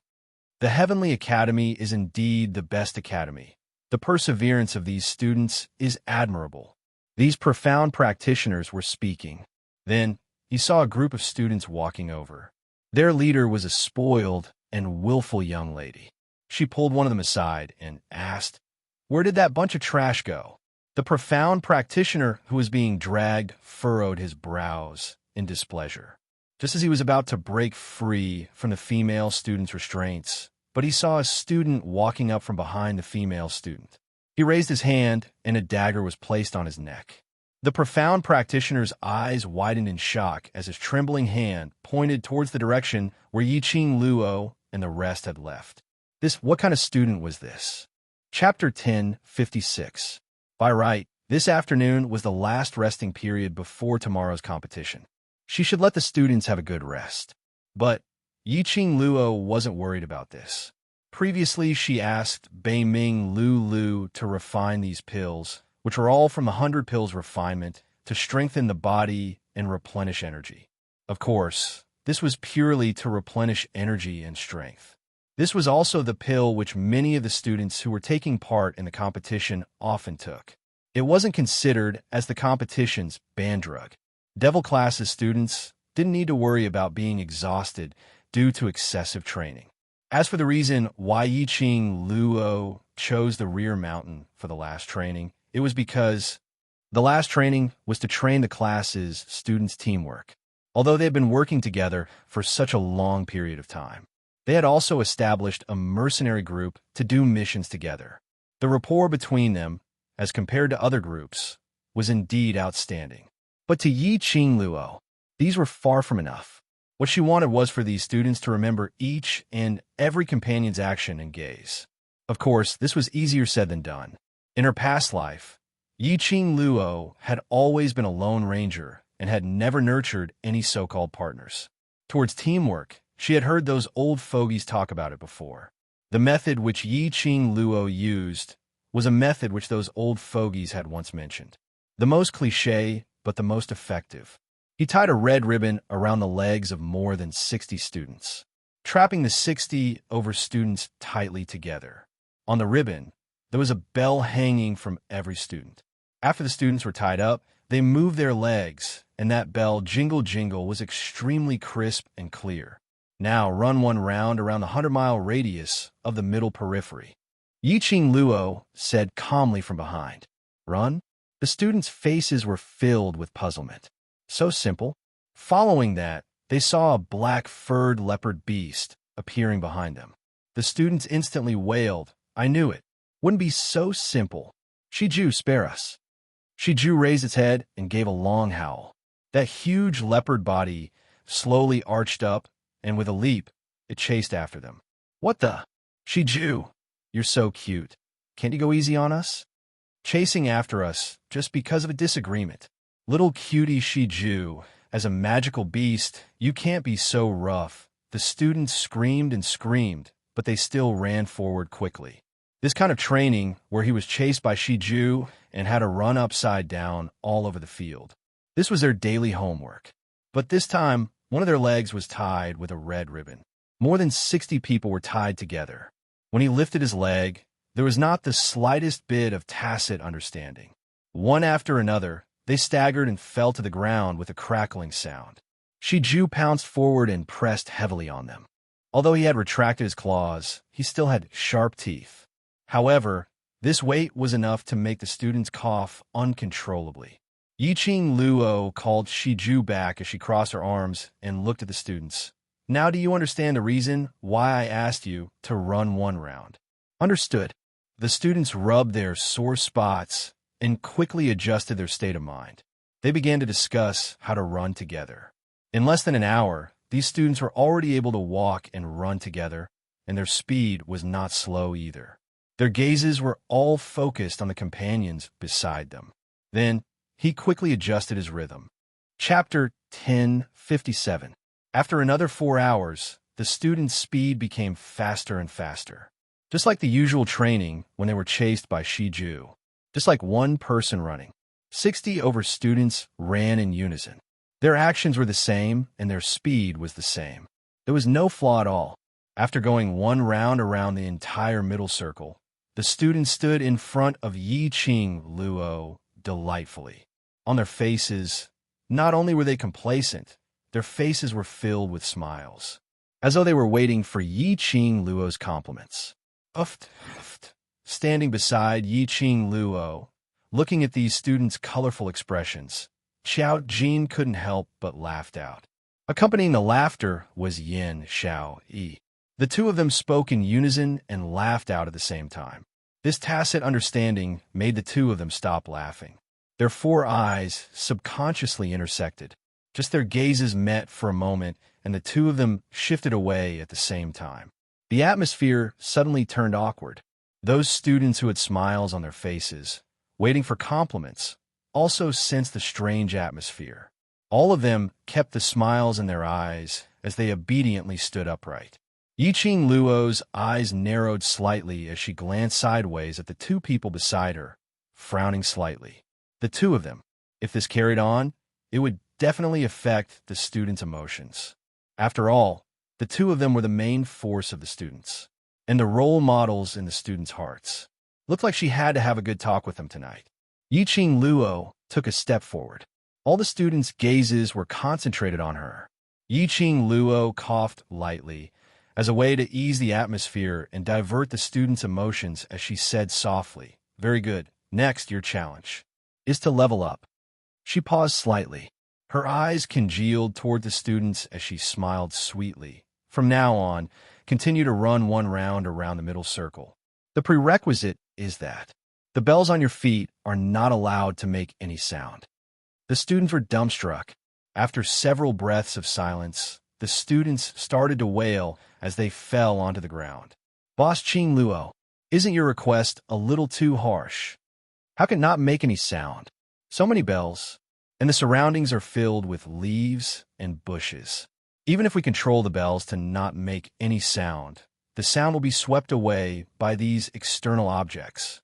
The Heavenly Academy is indeed the best academy. The perseverance of these students is admirable. These profound practitioners were speaking. Then he saw a group of students walking over. Their leader was a spoiled and willful young lady. She pulled one of them aside and asked, "Where did that bunch of trash go?" The profound practitioner who was being dragged furrowed his brows in displeasure, just as he was about to break free from the female student's restraints. But he saw a student walking up from behind the female student. He raised his hand, and a dagger was placed on his neck. The profound practitioner's eyes widened in shock as his trembling hand pointed towards the direction where Yi-Ching Luo and the rest had left. What kind of student was this? Chapter 10:56. By right, this afternoon was the last resting period before tomorrow's competition. She should let the students have a good rest. But Yi-Ching Luo wasn't worried about this. Previously, she asked Beiming Lu to refine these pills, which were all from the 100 Pills refinement, to strengthen the body and replenish energy. Of course, this was purely to replenish energy and strength. This was also the pill which many of the students who were taking part in the competition often took. It wasn't considered as the competition's banned drug. Devil classes students didn't need to worry about being exhausted due to excessive training. As for the reason why Yi-Ching Luo chose the rear mountain for the last training, it was because the last training was to train the class's students' teamwork. Although they had been working together for such a long period of time, they had also established a mercenary group to do missions together. The rapport between them, as compared to other groups, was indeed outstanding. But to Yi-Ching Luo, these were far from enough. What she wanted was for these students to remember each and every companion's action and gaze. Of course, this was easier said than done. In her past life, Yi-Ching Luo had always been a lone ranger and had never nurtured any so-called partners. Towards teamwork, she had heard those old fogies talk about it before. The method which Yi-Ching Luo used was a method which those old fogies had once mentioned. The most cliché, but the most effective. He tied a red ribbon around the legs of more than 60 students, trapping the 60 over students tightly together. On the ribbon, there was a bell hanging from every student. After the students were tied up, they moved their legs, and that bell, jingle jingle, was extremely crisp and clear. Now run one round around the 100-mile radius of the middle periphery. Yi-Ching Luo said calmly from behind. Run? The students' faces were filled with puzzlement. So simple. Following that, they saw a black furred leopard beast appearing behind them. The students instantly wailed, "I knew it. Wouldn't be so simple. Shiju, spare us." Shiju raised its head and gave a long howl. That huge leopard body slowly arched up, and with a leap, it chased after them. "What the? Shiju, you're so cute. Can't you go easy on us? Chasing after us just because of a disagreement. Little cutie Shiju, as a magical beast, you can't be so rough," The students screamed and screamed, but they still ran forward quickly. This kind of training, where he was chased by Shiju and had to run upside down all over the field. This was their daily homework. But this time, one of their legs was tied with a red ribbon. More than 60 people were tied together. When he lifted his leg, there was not the slightest bit of tacit understanding. One after another, they staggered and fell to the ground with a crackling sound. Shiju pounced forward and pressed heavily on them. Although he had retracted his claws, he still had sharp teeth. However, this weight was enough to make the students cough uncontrollably. Yiqing Luo called Shiju back as she crossed her arms and looked at the students. Now do you understand the reason why I asked you to run one round? Understood. The students rubbed their sore spots and quickly adjusted their state of mind. They began to discuss how to run together. In less than an hour, these students were already able to walk and run together, and their speed was not slow either. Their gazes were all focused on the companions beside them. Then, he quickly adjusted his rhythm. Chapter 10:57. After another 4 hours, the students' speed became faster and faster. Just like the usual training when they were chased by Shiju. Just like one person running. 60 over students ran in unison. Their actions were the same, and their speed was the same. There was no flaw at all. After going one round around the entire middle circle, the students stood in front of Yiqing Luo delightfully. On their faces, not only were they complacent, their faces were filled with smiles, as though they were waiting for Yiqing Luo's compliments. Uft. Standing beside Yiqing Luo, looking at these students' colorful expressions, Xiao Jin couldn't help but laughed out. Accompanying the laughter was Yin Xiao Yi. The two of them spoke in unison and laughed out at the same time. This tacit understanding made the two of them stop laughing. Their 4 eyes subconsciously intersected. Just their gazes met for a moment, and the two of them shifted away at the same time. The atmosphere suddenly turned awkward. Those students who had smiles on their faces, waiting for compliments, also sensed the strange atmosphere. All of them kept the smiles in their eyes as they obediently stood upright. Yiqing Luo's eyes narrowed slightly as she glanced sideways at the two people beside her, frowning slightly. The two of them. If this carried on, it would definitely affect the students' emotions. After all, the two of them were the main force of the students, and the role models in the students' hearts. Looked like she had to have a good talk with them tonight. Yiqing Luo took a step forward. All the students' gazes were concentrated on her. Yiqing Luo coughed lightly, as a way to ease the atmosphere and divert the students' emotions as she said softly, "Very good. Next, your challenge is to level up." She paused slightly. Her eyes congealed toward the students as she smiled sweetly. From now on, continue to run one round around the middle circle. The prerequisite is that the bells on your feet are not allowed to make any sound. The students were dumbstruck. After several breaths of silence, the students started to wail as they fell onto the ground. Boss Qing Luo, isn't your request a little too harsh? How can it not make any sound? So many bells, and the surroundings are filled with leaves and bushes. Even if we control the bells to not make any sound, the sound will be swept away by these external objects.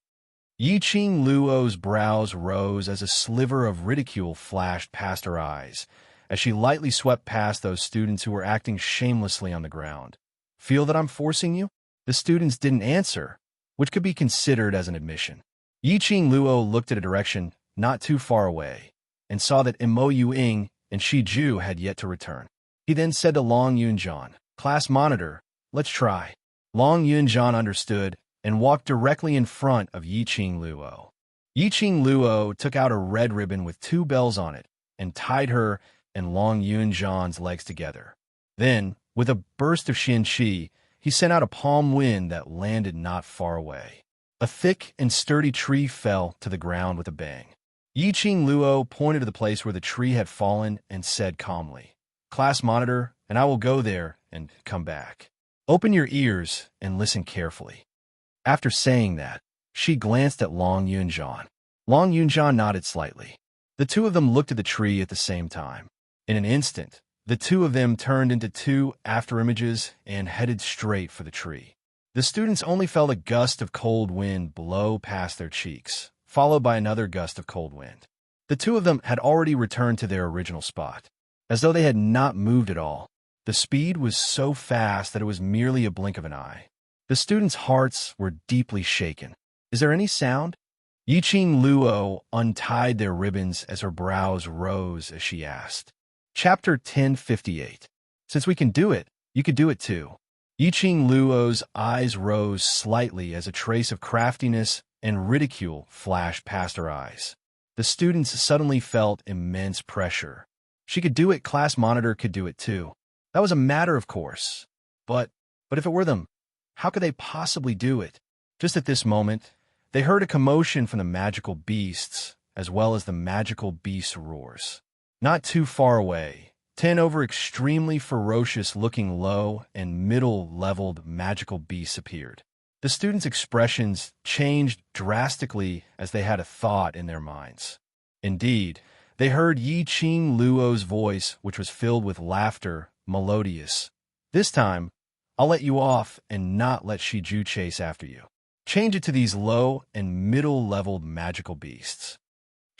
Yiqing Luo's brows rose as a sliver of ridicule flashed past her eyes, as she lightly swept past those students who were acting shamelessly on the ground. Feel that I'm forcing you? The students didn't answer, which could be considered as an admission. Yiqing Luo looked at a direction not too far away, and saw that Mo Yuing and Shiju had yet to return. He then said to Long Yunjian, "Class monitor, let's try." Long Yunjian understood and walked directly in front of Yiqing Luo. Yiqing Luo took out a red ribbon with 2 bells on it and tied her and Long Yunjian's legs together. Then, with a burst of Xianqi, he sent out a palm wind that landed not far away. A thick and sturdy tree fell to the ground with a bang. Yiqing Luo pointed to the place where the tree had fallen and said calmly, "Class monitor, and I will go there and come back. Open your ears and listen carefully." After saying that, she glanced at Long Yunjian. Long Yunjian nodded slightly. The two of them looked at the tree at the same time. In an instant, The two of them turned into two afterimages and headed straight for the tree. The students only felt a gust of cold wind blow past their cheeks, followed by another gust of cold wind. The two of them had already returned to their original spot, as though they had not moved at all. The speed was so fast that it was merely a blink of an eye. The students' hearts were deeply shaken. "Is there any sound?" Yiqing Luo untied their ribbons as her brows rose as she asked. Chapter 1058. Since we can do it, you could do it too. Yiqing Luo's eyes rose slightly as a trace of craftiness and ridicule flashed past her eyes. The students suddenly felt immense pressure. She could do it, class monitor could do it too. That was a matter of course. But if it were them, how could they possibly do it? Just at this moment, they heard a commotion from the magical beasts, as well as the magical beast roars. Not too far away, 10 over extremely ferocious-looking low and middle-leveled magical beasts appeared. The students' expressions changed drastically as they had a thought in their minds. Indeed, they heard Yiqing Luo's voice, which was filled with laughter, melodious. "This time, I'll let you off and not let Shiju chase after you. Change it to these low and middle-leveled magical beasts."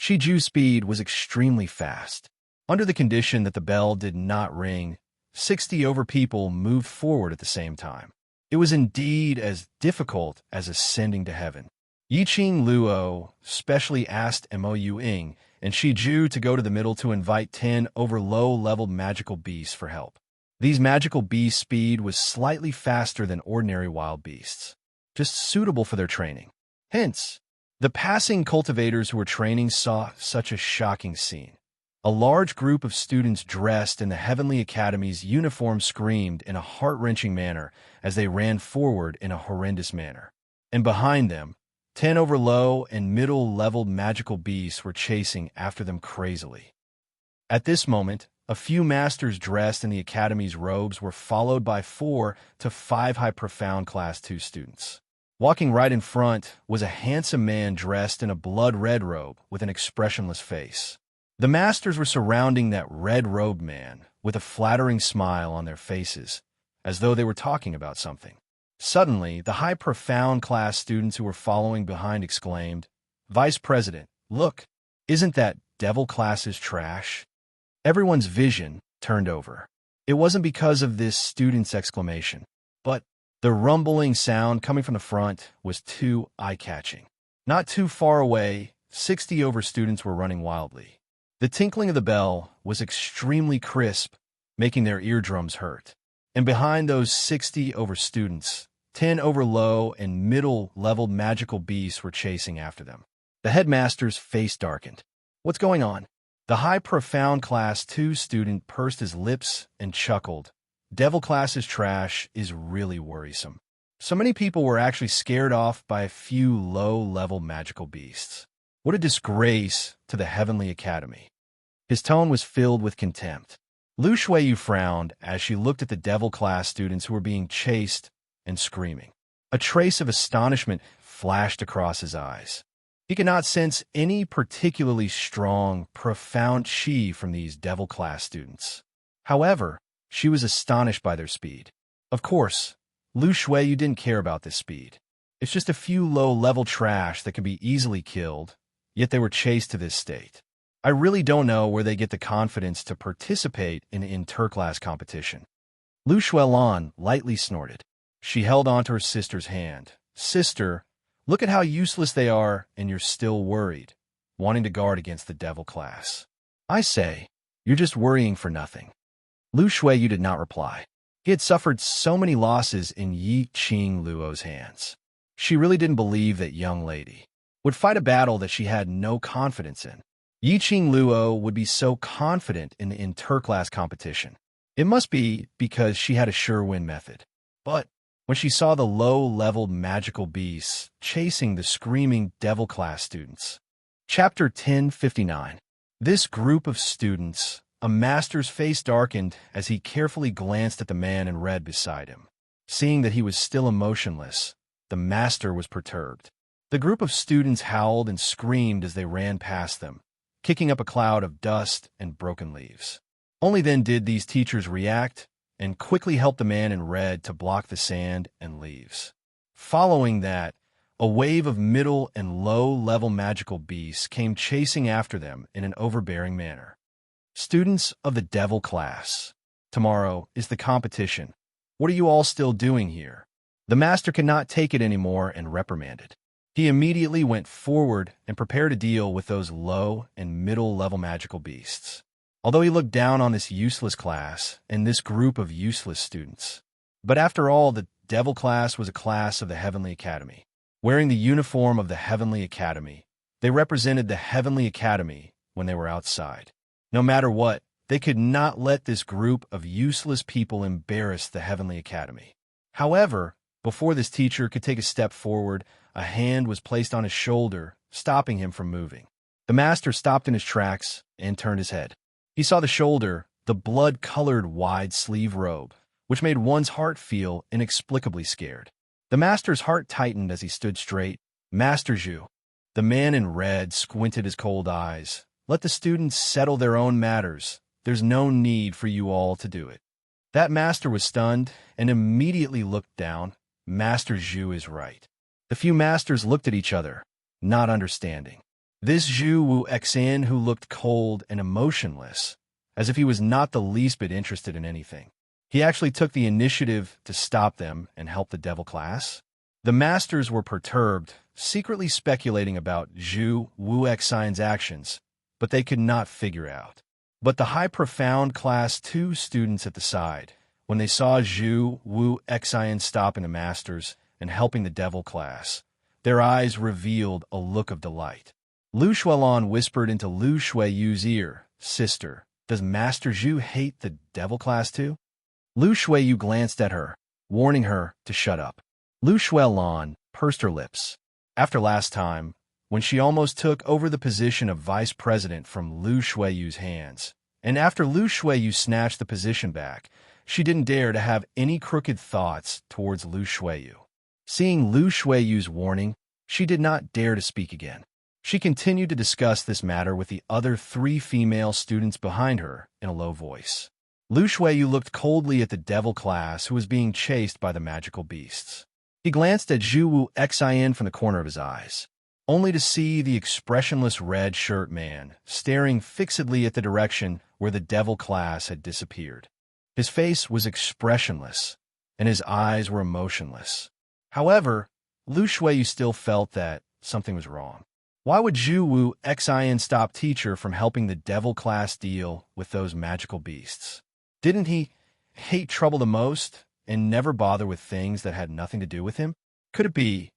Shiju's speed was extremely fast. Under the condition that the bell did not ring, 60 over people moved forward at the same time. It was indeed as difficult as ascending to heaven. Yiqing Luo specially asked Mo Yuing and Shiju to go to the middle to invite 10 over low-leveled magical beasts for help. These magical beasts' speed was slightly faster than ordinary wild beasts, just suitable for their training. Hence, the passing cultivators who were training saw such a shocking scene. A large group of students dressed in the Heavenly Academy's uniform screamed in a heart-wrenching manner as they ran forward in a horrendous manner. And behind them, 10 over low and middle-leveled magical beasts were chasing after them crazily. At this moment, a few masters dressed in the Academy's robes were followed by 4 to 5 high profound Class 2 students. Walking right in front was a handsome man dressed in a blood-red robe with an expressionless face. The masters were surrounding that red-robed man with a flattering smile on their faces, as though they were talking about something. Suddenly, the high profound class students who were following behind exclaimed, "Vice President, look, isn't that devil class's trash?" Everyone's vision turned over. It wasn't because of this student's exclamation, but the rumbling sound coming from the front was too eye-catching. Not too far away, 60 over students were running wildly. The tinkling of the bell was extremely crisp, making their eardrums hurt. And behind those 60 over students, 10 over low and middle-leveled magical beasts were chasing after them. The headmaster's face darkened. "What's going on?" The high profound Class 2 student pursed his lips and chuckled. "Devil class's trash is really worrisome. So many people were actually scared off by a few low-level magical beasts. What a disgrace to the Heavenly Academy." His tone was filled with contempt. Lu Shuiyu frowned as she looked at the devil class students who were being chased and screaming. A trace of astonishment flashed across his eyes. He could not sense any particularly strong, profound chi from these devil class students. However, she was astonished by their speed. Of course, Lu Shuiyu didn't care about this speed. It's just a few low-level trash that can be easily killed, yet they were chased to this state. I really don't know where they get the confidence to participate in inter-class competition. Lu Shuilan lightly snorted. She held onto her sister's hand. "Sister, look at how useless they are, and you're still worried, wanting to guard against the devil class. I say, you're just worrying for nothing." Lu Shuiyu did not reply. He had suffered so many losses in Yiqing Luo's hands. She really didn't believe that young lady would fight a battle that she had no confidence in. Yiqing Luo would be so confident in the inter-class competition. It must be because she had a sure-win method. But when she saw the low-leveled magical beasts chasing the screaming devil class students. Chapter 1059. This group of students, a master's face darkened as he carefully glanced at the man in red beside him. Seeing that he was still emotionless, the master was perturbed. The group of students howled and screamed as they ran past them, kicking up a cloud of dust and broken leaves. Only then did these teachers react and quickly help the man in red to block the sand and leaves. Following that, a wave of middle and low-level magical beasts came chasing after them in an overbearing manner. Students of the Devil class, tomorrow is the competition. What are you all still doing here? The master could not take it anymore and reprimanded. He immediately went forward and prepared to deal with those low and middle-level magical beasts. Although he looked down on this useless class and this group of useless students. But after all, the Devil class was a class of the Heavenly Academy. Wearing the uniform of the Heavenly Academy, they represented the Heavenly Academy when they were outside. No matter what, they could not let this group of useless people embarrass the Heavenly Academy. However, before this teacher could take a step forward, a hand was placed on his shoulder, stopping him from moving. The master stopped in his tracks and turned his head. He saw the shoulder, the blood-colored wide-sleeve robe, which made one's heart feel inexplicably scared. The master's heart tightened as he stood straight. Master Zhu. The man in red squinted his cold eyes. Let the students settle their own matters. There's no need for you all to do it. That master was stunned and immediately looked down. Master Zhu is right. The few masters looked at each other, not understanding. This Zhu Wu Xan who looked cold and emotionless, as if he was not the least bit interested in anything. He actually took the initiative to stop them and help the Devil class. The masters were perturbed, secretly speculating about Zhu Wu Xan's actions, but they could not figure out. But the high profound class 2 students at the side, when they saw Zhu Wu Xan stopping the masters and helping the Devil class, their eyes revealed a look of delight. Lu Shuelon whispered into Lu Shuiyu's ear, "Sister, does Master Zhu hate the Devil class too?" Lu Shuiyu glanced at her, warning her to shut up. Lu Shuelon pursed her lips. After last time, when she almost took over the position of vice president from Lu Shuiyu's hands, and after Lu Shuiyu snatched the position back, she didn't dare to have any crooked thoughts towards Lu Shuiyu. Seeing Lu Shuiyu's warning, she did not dare to speak again. She continued to discuss this matter with the other 3 female students behind her in a low voice. Lu Shuiyu looked coldly at the Devil class who was being chased by the magical beasts. He glanced at Zhu Wu Xian from the corner of his eyes, only to see the expressionless red shirt man staring fixedly at the direction where the Devil class had disappeared. His face was expressionless, and his eyes were emotionless. However, Lu Shuiyu still felt that something was wrong. Why would Zhu Wu Xian stop teacher from helping the Devil class deal with those magical beasts? Didn't he hate trouble the most and never bother with things that had nothing to do with him? Could it be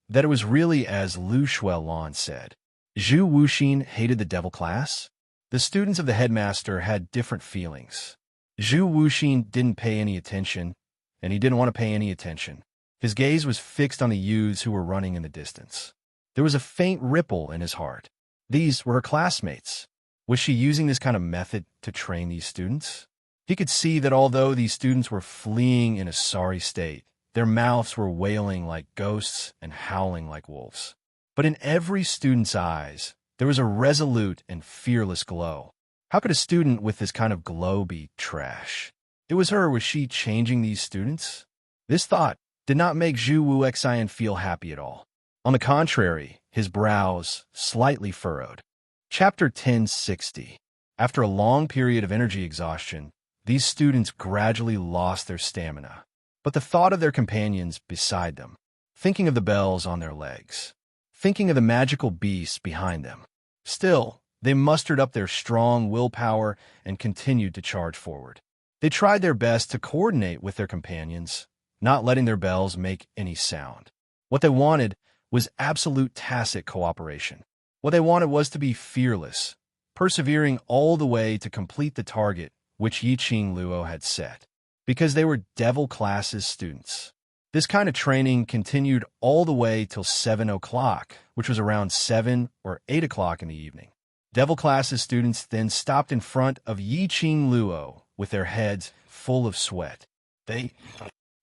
that it was really as Lu Shuelon said? Zhu Wuxin hated the Devil class? The students of the headmaster had different feelings. Zhu Wuxin didn't pay any attention, and he didn't want to pay any attention. His gaze was fixed on the youths who were running in the distance. There was a faint ripple in his heart. These were her classmates. Was she using this kind of method to train these students? He could see that although these students were fleeing in a sorry state, their mouths were wailing like ghosts and howling like wolves. But in every student's eyes, there was a resolute and fearless glow. How could a student with this kind of glow be trash? It was her. Was she changing these students? This thought did not make Zhu Wu Xian feel happy at all. On the contrary, his brows slightly furrowed. Chapter 1060. After a long period of energy exhaustion, these students gradually lost their stamina. But the thought of their companions beside them, thinking of the bells on their legs, thinking of the magical beasts behind them, still, they mustered up their strong willpower and continued to charge forward. They tried their best to coordinate with their companions, not letting their bells make any sound. What they wanted was absolute tacit cooperation. What they wanted was to be fearless, persevering all the way to complete the target which Yiqing Luo had set, because they were Devil classes students. This kind of training continued all the way till 7 o'clock, which was around 7 or 8 o'clock in the evening. Devil classes students then stopped in front of Yiqing Luo with their heads full of sweat. They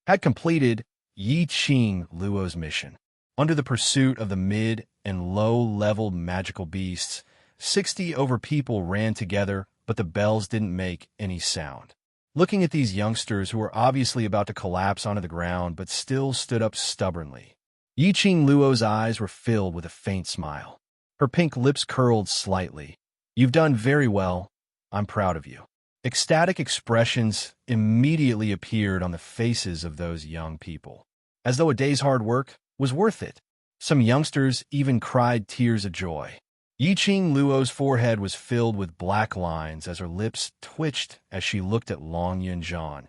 had completed Yiqing Luo's mission. Under the pursuit of the mid- and low-level magical beasts, 60 over people ran together but the bells didn't make any sound. Looking at these youngsters who were obviously about to collapse onto the ground but still stood up stubbornly, Yiqing Luo's eyes were filled with a faint smile. Her pink lips curled slightly. "You've done very well. I'm proud of you." Ecstatic expressions immediately appeared on the faces of those young people, as though a day's hard work was worth it. Some youngsters even cried tears of joy. Yiqing Luo's forehead was filled with black lines as her lips twitched as she looked at Long Yunjian.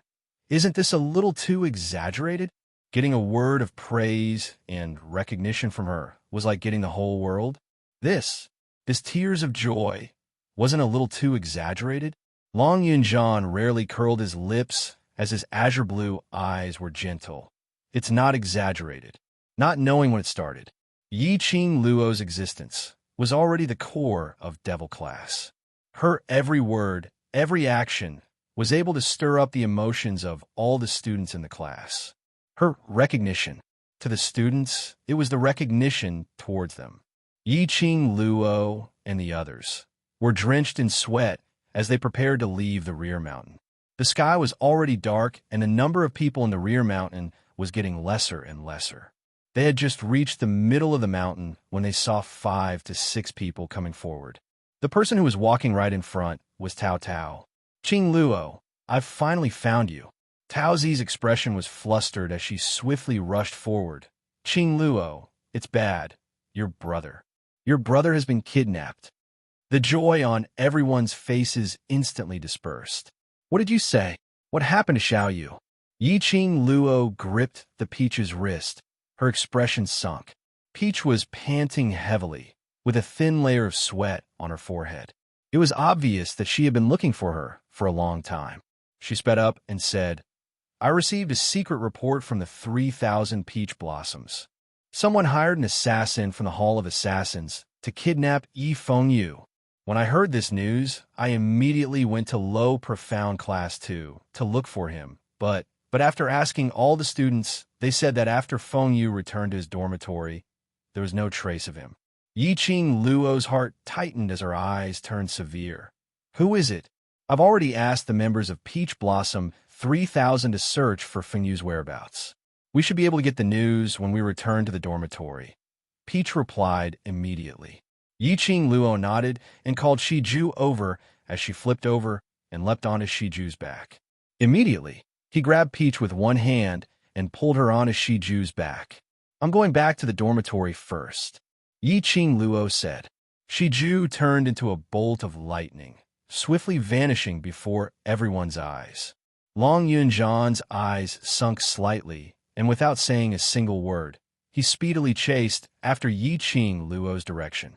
Isn't this a little too exaggerated? Getting a word of praise and recognition from her was like getting the whole world. This tears of joy wasn't a little too exaggerated? Long Yunjian rarely curled his lips as his azure blue eyes were gentle. It's not exaggerated. Not knowing when it started, Yiqing Luo's existence was already the core of Devil Class. Her every word, every action was able to stir up the emotions of all the students in the class. Her recognition to the students, it was the recognition towards them. Yiqing Luo and the others were drenched in sweat as they prepared to leave the rear mountain. The sky was already dark, and the number of people in the rear mountain was getting lesser and lesser. They had just reached the middle of the mountain when they saw 5 to 6 people coming forward. The person who was walking right in front was Tao Tao. "Qing Luo, I've finally found you." Tao Zi's expression was flustered as she swiftly rushed forward. "Qing Luo, it's bad. Your brother has been kidnapped." The joy on everyone's faces instantly dispersed. "What did you say? What happened to Xiao Yu?" Yiqing Luo gripped the Peach's wrist. Her expression sunk. Peach was panting heavily, with a thin layer of sweat on her forehead. It was obvious that she had been looking for her for a long time. She sped up and said, "I received a secret report from the 3,000 Peach Blossoms. Someone hired an assassin from the Hall of Assassins to kidnap Yi Fengyu. When I heard this news, I immediately went to Low Profound Class 2 to look for him, but after asking all the students, they said that after Fengyu returned to his dormitory, there was no trace of him." Yiqing Luo's heart tightened as her eyes turned severe. "Who is it? I've already asked the members of Peach Blossom 3,000 to search for Fengyu's whereabouts. We should be able to get the news when we return to the dormitory." Peach replied immediately. Yiqing Luo nodded and called Shiju over as she flipped over and leapt onto Shiju's back. Immediately, he grabbed Peach with one hand and pulled her onto Shiju's back. "I'm going back to the dormitory first," Yiqing Luo said. Shiju turned into a bolt of lightning, swiftly vanishing before everyone's eyes. Long Yunjian's eyes sunk slightly, and without saying a single word, he speedily chased after Yiqing Luo's direction.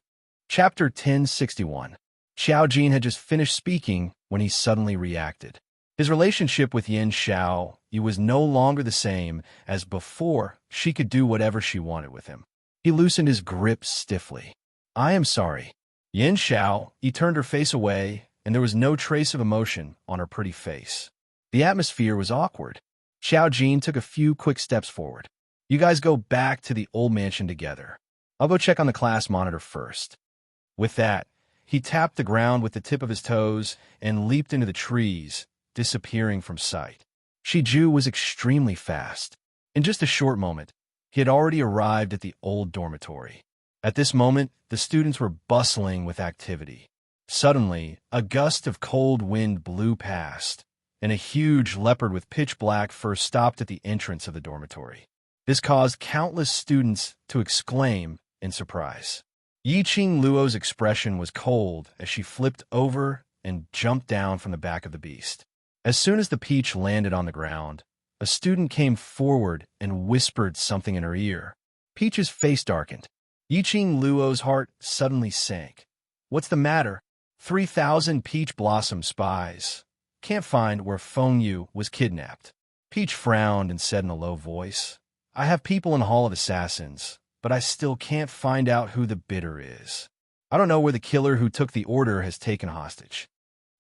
Chapter 1061. Xiao Jin had just finished speaking when he suddenly reacted. His relationship with Yin Xiao was no longer the same as before. She could do whatever she wanted with him. He loosened his grip stiffly. "I am sorry." Yin Xiao, he turned her face away, and there was no trace of emotion on her pretty face. The atmosphere was awkward. Xiao Jin took a few quick steps forward. "You guys go back to the old mansion together. I'll go check on the class monitor first." With that, he tapped the ground with the tip of his toes and leaped into the trees, disappearing from sight. Shiju was extremely fast. In just a short moment, he had already arrived at the old dormitory. At this moment, the students were bustling with activity. Suddenly, a gust of cold wind blew past, and a huge leopard with pitch-black fur stopped at the entrance of the dormitory. This caused countless students to exclaim in surprise. Yiqing Luo's expression was cold as she flipped over and jumped down from the back of the beast. As soon as the peach landed on the ground, a student came forward and whispered something in her ear. Peach's face darkened. Yiqing Luo's heart suddenly sank. "What's the matter?" 3,000 Peach Blossom spies can't find where Fengyu was kidnapped. Peach frowned and said in a low voice, "I have people in the Hall of Assassins, but I still can't find out who the bidder is. I don't know where the killer who took the order has taken hostage."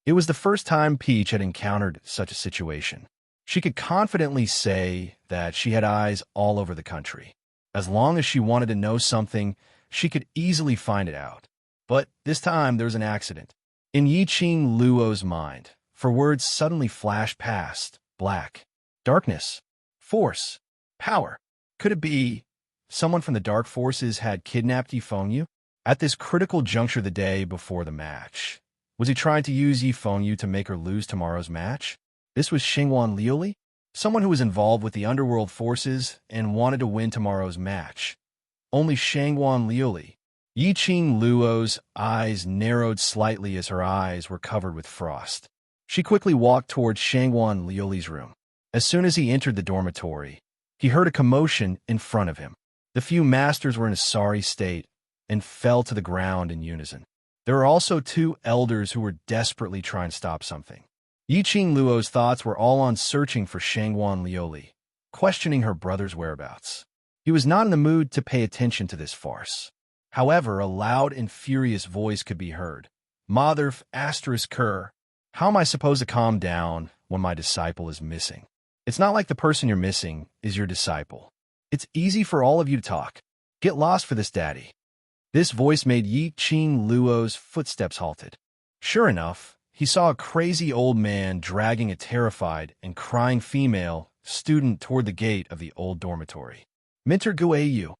It was the first time Peach had encountered such a situation. She could confidently say that she had eyes all over the country. As long as she wanted to know something, she could easily find it out. But this time there was an accident. In Yi-Ching Luo's mind, for words suddenly flashed past: black, darkness, force, power. Could it be someone from the dark forces had kidnapped Yi-Fengyu? At this critical juncture the day before the match, was he trying to use Yi-Fengyu to make her lose tomorrow's match? This was Xingguan Liuli, someone who was involved with the underworld forces and wanted to win tomorrow's match. Only Xingguan Liuli. Yi-Ching Luo's eyes narrowed slightly as her eyes were covered with frost. She quickly walked towards Xingguan Liuli's room. As soon as he entered the dormitory, he heard a commotion in front of him. The few masters were in a sorry state and fell to the ground in unison. There were also two elders who were desperately trying to stop something. Yi-Ching Luo's thoughts were all on searching for Xingguan Liuli, questioning her brother's whereabouts. He was not in the mood to pay attention to this farce. However, a loud and furious voice could be heard. Mother ***, how am I supposed to calm down when my disciple is missing? It's not like the person you're missing is your disciple. It's easy for all of you to talk. Get lost for this, daddy. This voice made Yi-Ching Luo's footsteps halted. Sure enough, he saw a crazy old man dragging a terrified and crying female student toward the gate of the old dormitory. Minter Guayu.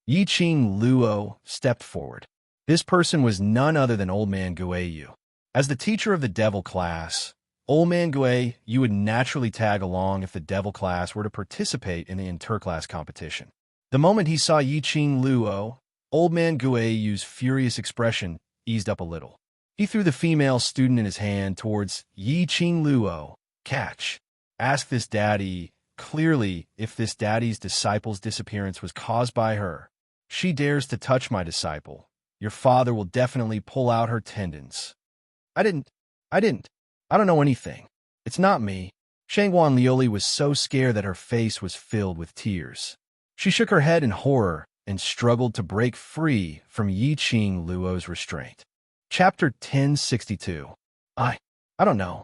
Yi-Ching Luo stepped forward. This person was none other than Old Man Guayu. As the teacher of the devil class, Old Man Guayu would naturally tag along if the devil class were to participate in the interclass competition. The moment he saw Yi-Ching Luo, Old Man Guayu's furious expression eased up a little. He threw the female student in his hand towards Yi-Ching Luo. Catch. Ask this daddy clearly if this daddy's disciple's disappearance was caused by her. She dares to touch my disciple. Your father will definitely pull out her tendons. I didn't. I don't know anything. It's not me. Xingguan Liuli was so scared that her face was filled with tears. She shook her head in horror and struggled to break free from Yi-Ching Luo's restraint. Chapter 1062. I don't know.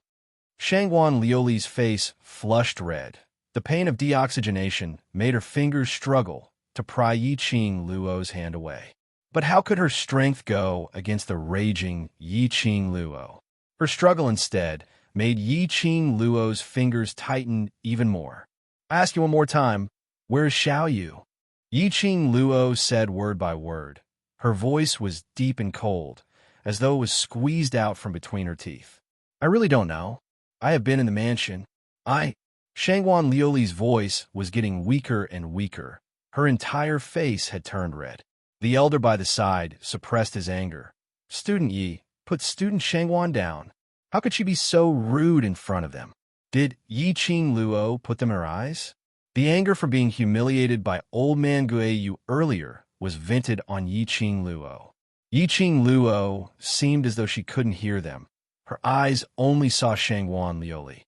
Xingguan Liuli's face flushed red. The pain of deoxygenation made her fingers struggle to pry Yi-Ching Luo's hand away. But how could her strength go against the raging Yi-Ching Luo? Her struggle instead made Yi-Ching Luo's fingers tighten even more. I ask you one more time, where is Xiao Yu? Yi-Ching Luo said word by word. Her voice was deep and cold, as though it was squeezed out from between her teeth. I really don't know. I have been in the mansion. Xingguan Liuli's voice was getting weaker and weaker. Her entire face had turned red. The elder by the side suppressed his anger. Student Yi, put Student Xingguan down. How could she be so rude in front of them? Did Yi-Ching Luo put them in her eyes? The anger from being humiliated by Old Man Guayu earlier was vented on Yi-Ching Luo. Yi-Ching Luo seemed as though she couldn't hear them. Her eyes only saw Xingguan Liuli.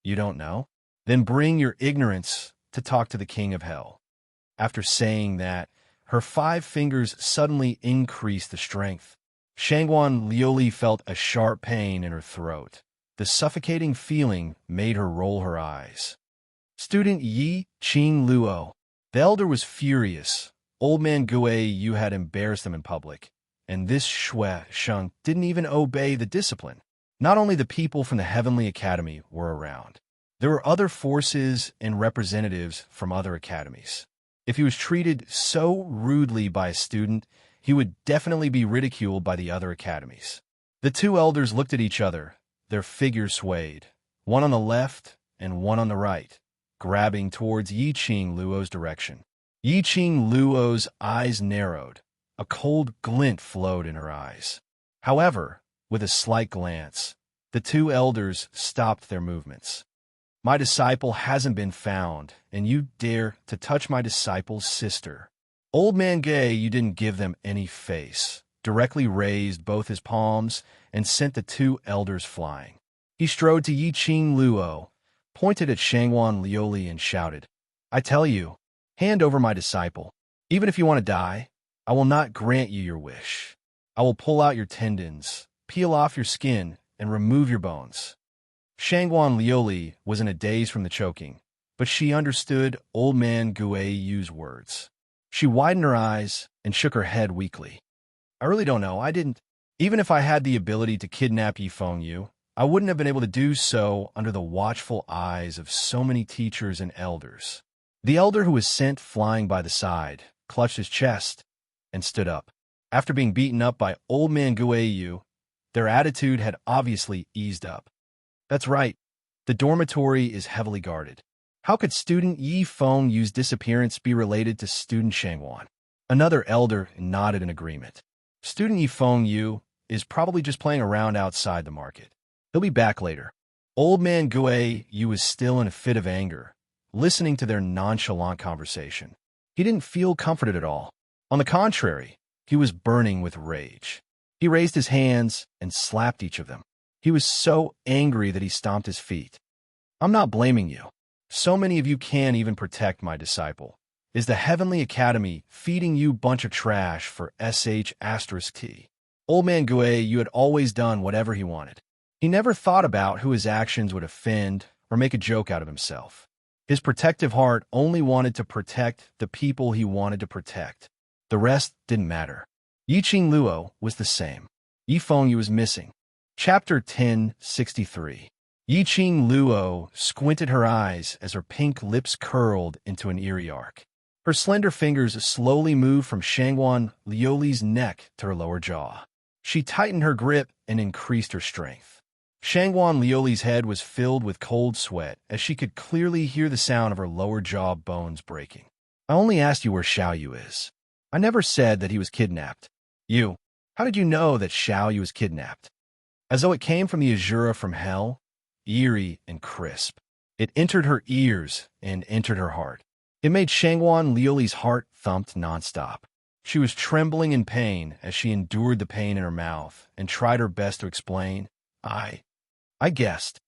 You don't know? Then bring your ignorance to talk to the King of Hell. After saying that, her 5 fingers suddenly increased the strength. Xingguan Liuli felt a sharp pain in her throat. The suffocating feeling made her roll her eyes. Student Yi-Ching Luo. The elder was furious. Old Man Guayu had embarrassed them in public, and this Shui Sheng didn't even obey the discipline. Not only the people from the Heavenly Academy were around. There were other forces and representatives from other academies. If he was treated so rudely by a student, he would definitely be ridiculed by the other academies. The 2 elders looked at each other. Their figures swayed, one on the left and one on the right, grabbing towards Yi-Ching Luo's direction. Yi-Ching Luo's eyes narrowed. A cold glint flowed in her eyes. However, with a slight glance, the 2 elders stopped their movements. My disciple hasn't been found, and you dare to touch my disciple's sister. Old Man Gay, you didn't give them any face, directly raised both his palms and sent the 2 elders flying. He strode to Yi-Ching Luo, pointed at Xingguan Liuli and shouted, I tell you, hand over my disciple. Even if you want to die, I will not grant you your wish. I will pull out your tendons, peel off your skin, and remove your bones. Xingguan Liuli was in a daze from the choking, but she understood Old Man Guayu's words. She widened her eyes and shook her head weakly. I really don't know. I didn't. Even if I had the ability to kidnap Yifeng Yu, I wouldn't have been able to do so under the watchful eyes of so many teachers and elders. The elder who was sent flying by the side clutched his chest and stood up. After being beaten up by old man Guiyu, their attitude had obviously eased up. That's right, the dormitory is heavily guarded. How could student Yifeng Yu's disappearance be related to student Shangwan? Another elder nodded in agreement. Student Yifeng Yu is probably just playing around outside the market. He'll be back later. Old man Guiyu was still in a fit of anger, listening to their nonchalant conversation. He didn't feel comforted at all. On the contrary, he was burning with rage. He raised his hands and slapped each of them. He was so angry that he stomped his feet. I'm not blaming you. So many of you can't even protect my disciple. Is the Heavenly Academy feeding you bunch of trash for sh*t? Old man Guiyu had always done whatever he wanted. He never thought about who his actions would offend or make a joke out of himself. His protective heart only wanted to protect the people he wanted to protect. The rest didn't matter. Yiqing Luo was the same. Yifeng Yu was missing. Chapter 1063. Yiqing Luo squinted her eyes as her pink lips curled into an eerie arc. Her slender fingers slowly moved from Shangwan Liuli's neck to her lower jaw. She tightened her grip and increased her strength. Shangwan Liuli's head was filled with cold sweat as she could clearly hear the sound of her lower jaw bones breaking. I only asked you where Xiao Yu is. I never said that he was kidnapped. You, how did you know that Xiao Yu was kidnapped? As though it came from the Azura from hell, eerie and crisp. It entered her ears and entered her heart. It made Shangwan Liuli's heart thumped nonstop. She was trembling in pain as she endured the pain in her mouth and tried her best to explain. I guessed.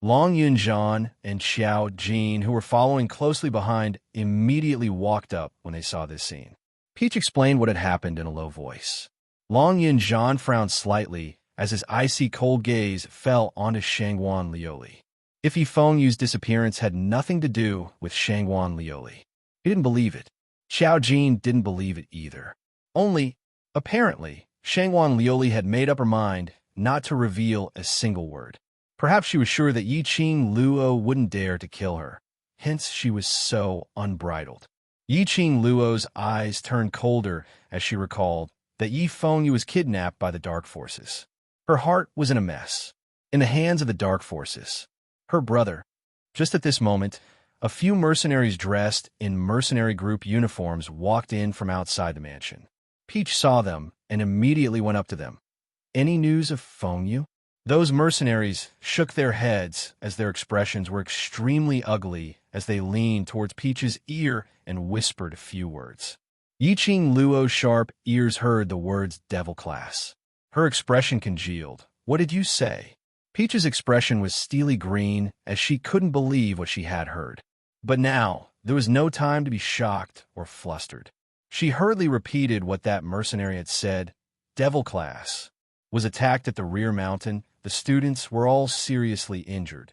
Long Yunzhan and Xiao Jin, who were following closely behind, immediately walked up when they saw this scene. Peach explained what had happened in a low voice. Long Yunzhan frowned slightly as his icy cold gaze fell onto Shangwan Liuli. If Yifeng Yu's disappearance had nothing to do with Shangwan Liuli. He didn't believe it. Xiao Jin didn't believe it either. Only, apparently, Shangwan Liuli had made up her mind not to reveal a single word. Perhaps she was sure that Yiqing Luo wouldn't dare to kill her. Hence, she was so unbridled. Yiqing Luo's eyes turned colder as she recalled that Yifeng Yu was kidnapped by the Dark Forces. Her heart was in a mess, in the hands of the Dark Forces. Her brother. Just at this moment, a few mercenaries dressed in mercenary group uniforms walked in from outside the mansion. Peach saw them and immediately went up to them. Any news of Feng Yu? Those mercenaries shook their heads as their expressions were extremely ugly as they leaned towards Peach's ear and whispered a few words. Yiqing Luo's sharp ears heard the words devil class. Her expression congealed. What did you say? Peach's expression was steely green as she couldn't believe what she had heard. But now, there was no time to be shocked or flustered. She hurriedly repeated what that mercenary had said. Devil class was attacked at the rear mountain. The students were all seriously injured.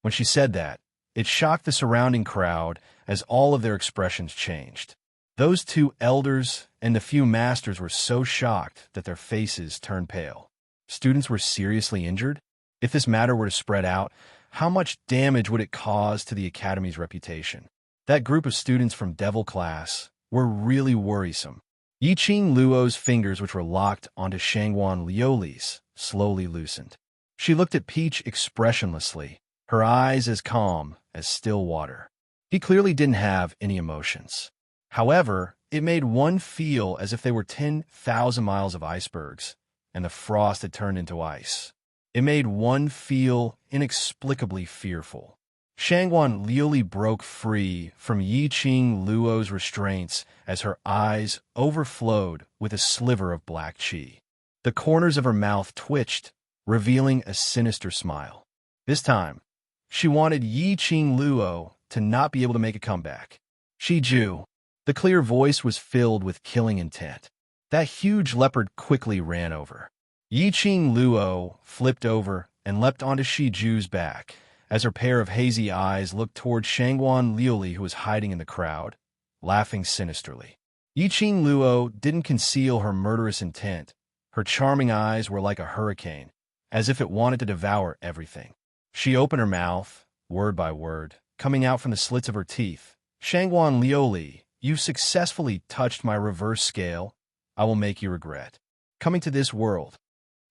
When she said that, it shocked the surrounding crowd as all of their expressions changed. Those two elders and the few masters were so shocked that their faces turned pale. Students were seriously injured? If this matter were to spread out, how much damage would it cause to the Academy's reputation? That group of students from Devil Class were really worrisome. Yiqing Luo's fingers, which were locked onto Shangwan Liuli's, slowly loosened. She looked at Peach expressionlessly, her eyes as calm as still water. He clearly didn't have any emotions. However, it made one feel as if they were 10,000 miles of icebergs, and the frost had turned into ice. It made one feel inexplicably fearful. Shangwan Liuli broke free from Yiqing Luo's restraints as her eyes overflowed with a sliver of black qi. The corners of her mouth twitched, revealing a sinister smile. This time, she wanted Yiqing Luo to not be able to make a comeback. Shiju. The clear voice was filled with killing intent. That huge leopard quickly ran over. Yiqing Luo flipped over and leapt onto Shiju's back as her pair of hazy eyes looked toward Shangwan Liuli, who was hiding in the crowd, laughing sinisterly. Yiqing Luo didn't conceal her murderous intent. Her charming eyes were like a hurricane, as if it wanted to devour everything. She opened her mouth, word by word, coming out from the slits of her teeth. Shangguan Liuli, you've successfully touched my reverse scale. I will make you regret coming to this world.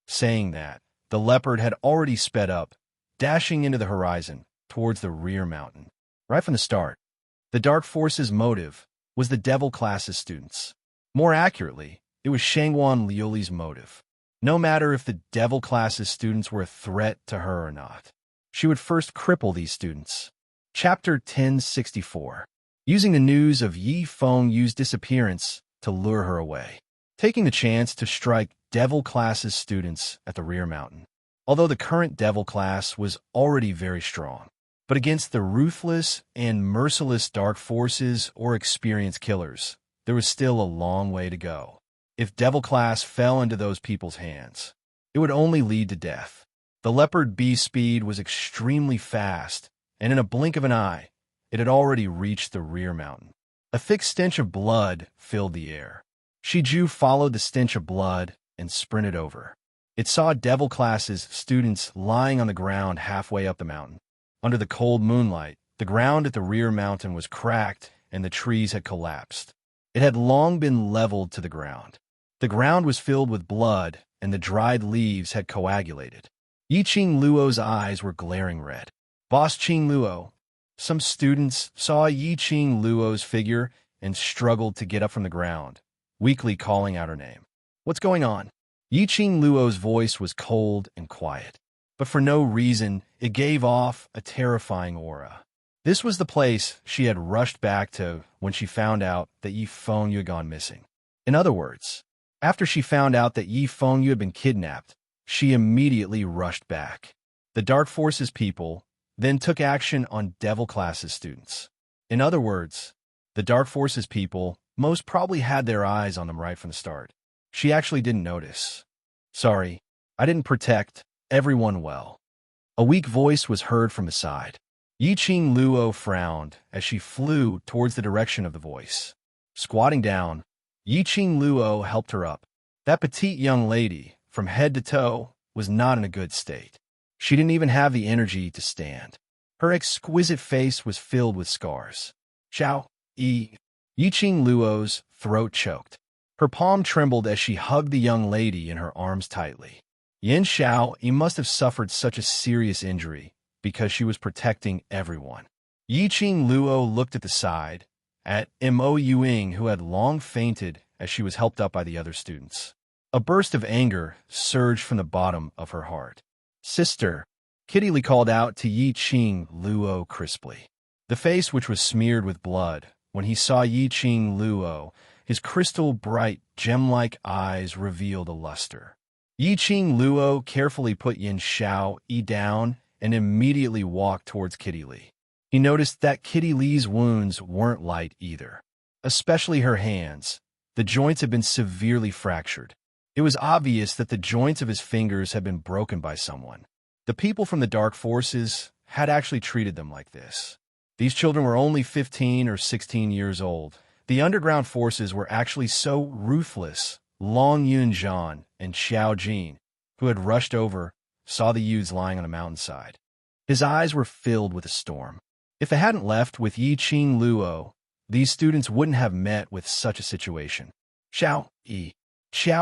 Saying that, the leopard had already sped up, dashing into the horizon, towards the rear mountain. Right from the start, the Dark Force's motive was the Devil Class's students. More accurately, it was Shangguan Liuli's motive. No matter if the Devil Class's students were a threat to her or not, she would first cripple these students. Chapter 1064. Using the news of Yi Fengyu's disappearance to lure her away. Taking the chance to strike Devil Class's students at the rear mountain. Although the current Devil Class was already very strong, but against the ruthless and merciless Dark Forces or experienced killers, there was still a long way to go. If Devil Class fell into those people's hands, it would only lead to death. The Leopard B's speed was extremely fast, and in a blink of an eye, it had already reached the rear mountain. A thick stench of blood filled the air. Shiju followed the stench of blood and sprinted over. It saw Devil Class's students lying on the ground halfway up the mountain. Under the cold moonlight, the ground at the rear mountain was cracked and the trees had collapsed. It had long been leveled to the ground. The ground was filled with blood and the dried leaves had coagulated. Yi Qing Luo's eyes were glaring red. Boss Qing Luo. Some students saw Yi Qing Luo's figure and struggled to get up from the ground, weakly calling out her name. What's going on? Yi Qing Luo's voice was cold and quiet, but for no reason, it gave off a terrifying aura. This was the place she had rushed back to when she found out that Yi Fengyu had gone missing. In other words, after she found out that Yi Fengyu had been kidnapped, she immediately rushed back. The Dark Forces people then took action on Devil Class's students. In other words, the Dark Forces people most probably had their eyes on them right from the start. She actually didn't notice. Sorry, I didn't protect everyone well. A weak voice was heard from the side. Yi Qing Luo frowned as she flew towards the direction of the voice. Squatting down, Yi Qing Luo helped her up. That petite young lady, from head to toe, was not in a good state. She didn't even have the energy to stand. Her exquisite face was filled with scars. Xiao, Yi Qing Luo's throat choked. Her palm trembled as she hugged the young lady in her arms tightly. Yin Xiao must have suffered such a serious injury because she was protecting everyone. Yi Qing Luo looked at the side, at Mo Yuing, who had long fainted as she was helped up by the other students. A burst of anger surged from the bottom of her heart. Sister, Kitty Lee called out to Yi Qing Luo crisply. The face, which was smeared with blood, when he saw Yi Qing Luo, his crystal-bright, gem-like eyes revealed a luster. Yi Qing Luo carefully put Yin Xiao down and immediately walked towards Kitty Lee. He noticed that Kitty Lee's wounds weren't light either, especially her hands. The joints had been severely fractured. It was obvious that the joints of his fingers had been broken by someone. The people from the Dark Forces had actually treated them like this. These children were only 15 or 16 years old. The underground forces were actually so ruthless. Long Yunzhan and Xiao Jin, who had rushed over, saw the youths lying on a mountainside. His eyes were filled with a storm. If they hadn't left with Yi Qing Luo, these students wouldn't have met with such a situation. Xiao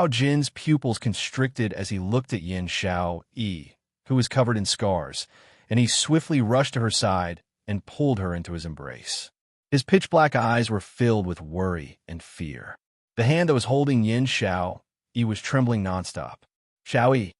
Jin's pupils constricted as he looked at Yin Xiao who was covered in scars, and he swiftly rushed to her side and pulled her into his embrace. His pitch-black eyes were filled with worry and fear. The hand that was holding Yin Xiao was trembling nonstop. Xiao.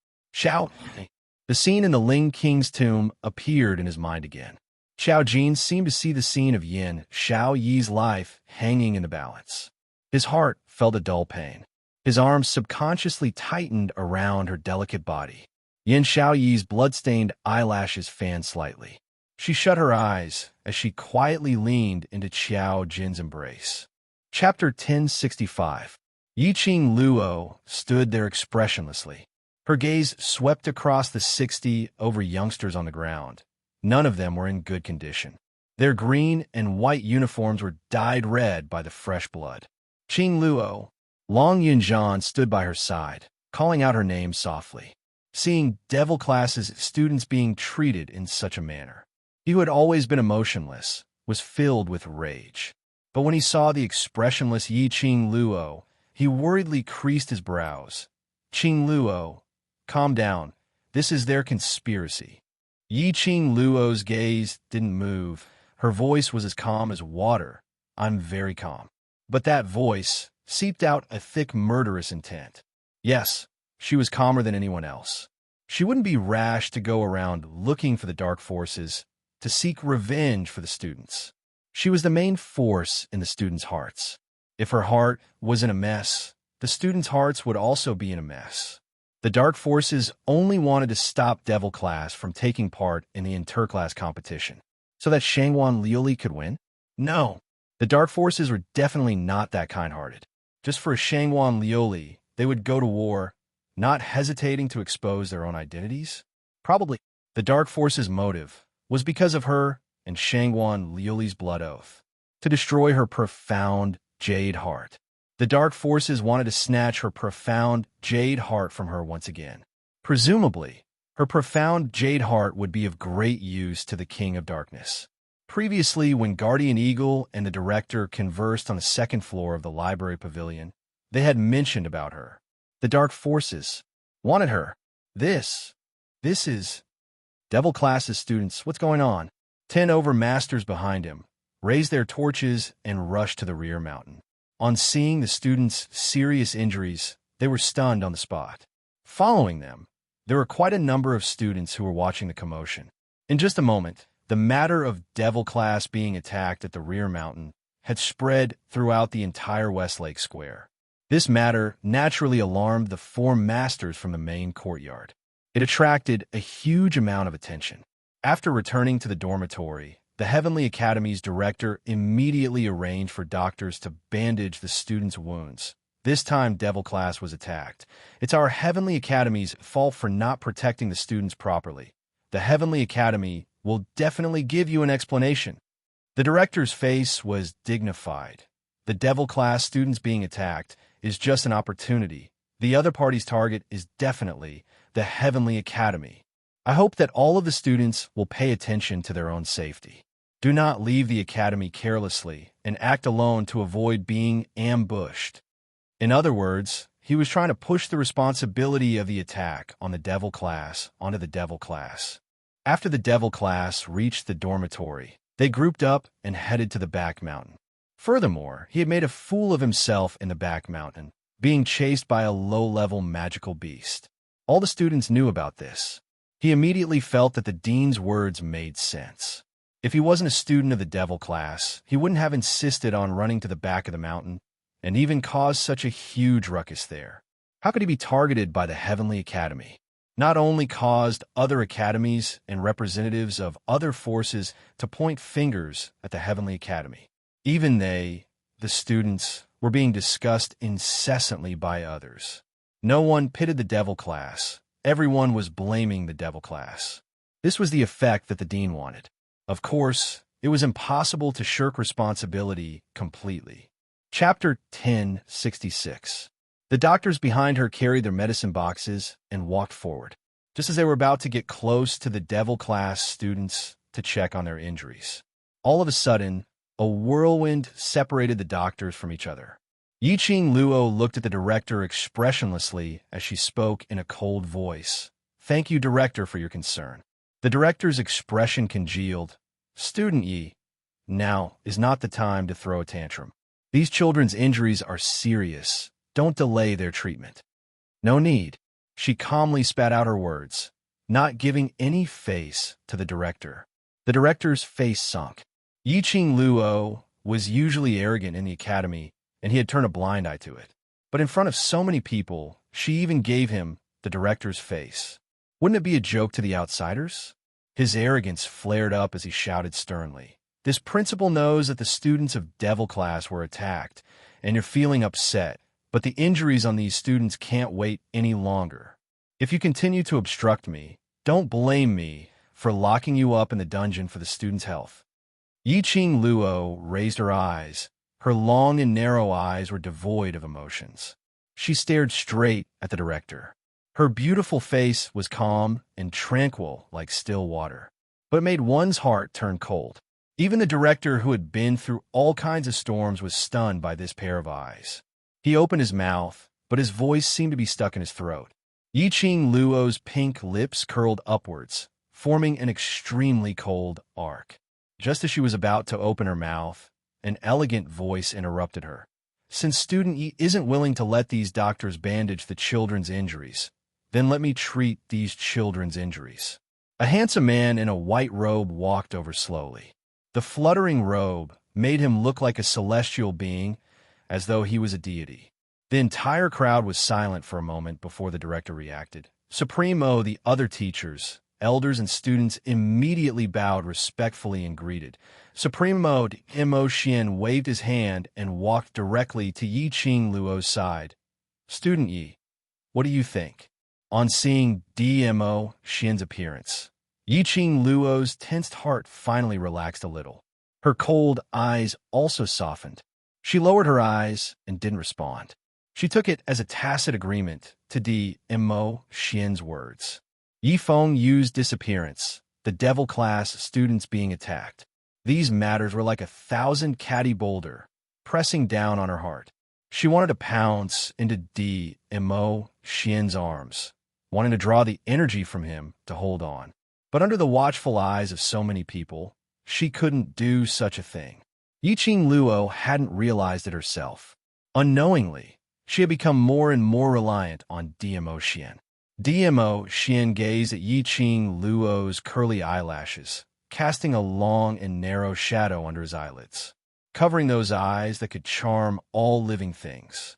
The scene in the Ling King's tomb appeared in his mind again. Xiao Jin seemed to see the scene of Yin Xiao's life hanging in the balance. His heart felt a dull pain. His arms subconsciously tightened around her delicate body. Yin Xiao's blood-stained eyelashes fanned slightly. She shut her eyes as she quietly leaned into Xiao Jin's embrace. Chapter 1065. Yi Qing Luo stood there expressionlessly. Her gaze swept across the 60 over youngsters on the ground. None of them were in good condition. Their green and white uniforms were dyed red by the fresh blood. Qing Luo, Long Yunzhan stood by her side, calling out her name softly. Seeing Devil class's students being treated in such a manner, he who had always been emotionless was filled with rage. But when he saw the expressionless Yi Qing Luo, he worriedly creased his brows. Qing Luo, calm down. This is their conspiracy. Yi Qing Luo's gaze didn't move. Her voice was as calm as water. I'm very calm. But that voice seeped out a thick murderous intent. Yes, she was calmer than anyone else. She wouldn't be rash to go around looking for the dark forces, to seek revenge for the students. She was the main force in the students' hearts. If her heart was in a mess, the students' hearts would also be in a mess. The dark forces only wanted to stop Devil class from taking part in the interclass competition, so that Shangwan Liuli could win? No, the dark forces were definitely not that kind-hearted. Just for a Shangwan Liuli, they would go to war, not hesitating to expose their own identities. Probably the dark forces' motive was because of her and Shangwan Liuli's blood oath, to destroy her profound jade heart. The dark forces wanted to snatch her profound jade heart from her once again. Presumably, her profound jade heart would be of great use to the King of Darkness. Previously, when Guardian Eagle and the director conversed on the second floor of the library pavilion, they had mentioned about her. The dark forces wanted her. This is Devil class's students. What's going on? 10 overmasters behind him raised their torches and rushed to the rear mountain. On seeing the students' serious injuries, they were stunned on the spot. Following them, there were quite a number of students who were watching the commotion. In just a moment, the matter of Devil class being attacked at the rear mountain had spread throughout the entire Westlake Square. This matter naturally alarmed the 4 masters from the main courtyard. It attracted a huge amount of attention. After returning to the dormitory, the Heavenly Academy's director immediately arranged for doctors to bandage the students' wounds. This time, Devil class was attacked. It's our Heavenly Academy's fault for not protecting the students properly. The Heavenly Academy will definitely give you an explanation. The director's face was dignified. The Devil class students being attacked is just an opportunity. The other party's target is definitely the Heavenly Academy. I hope that all of the students will pay attention to their own safety. Do not leave the academy carelessly and act alone to avoid being ambushed. In other words, he was trying to push the responsibility of the attack on the Devil class onto the Devil class. After the Devil class reached the dormitory, they grouped up and headed to the back mountain. Furthermore, he had made a fool of himself in the back mountain, being chased by a low-level magical beast. All the students knew about this. He immediately felt that the dean's words made sense. If he wasn't a student of the Devil class, he wouldn't have insisted on running to the back of the mountain and even caused such a huge ruckus there. How could he be targeted by the Heavenly Academy? Not only caused other academies and representatives of other forces to point fingers at the Heavenly Academy. Even they, the students, were being discussed incessantly by others. No one pitted the Devil class. Everyone was blaming the Devil class. This was the effect that the dean wanted. Of course, it was impossible to shirk responsibility completely. Chapter 1066. The doctors behind her carried their medicine boxes and walked forward, just as they were about to get close to the Devil class students to check on their injuries. All of a sudden, a whirlwind separated the doctors from each other. Yiqing Luo looked at the director expressionlessly as she spoke in a cold voice. Thank you, director, for your concern. The director's expression congealed. Student Yi, now is not the time to throw a tantrum. These children's injuries are serious. Don't delay their treatment. No need. She calmly spat out her words, not giving any face to the director. The director's face sunk. Yiqing Luo was usually arrogant in the academy, and he had turned a blind eye to it. But in front of so many people, she even gave him the director's face. Wouldn't it be a joke to the outsiders? His arrogance flared up as he shouted sternly. This principal knows that the students of Devil class were attacked, and you're feeling upset, but the injuries on these students can't wait any longer. If you continue to obstruct me, don't blame me for locking you up in the dungeon for the students' health. Yiqing Luo raised her eyes. Her long and narrow eyes were devoid of emotions. She stared straight at the director. Her beautiful face was calm and tranquil like still water, but it made one's heart turn cold. Even the director, who had been through all kinds of storms, was stunned by this pair of eyes. He opened his mouth, but his voice seemed to be stuck in his throat. Yi-Ching Luo's pink lips curled upwards, forming an extremely cold arc. Just as she was about to open her mouth, an elegant voice interrupted her. Since Student Yi isn't willing to let these doctors bandage the children's injuries, then let me treat these children's injuries. A handsome man in a white robe walked over slowly. The fluttering robe made him look like a celestial being, as though he was a deity. The entire crowd was silent for a moment before the director reacted. Supremo, the other teachers, elders, and students immediately bowed respectfully and greeted. Supremo Mo Xian waved his hand and walked directly to Yi-Ching Luo's side. Student Yi, what do you think? On seeing Mo Xian's appearance, Yi-Ching Luo's tensed heart finally relaxed a little. Her cold eyes also softened. She lowered her eyes and didn't respond. She took it as a tacit agreement to Mo Xian's words. Yi Feng Yu's disappearance, the devil class students being attacked. These matters were like 1,000 catty boulder, pressing down on her heart. She wanted to pounce into Mo Xian's arms, wanting to draw the energy from him to hold on. But under the watchful eyes of so many people, she couldn't do such a thing. Yi-Ching Luo hadn't realized it herself. Unknowingly, she had become more and more reliant on Mo Xian. Mo Xian gazed at Yi-Ching Luo's curly eyelashes, casting a long and narrow shadow under his eyelids, covering those eyes that could charm all living things.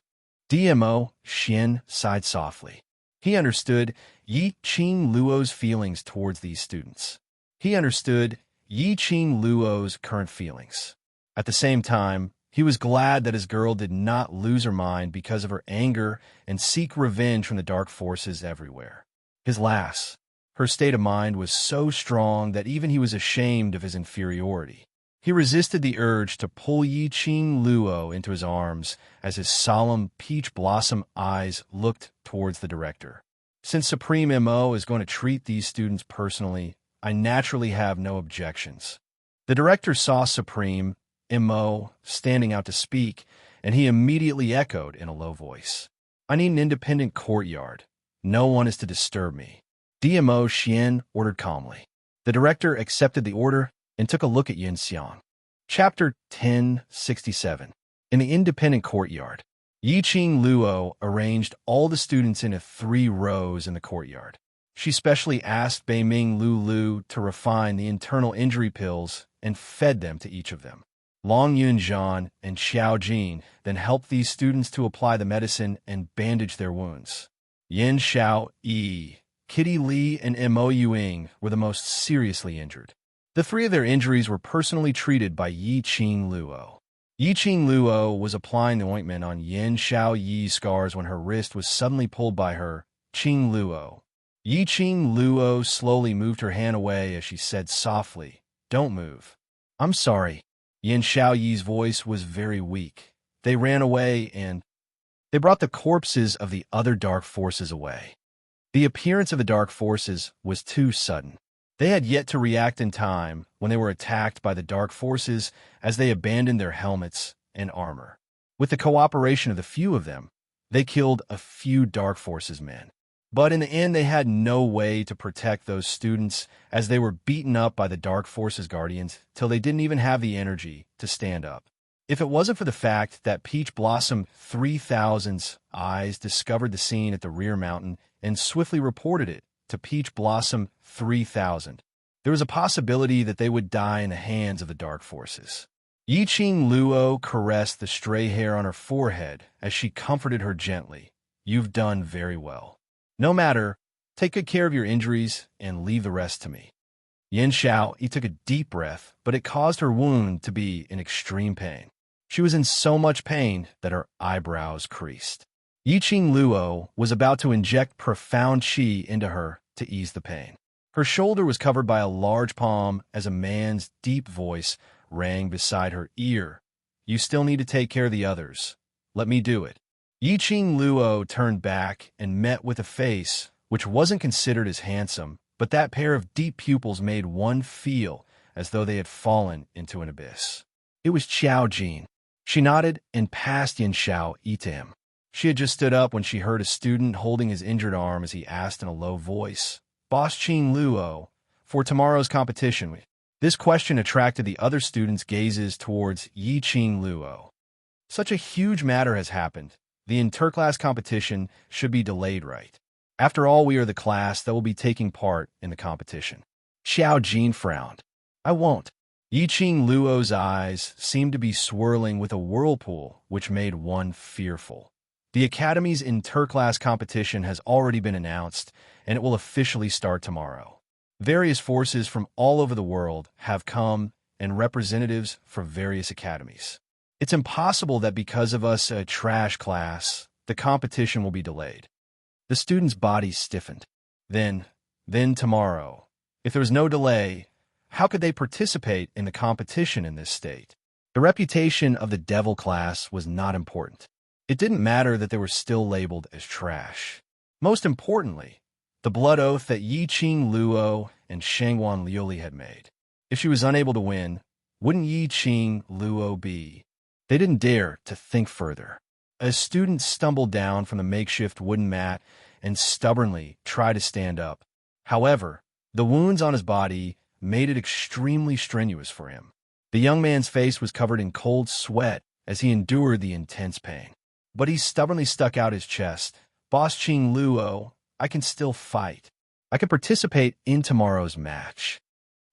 Mo Xian sighed softly. He understood Yi-Ching Luo's feelings towards these students. He understood Yi-Ching Luo's current feelings. At the same time, he was glad that his girl did not lose her mind because of her anger and seek revenge from the dark forces everywhere. Her state of mind was so strong that even he was ashamed of his inferiority. He resisted the urge to pull Yi-Ching Luo into his arms as his solemn peach blossom eyes looked towards the director. Since Supreme Mo is going to treat these students personally, I naturally have no objections. The director saw Supreme Mo standing out to speak, and he immediately echoed in a low voice. I need an independent courtyard. No one is to disturb me. Mo Xian ordered calmly. The director accepted the order and took a look at Yin Xiang. Chapter 1067. In the independent courtyard, Yi-Ching Luo arranged all the students into 3 rows in the courtyard. She specially asked Beiming Lulu to refine the internal injury pills and fed them to each of them. Long Yunzhan and Xiao Jin then helped these students to apply the medicine and bandage their wounds. Yin Xiao Yi, Kitty Li, and Mo Yuing were the most seriously injured. The 3 of their injuries were personally treated by Yi-Ching Luo. Yi-Ching Luo was applying the ointment on Yin Xiao Yi's scars when her wrist was suddenly pulled by her, Ching Luo. Yi-Ching Luo slowly moved her hand away as she said softly, "Don't move." "I'm sorry." Yin Xiao Yi's voice was very weak. They ran away and they brought the corpses of the other dark forces away. The appearance of the dark forces was too sudden. They had yet to react in time when they were attacked by the dark forces as they abandoned their helmets and armor. With the cooperation of the few of them, they killed a few dark forces men. But in the end, they had no way to protect those students as they were beaten up by the dark forces guardians till they didn't even have the energy to stand up. If it wasn't for the fact that Peach Blossom 3000's eyes discovered the scene at the rear mountain and swiftly reported it to Peach Blossom 3000, there was a possibility that they would die in the hands of the dark forces. Yi-Ching Luo caressed the stray hair on her forehead as she comforted her gently. "You've done very well. No matter, take good care of your injuries and leave the rest to me." Yin Xiao Yi took a deep breath, but it caused her wound to be in extreme pain. She was in so much pain that her eyebrows creased. Yi-Ching Luo was about to inject profound qi into her to ease the pain. Her shoulder was covered by a large palm as a man's deep voice rang beside her ear. "You still need to take care of the others. Let me do it." Yiqing Luo turned back and met with a face which wasn't considered as handsome, but that pair of deep pupils made one feel as though they had fallen into an abyss. It was Qiao Jin. She nodded and passed Yin Xiao Yi to him. She had just stood up when she heard a student holding his injured arm as he asked in a low voice, "Boss Qing Luo, for tomorrow's competition." This question attracted the other students' gazes towards Yiqing Luo. Such a huge matter has happened. The interclass competition should be delayed, right? After all, we are the class that will be taking part in the competition. Xiao Jin frowned. I won't. Yiqing Luo's eyes seemed to be swirling with a whirlpool, which made one fearful. The Academy's interclass competition has already been announced, and it will officially start tomorrow. Various forces from all over the world have come, and representatives from various academies. It's impossible that because of us, a trash class, the competition will be delayed. The students' bodies stiffened. Then tomorrow. If there was no delay, how could they participate in the competition in this state? The reputation of the devil class was not important. It didn't matter that they were still labeled as trash. Most importantly, the blood oath that Yiqing Luo and Shangwan Liuli had made. If she was unable to win, wouldn't Yiqing Luo be? They didn't dare to think further. A student stumbled down from the makeshift wooden mat and stubbornly tried to stand up. However, the wounds on his body made it extremely strenuous for him. The young man's face was covered in cold sweat as he endured the intense pain. But he stubbornly stuck out his chest. Boss Qing Luo, I can still fight. I can participate in tomorrow's match.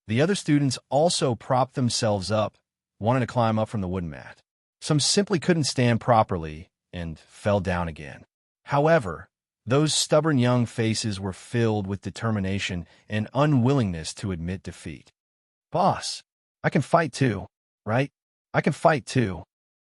The other students also propped themselves up, wanting to climb up from the wooden mat. Some simply couldn't stand properly and fell down again. However, those stubborn young faces were filled with determination and unwillingness to admit defeat. Boss, I can fight too, right? I can fight too.